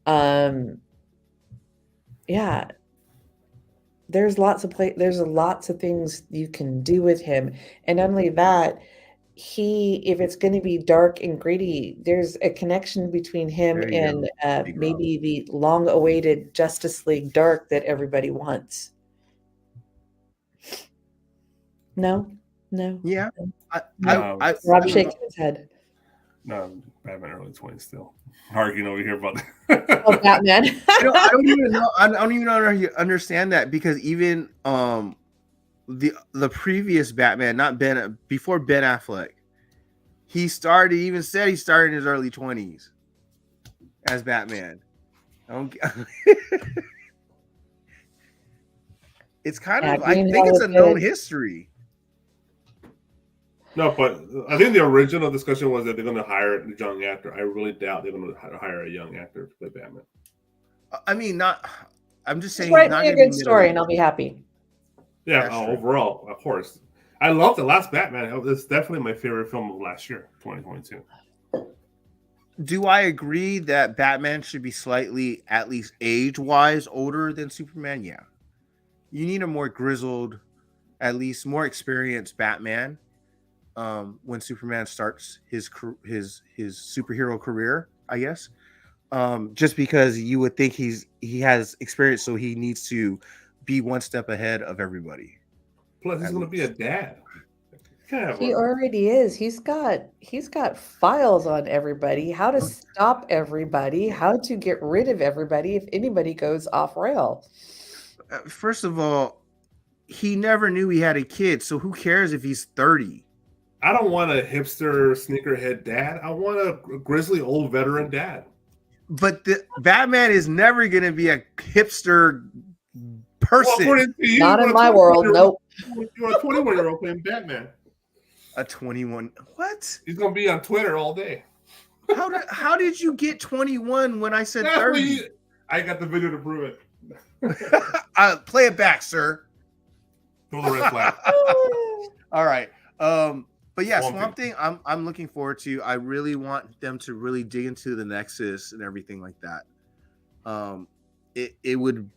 Yeah. there's lots of things you can do with him, and not only that, if it's going to be dark and gritty, there's a connection between him There you and go, Big Rob. maybe the long-awaited Justice League Dark that everybody wants. No. Yeah, Rob shaking his head. No, Batman early 20s still. Arguing over here about that. Oh, Batman. I don't even know. I don't even understand that, because even the previous Batman, not Ben, before Ben Affleck, he said he started in his early 20s as Batman. It's kind of, I think it's a known history. No, but I think the original discussion was that they're going to hire a young actor. I really doubt they're going to hire a young actor to play Batman. I mean, I'm just saying. Write me a good story and I'll be happy. Yeah, overall, of course. I love the last Batman. It's definitely my favorite film of last year, 2022. Do I agree that Batman should be slightly, at least age-wise, older than Superman? Yeah. You need a more grizzled, at least more experienced Batman when Superman starts his superhero career, I guess. Just because you would think he has experience, so he needs to be one step ahead of everybody. Plus, he's going to be a dad. He already is. He's got files on everybody, how to stop everybody, how to get rid of everybody if anybody goes off rail. First of all, he never knew he had a kid, so who cares if he's 30? I don't want a hipster sneakerhead dad. I want a grizzly old veteran dad. But the Batman is never going to be a hipster person. Well, not in my world. Nope. You're a 21-year-old playing Batman. A 21? What? He's going to be on Twitter all day. How did you get 21 when I said 30? I got the video to prove it. Play it back, sir. Throw the red flag. All right. But yeah, Swamp Thing, I'm looking forward to. I really want them to really dig into the Nexus and everything like that. It would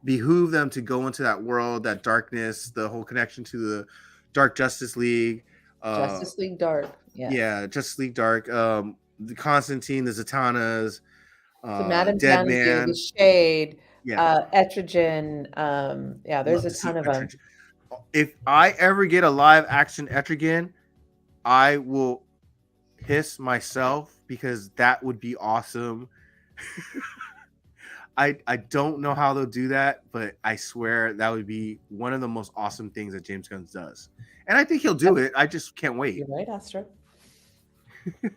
behoove them to go into that world, that darkness, the whole connection to the Dark Justice League. Justice League Dark. Yeah, Justice League Dark. The Constantine, the Zatannas, the Madame Dead Xanadu, Man, the Shade, yeah, Etrigan. Yeah, there's a ton of them. If I ever get a live action Etrigan, I will piss myself, because that would be awesome. I don't know how they'll do that, but I swear that would be one of the most awesome things that James Gunn does. And I think he'll do it. I just can't wait. You're right, Astro. A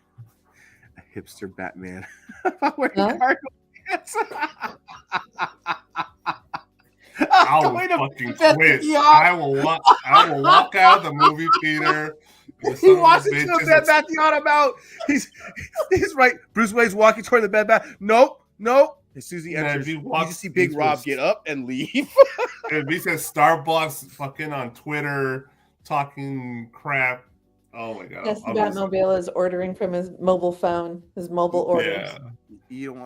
hipster Batman. Huh? I will fucking quit. I will walk out of the movie theater. He walks into the Bed Bath & Beyond about. He's right. Bruce Wayne's walking toward the Bed Bath. Nope. As soon as he enters, you just see Big Rob get up and leave. If he says Starbucks fucking on Twitter talking crap. Oh my god. Yes, the Batmobile is ordering from his mobile phone, his mobile orders. Yeah.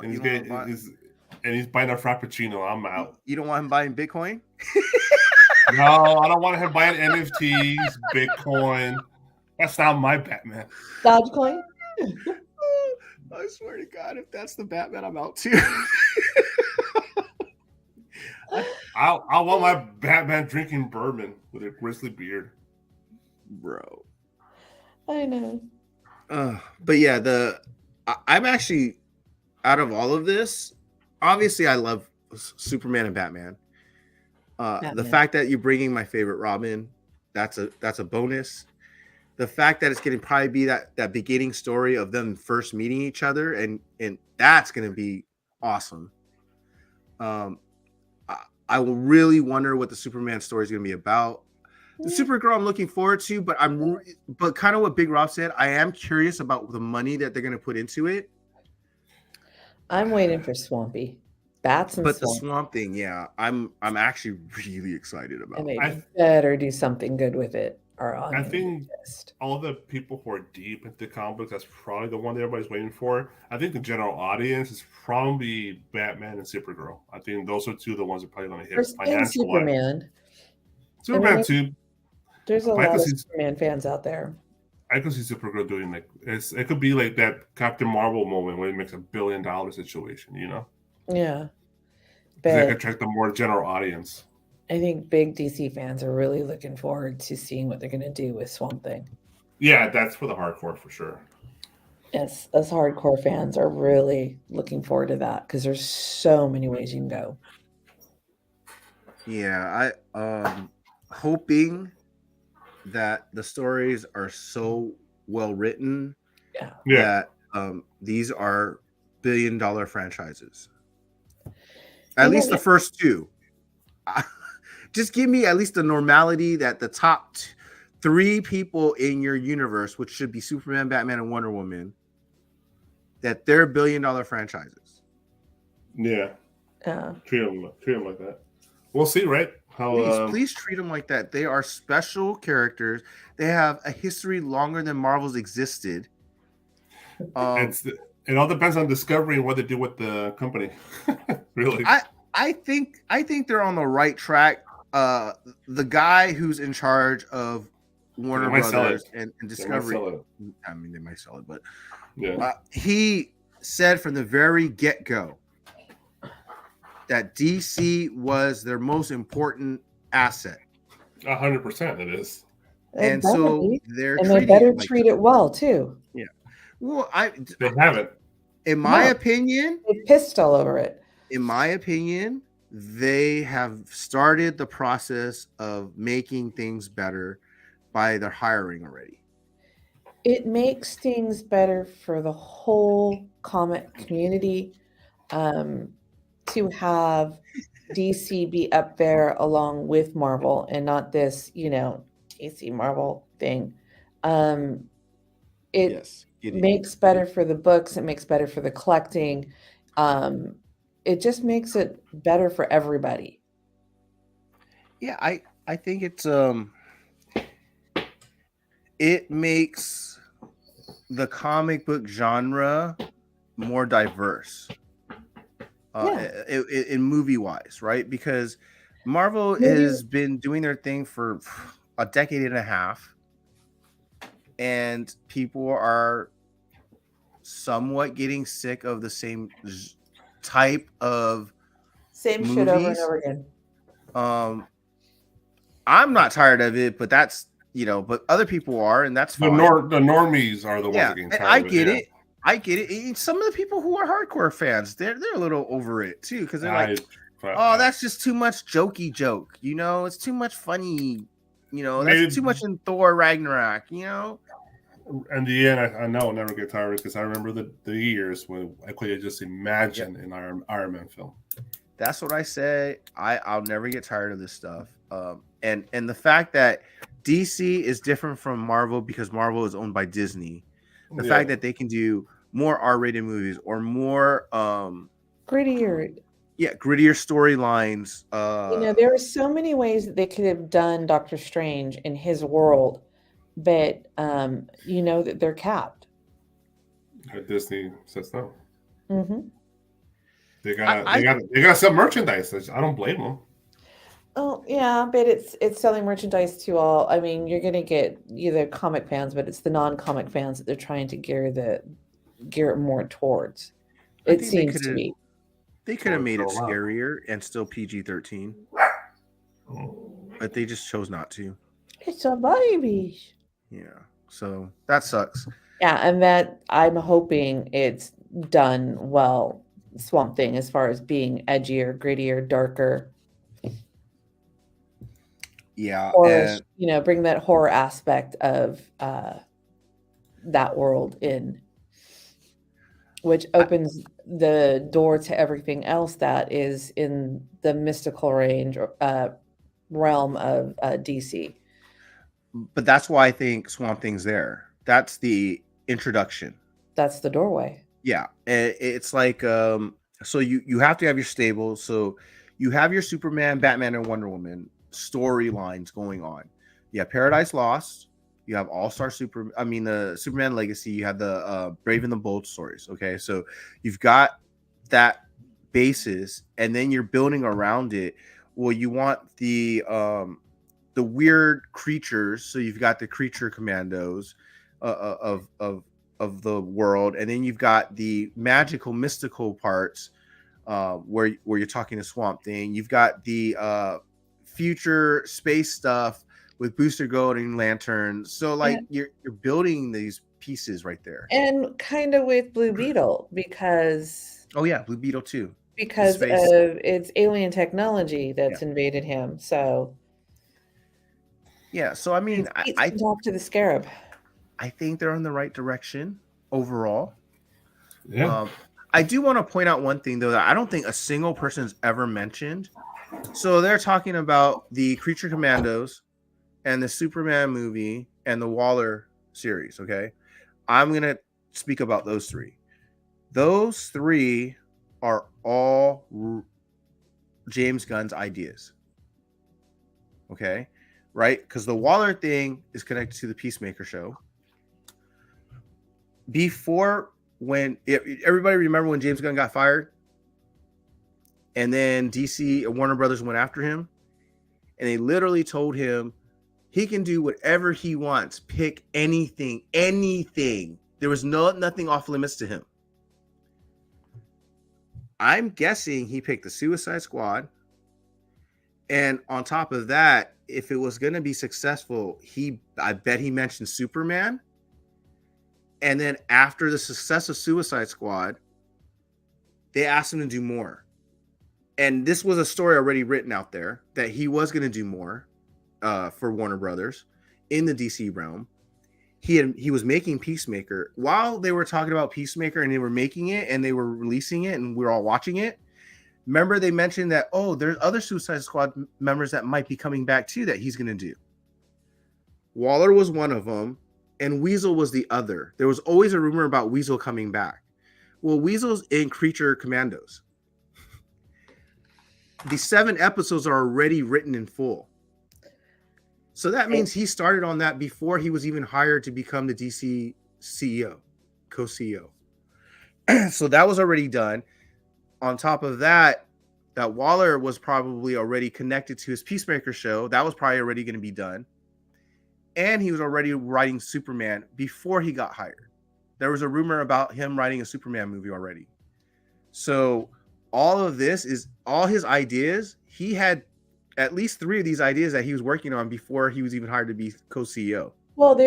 And he's buying a Frappuccino. I'm out. You don't want him buying Bitcoin? No, I don't want him buying NFTs, Bitcoin. That's not my Batman. Dogecoin? I swear to God, if that's the Batman, I'm out too. I want my Batman drinking bourbon with a grizzly beard. Bro. I know. But yeah, I'm actually, out of all of this, obviously I love Superman and Batman. The fact that you're bringing my favorite Robin, that's a bonus. The fact that it's going to probably be that beginning story of them first meeting each other, and that's going to be awesome. I will really wonder what the Superman story is going to be about. The Supergirl I'm looking forward to, but kind of what Big Rob said, I am curious about the money that they're going to put into it. I'm waiting for Swampy. Bats and But the Swamp Thing, yeah, I'm actually really excited about. And they better do something good with it. are on I the think list. all the people who are deep into comic books, that's probably the one that everybody's waiting for. I think the general audience is probably Batman and Supergirl. I think those are two of the ones that are probably going to hit And financial wise. Superman. I Superman mean, too. there's a But lot of Superman fans out there. I could see Supergirl doing like it could be like that Captain Marvel moment where it makes $1 billion situation, you know? Yeah. Because they But could attract the more general audience. I think big DC fans are really looking forward to seeing what they're going to do with Swamp Thing. Yeah, that's for the hardcore for sure. Yes, us hardcore fans are really looking forward to that because there's so many ways you can go. Yeah, I hoping that the stories are so well written that these are billion-dollar franchises. At least the first two. Just give me at least the normality that the top 3 people in your universe, which should be Superman, Batman, and Wonder Woman, that they're billion-dollar franchises. Yeah. Treat them like that. We'll see, right? Please treat them like that. They are special characters. They have a history longer than Marvel's existed. It all depends on Discovery and what they do with the company. Really, I think they're on the right track. The guy who's in charge of Warner Brothers and Discovery, I mean, they might sell it, but he said from the very get-go that DC was their most important asset. 100% it is. And so they better treat it well too. Yeah. Well, they haven't. In my opinion, they pissed all over it. In my opinion, they have started the process of making things better by their hiring already. It makes things better for the whole comic community to have DC be up there along with Marvel and not this, DC Marvel thing. It makes better for the books. It makes better for the collecting. It just makes it better for everybody. Yeah, I think it's it makes the comic book genre more diverse. In movie wise, right? Because Marvel has been doing their thing for a decade and a half, and people are somewhat getting sick of the same type of movies. Shit over and over again. I'm not tired of it, but that's but other people are, and that's fine. The normies are the ones that getting tired I get it. I get it. Some of the people who are hardcore fans, they're a little over it too, because they're like, "Oh, that's just too much jokey joke." It's too much funny. That's too much in Thor Ragnarok. In the end, I know I'll never get tired because I remember the years when I could just imagine an Iron Man film. That's what I say. I'll never get tired of this stuff. And the fact that DC is different from Marvel because Marvel is owned by Disney. The fact that they can do more R-rated movies or more grittier storylines. There are so many ways that they could have done Doctor Strange in his world, but that they're capped. Disney says no. Mm-hmm. They got some merchandise. I don't blame them. Oh yeah, but it's selling merchandise to all. I mean, you're gonna get the comic fans, but it's the non-comic fans that they're trying to gear it more towards. It seems to be. They could have made it scarier and still PG-13, but they just chose not to. It's a baby. Yeah, so that sucks. Yeah, and that I'm hoping it's done well. Swamp Thing, as far as being edgier, grittier, darker. Yeah, or bring that horror aspect of that world in, which opens the door to everything else that is in the mystical realm of DC. But that's why I think Swamp Thing's there. That's the introduction. That's the doorway. Yeah, it's like so you have to have your stable. So you have your Superman, Batman, and Wonder Woman storylines going on. You have Paradise Lost. You have All Star Super. I mean, the Superman Legacy. You have the Brave and the Bold stories. Okay, so you've got that basis, and then you're building around it. Well, you want the weird creatures. So you've got the creature commandos of the world, and then you've got the magical, mystical parts where you're talking to Swamp Thing. You've got the future space stuff with Booster Gold and Lantern. So like you're building these pieces right there. And kind of with Blue Beetle because oh yeah, Blue Beetle too. Because of its alien technology that's invaded him. So yeah, so I mean, I talk to the Scarab. I think they're in the right direction overall. Yeah. I do want to point out one thing though that I don't think a single person's ever mentioned. So they're talking about the Creature Commandos and the Superman movie and the Waller series. Okay, I'm gonna speak about those three. Those three are all James Gunn's ideas. Okay, right? Because the Waller thing is connected to the Peacemaker show. Before, when everybody remember when James Gunn got fired, and then DC and Warner Brothers went after him, and they literally told him he can do whatever he wants, pick anything. There was nothing off limits to him. I'm guessing he picked the Suicide Squad, and on top of that, if it was going to be successful, I bet he mentioned Superman. And then after the success of Suicide Squad, they asked him to do more. And this was a story already written out there that he was going to do more for Warner Brothers in the DC realm. He was making Peacemaker. While they were talking about Peacemaker and they were making it and they were releasing it and we were all watching it, remember they mentioned that, there's other Suicide Squad members that might be coming back too that he's going to do. Waller was one of them. And Weasel was the other. There was always a rumor about Weasel coming back. Well, Weasel's in Creature Commandos. The 7 episodes are already written in full. So that means he started on that before he was even hired to become the DC CEO, co-CEO. So that was already done. On top of that, that Waller was probably already connected to his Peacemaker show. That was probably already going to be done. And he was already writing Superman before he got hired. There was a rumor about him writing a Superman movie already. So all of this is all his ideas. He had at least 3 of these ideas that he was working on before he was even hired to be co-CEO. Well,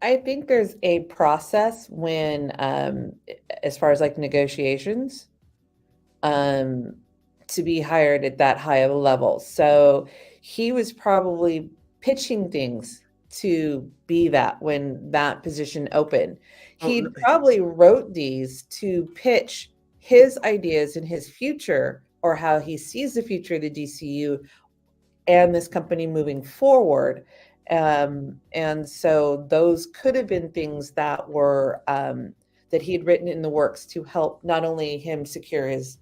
I think there's a process when, as far as like negotiations, to be hired at that high of a level. So he was probably pitching things to be that when that position opened. He probably wrote these to pitch his ideas in his future or how he sees the future of the DCU and this company moving forward. And so those could have been things that were that he had written in the works to help not only him secure his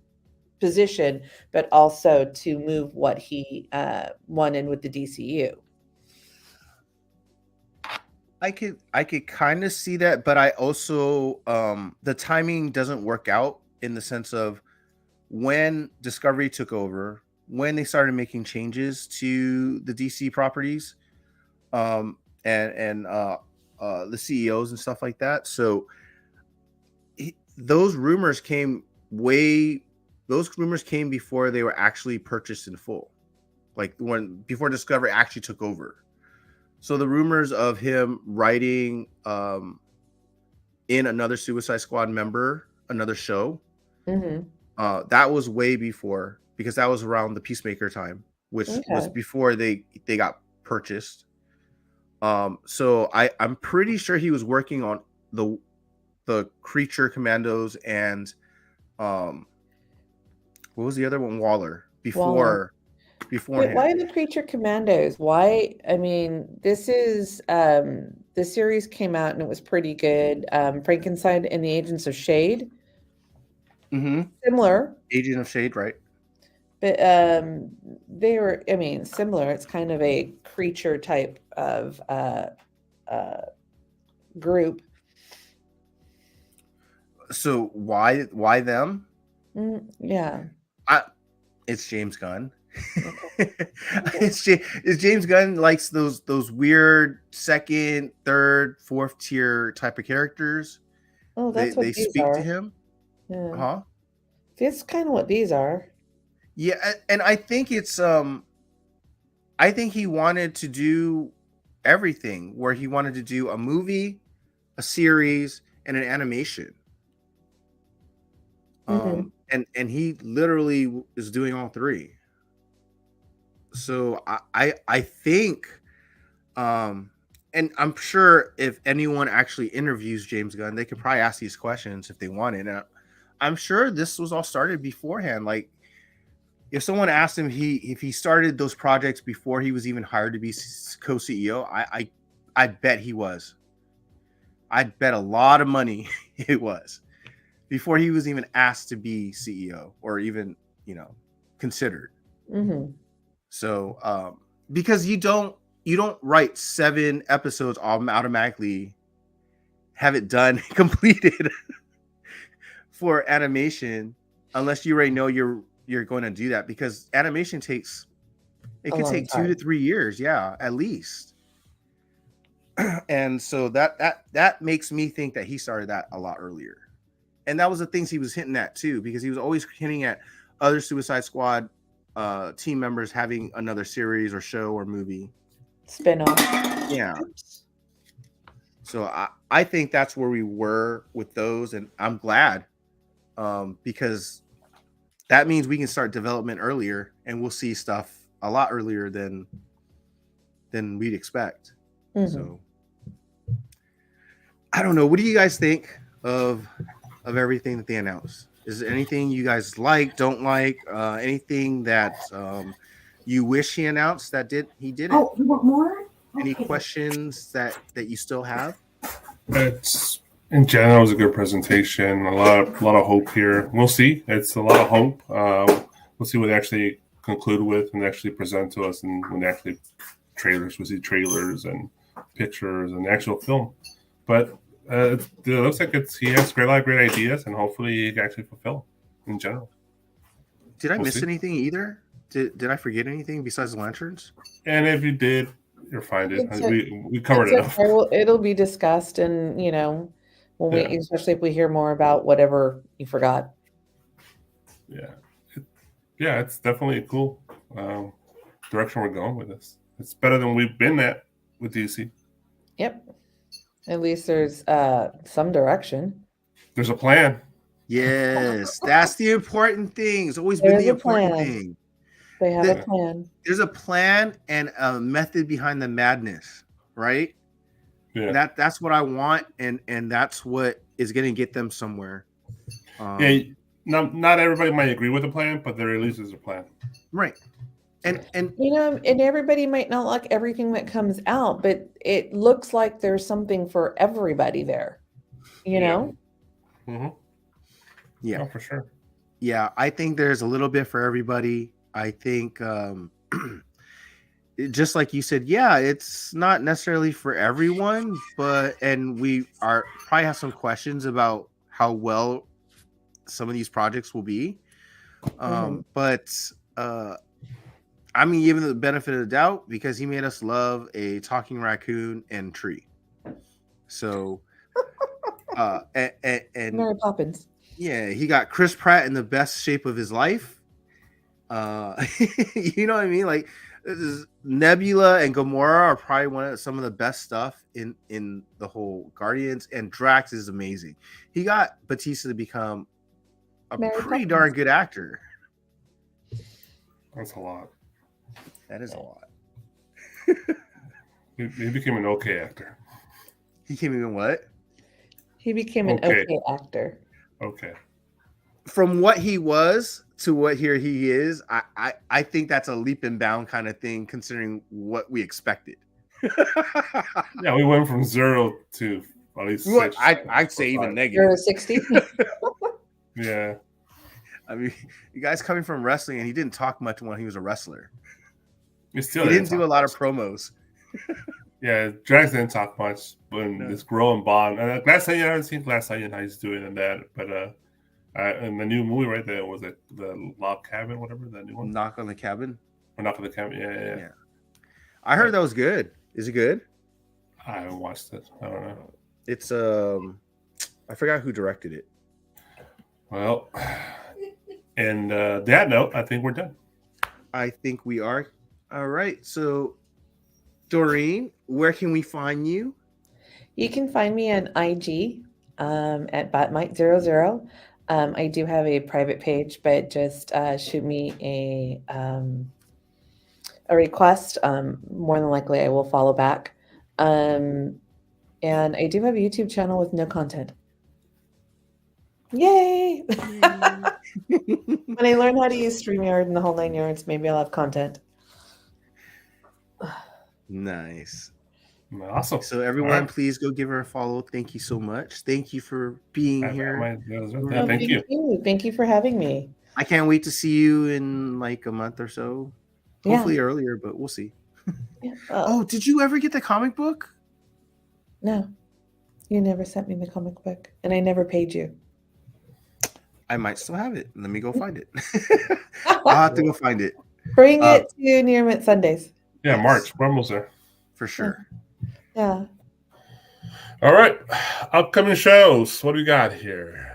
position, but also to move what he wanted with the DCU. I could kind of see that, but I also the timing doesn't work out in the sense of when Discovery took over, when they started making changes to the DC properties, and the CEOs and stuff like that. So those rumors came before they were actually purchased in full, like before Discovery actually took over. So the rumors of him writing in another Suicide Squad member, another show, that was way before, because that was around the Peacemaker time, which was before they got purchased. So I'm pretty sure he was working on the Creature Commandos and what was the other one? Waller before. But why the Creature Commandos? Why? I mean, this is the series came out and it was pretty good. Frankenstein and the Agents of Shade. Similar. Agent of Shade, right? But they were, I mean, similar. It's kind of a creature type of group. So why them? Yeah. It's James Gunn. Okay. It's James Gunn likes those weird second, third, fourth tier type of characters. Oh, that's They what these speak to are. him, Yeah. huh? That's kind of what these are. Yeah, and I think it's I think he wanted to do everything, where he wanted to do a movie, a series, and an animation. Mhm. And he literally is doing all three. So I think, and I'm sure if anyone actually interviews James Gunn, they could probably ask these questions if they wanted. And I'm sure this was all started beforehand. Like, if someone asked him if he started those projects before he was even hired to be co-CEO, I bet he was. I'd bet a lot of money it was before he was even asked to be CEO or even, considered. Mhm. So because you don't write 7 episodes automatically, have it done, completed for animation, unless you already know you're going to do that, because animation could long take 2 to time. 3 years, yeah, at least. And so that makes me think that he started that a lot earlier. And that was the things he was hinting at too, because he was always hinting at other Suicide Squad team members having another series or show or movie Spin-off. Yeah. So I think that's where we were with those, and I'm glad, because that means we can start development earlier, and we'll see stuff a lot earlier than we'd expect. Mhm. So I don't know. What do you guys think of everything that they announced? Is there anything you guys like, don't like, anything that you wish he announced that he didn't? Oh, you want more? Any Okay. questions that you still have? It's in general, it was a good presentation. A lot of hope here. We'll see. It's a lot of hope. We'll see what they actually conclude with and actually present to us, and when they actually trailers. We'll see trailers and pictures and the actual film. But it looks like he has a lot of great ideas, and hopefully he can actually fulfill in general. Did I miss anything either? Did I forget anything besides the lanterns? And if you did, you're fine. We covered enough. It'll be discussed, and when we, especially if we hear more about whatever you forgot. Yeah, it's definitely a cool direction we're going with this. It's better than we've been at with DC. Yep. At least there's some direction. There's a plan. Yes, that's the important thing. It's always been the important thing. They have a plan. There's a plan and a method behind the madness, right? Yeah. That's what I want, and that's what is going to get them somewhere. Not everybody might agree with the plan, but there at least is a plan. Right. And and everybody might not like everything that comes out, but it looks like there's something for everybody there. Mm-hmm. Yeah, for sure. Yeah, I think there's a little bit for everybody. I think just like you said, yeah, it's not necessarily for everyone, and we probably have some questions about how well some of these projects will be. But I mean, give him the benefit of the doubt, because he made us love a talking raccoon and tree. So and Mary Poppins. Yeah, he got Chris Pratt in the best shape of his life. You know what I mean? Like, Nebula and Gamora are probably some of the best stuff in the whole Guardians, and Drax is amazing. He got Batista to become a pretty darn good actor. That's a lot. That is a lot. He became an okay actor. He became even what? He became an okay actor. Okay. From what he was to what he is, I think that's a leap and bound kind of thing, considering what we expected. Yeah, we went from 0 to at least 6. I'd say even negative. 0 to 60. Yeah. I mean, you guys coming from wrestling, and he didn't talk much when he was a wrestler. He still He didn't talk do a lot of much. promos. Yeah, Drax didn't talk much, but No. this growing bond. Glass Onion, I haven't seen Glass Onion how he's doing in that, but in the new movie right there was it the Log Cabin, whatever that new one. Knock on the Cabin. Or Knock on the Cabin, yeah. I heard that was good. Is it good? I haven't watched it. I don't know. It's I forgot who directed it. Well, and that note, I think we're done. I think we are. All right. So, Doreen, where can we find you? You can find me on IG at BotMike00. I do have a private page, but just shoot me a request. More than likely, I will follow back. And I do have a YouTube channel with no content. Yay! When I learn how to use StreamYard and the whole 9 yards, maybe I'll have content. Nice. Awesome. So everyone, please go give her a follow. Thank you so much. Thank you for being here. Thank you. Thank you for having me. I can't wait to see you in like a month or so. Hopefully earlier, but we'll see. Yeah. Oh, did you ever get the comic book? No. You never sent me the comic book, and I never paid you. I might still have it. Let me go find it. I'll have to go find it. Bring it to Near Mint Sundays. Yeah, yes. March. We're almost there. For sure. Yeah. All right. Upcoming shows. What do we got here?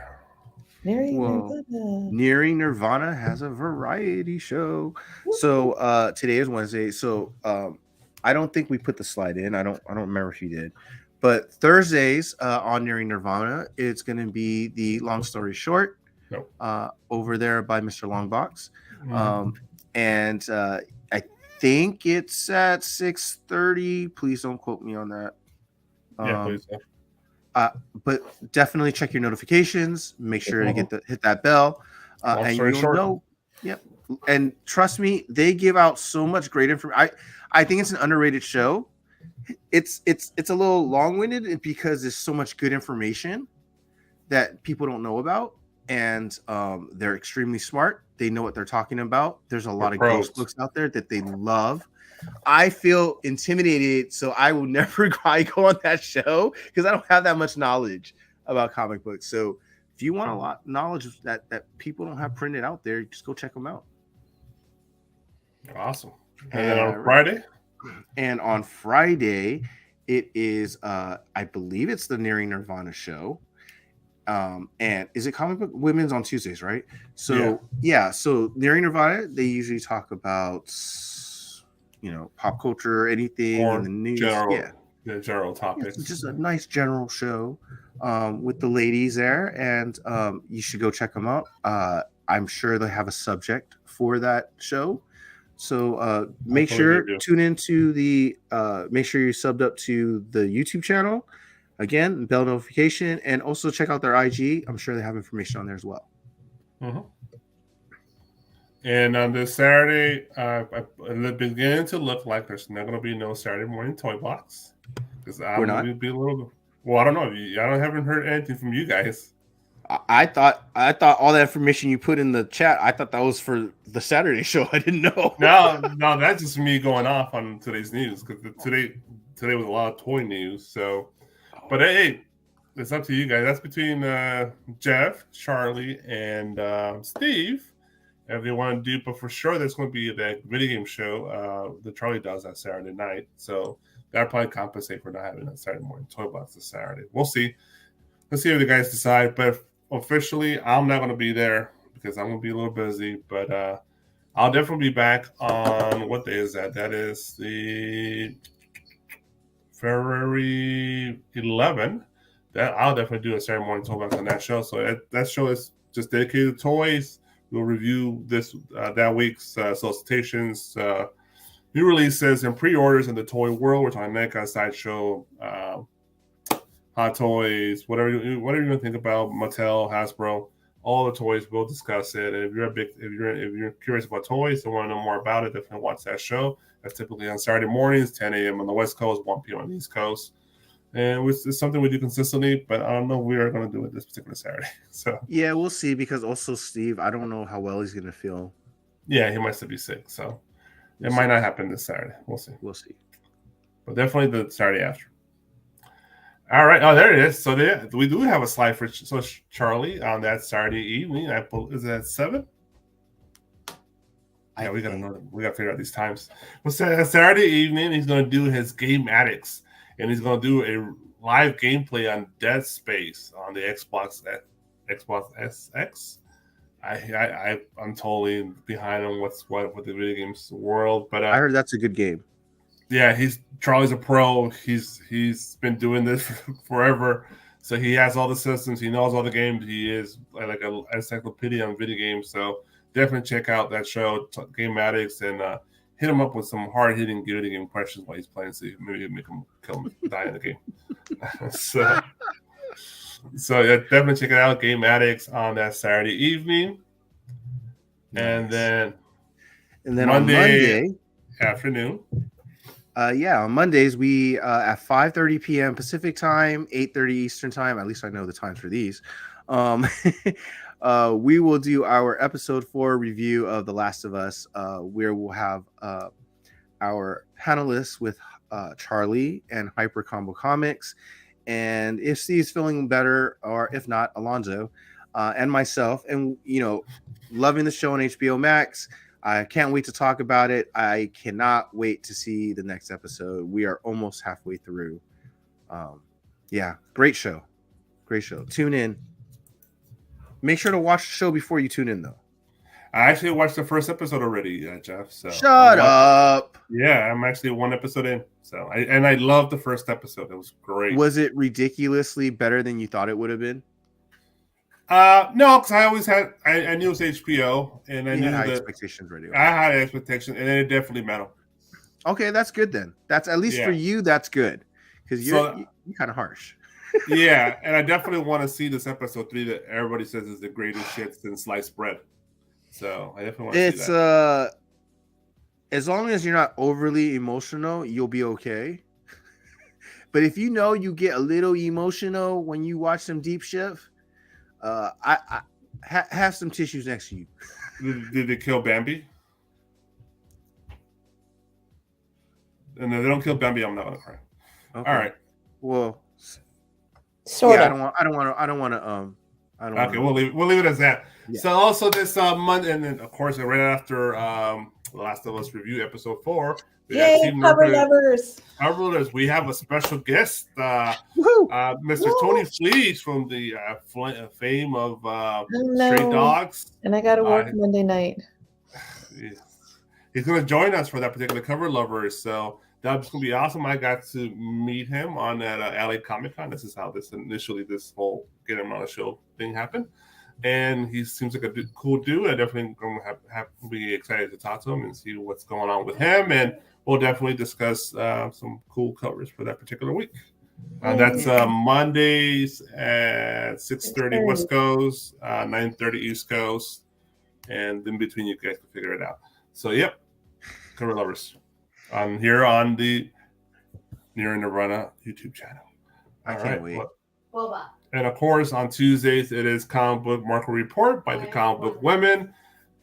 Nearing Nirvana has a variety show. So today is Wednesday. So I don't think we put the slide in. I don't remember if you did. But Thursdays on Nearing Nirvana, it's going to be the Long Story Short over there by Mr. Longbox. And I think it's at 6:30. Please don't quote me on that. Please. But definitely check your notifications. Make sure to hit that bell. And you'll know. Yep. And trust me, they give out so much great information. I think it's an underrated show. It's a little long-winded because there's so much good information that people don't know about, and they're extremely smart. They know what they're talking about. There's a lot of ghost books out there that they love. I feel intimidated, so I will never go on that show because I don't have that much knowledge about comic books. So if you want a lot of knowledge that people don't have printed out there, just go check them out. Awesome. And then on Friday? And on Friday, it is, I believe it's the Nearing Nirvana show. And is it comic book? Women's on Tuesdays, right? So, so Nearing Nirvana, they usually talk about, pop culture, anything in the news. General topics. It's just a nice general show with the ladies there. And you should go check them out. I'm sure they have a subject for that show. So make sure tune into make sure you're subbed up to the YouTube channel. Again, bell notification, and also check out their IG. I'm sure they have information on there as well. Mm-hmm. And on this Saturday, it's beginning to look like there's not going to be no Saturday morning toy box because I'm going to be a little. Well, I don't know. I haven't heard anything from you guys. I thought all that information you put in the chat, I thought that was for the Saturday show. I didn't know. No, that's just me going off on today's news because today was a lot of toy news. So, but hey, it's up to you guys. That's between Jeff, Charlie, and Steve. If they want to do, but for sure, there's going to be that video game show that Charlie does that Saturday night. So that'll probably compensate for not having a Saturday morning toy box this Saturday. We'll see. Let's see what the guys decide. But officially, I'm not going to be there because I'm going to be a little busy. But I'll definitely be back on what day is that? That is the February 11th. That I'll definitely do a Saturday morning toy box on that show. So that show is just dedicated to toys. We'll review that week's solicitations, new releases, and pre-orders in the toy world. We're talking NECA, Sideshow, Hot Toys, whatever you want to think about, Mattel, Hasbro, all the toys. We'll discuss it. And if you're curious about toys and want to know more about it, definitely watch that show. That's typically on Saturday mornings, 10 a.m. on the West Coast, 1 p.m. on the East Coast. And it's something we do consistently, but I don't know if we are going to do it this particular Saturday. So yeah, we'll see. Because also Steve, I don't know how well he's going to feel. Yeah, he might still be sick. So It might not happen this Saturday. We'll see. We'll see. But definitely the Saturday after. All right. Oh, there it is. So we do have a slide for Charlie on that Saturday evening. Is it at 7? Yeah, we got to figure out these times. Well, Saturday evening, he's going to do his Game Addicts, and he's going to do a live gameplay on Dead Space on the Xbox SX. I'm totally behind on what's what with the video games world, but I heard that's a good game. Yeah, Charlie's a pro. He's been doing this forever, so he has all the systems. He knows all the games. He is like an encyclopedia on video games. So definitely check out that show, Game Addicts, and hit him up with some hard-hitting video game questions while he's playing. So maybe make him die in the game. So yeah, definitely check it out, Game Addicts, on that Saturday evening, nice. and then on Monday afternoon. On Mondays we at 5:30 p.m. Pacific time, 8:30 Eastern time. At least I know the times for these. We will do our episode 4 review of The Last of Us, where we'll have our panelists with Charlie and Hyper Combo Comics, and if Steve's feeling better, or if not, Alonzo, and myself, and loving the show on HBO Max. I can't wait to talk about it. I cannot wait to see the next episode. We are almost halfway through. Great show. Tune in. Make sure to watch the show before you tune in, though. I actually watched the first episode already, Jeff. So shut up. Yeah, I'm actually 1 episode in. So I loved the first episode. It was great. Was it ridiculously better than you thought it would have been? No, because I always had. I knew it was HBO, and I knew had that expectations ready. I had expectations, and it definitely met them. Okay, that's good then. That's at least for you. That's good because you're kind of harsh. Yeah, and I definitely want to see this episode 3 that everybody says is the greatest shit since sliced bread. So I definitely want to see that. As long as you're not overly emotional, you'll be okay. But if you get a little emotional when you watch some deep shit, I have some tissues next to you. Did they kill Bambi? And if they don't kill Bambi, I'm not gonna cry. Okay. All right. Well, sort of. I don't want to. Okay, we'll leave it as that. Yeah. So also this Monday, and then of course right after The Last of Us review episode 4. Yay, cover lovers! We have a special guest, Mr. Tony Fleece from the fame of Stray Dogs. And I got to work Monday night. He's going to join us for that particular cover lovers. So that's going to be awesome. I got to meet him on that LA Comic Con. This is how this whole get him on the show thing happened. And he seems like a cool dude. I definitely going to be excited to talk to him and see what's going on with him. And we'll definitely discuss some cool covers for that particular week. That's Mondays at 6:30 West Coast, 9:30 East Coast, and in between you guys can figure it out. So, yep, cover lovers. I'm here on the Nerdvana YouTube channel. I can't wait. And of course, on Tuesdays, it is Comic Book Market Report by the Comic Book Women.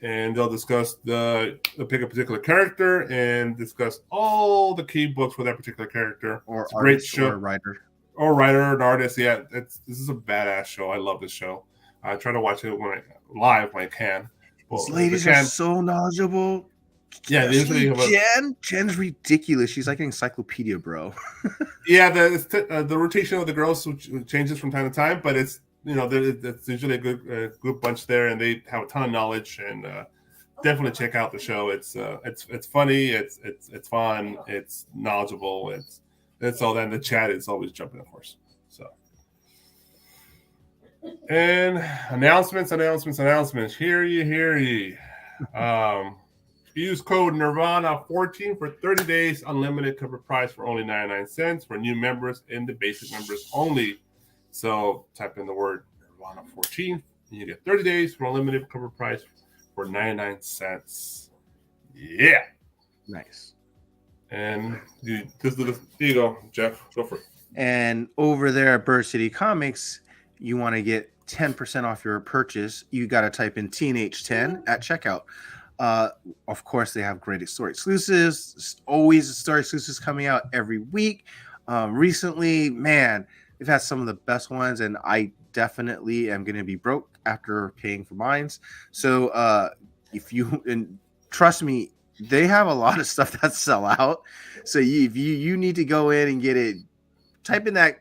And they'll discuss they'll pick a particular character and discuss all the key books for that particular character. Or it's a great show. Or writer. Or writer, an artist. Yeah, this is a badass show. I love this show. I try to watch it live when I can. These ladies are so knowledgeable. Yeah, Jen's ridiculous. She's like an encyclopedia, bro. Yeah, the rotation of the girls changes from time to time, but it's it's usually a good bunch there, and they have a ton of knowledge. And definitely check out the show. It's funny, it's fun, it's knowledgeable, it's all that. And the chat is always jumping, of course. So, and announcements. Hear ye. Use code Nerdvana14 for 30 days, unlimited cover price for only 99 cents for new members and the basic members only. So type in the word Nerdvana14 and you get 30 days for unlimited cover price for 99 cents. Yeah. Nice. And here you go, Jeff. Go for it. And over there at Bird City Comics, you want to get 10% off your purchase. You got to type in Teenage 10 at checkout. Of course, they have great story exclusives. Always story exclusives coming out every week. Recently, man, they've had some of the best ones, and I definitely am going to be broke after paying for mines. So if you and trust me, they have a lot of stuff that sell out. So if you need to go in and get it, type in that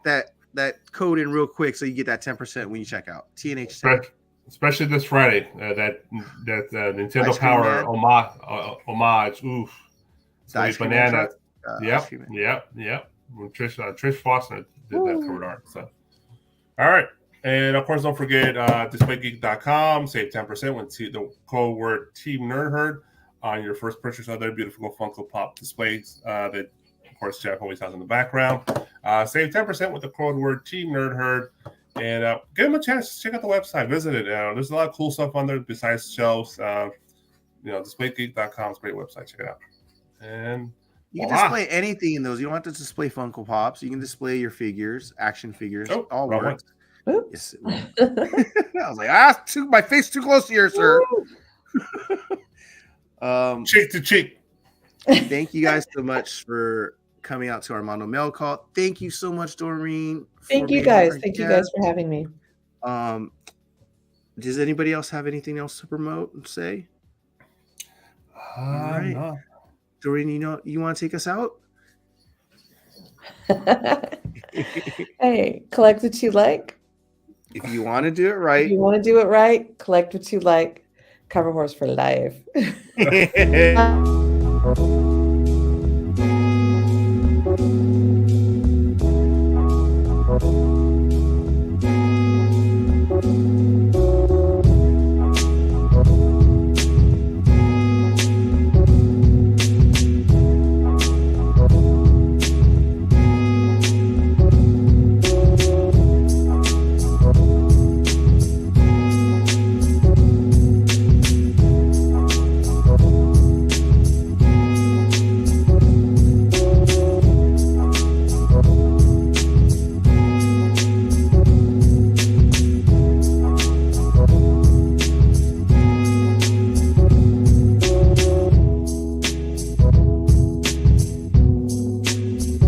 code in real quick so you get that 10% when you check out. TNH 10. Especially this Friday, that Nintendo Power homage. Oof, it's banana. Yep. When Trish Foster did that cover art. So, all right, and of course, don't forget DisplayGeek.com. Save 10% with the code word Team Nerdherd on your first purchase of their beautiful Funko Pop displays that, of course, Jeff always has in the background. Save 10% with the code word Team Nerdherd. And give them a chance to check out the website. Visit it. There's a lot of cool stuff on there besides shelves. DisplayGeek.com is a great website. Check it out. And you can display anything in those. You don't have to display Funko Pops. You can display your figures, action figures. All works. Yes. I was like, my face too close to yours, sir. Cheek to cheek. Thank you guys so much for coming out to our Mondo Mail Call. Thank you so much, Doreen. Thank you guys. Thank you guys for having me. Does anybody else have anything else to promote and say? All right. No. Doreen, you want to take us out? Hey, collect what you like. If you want to do it right. If you want to do it right, collect what you like. Cover horse for life.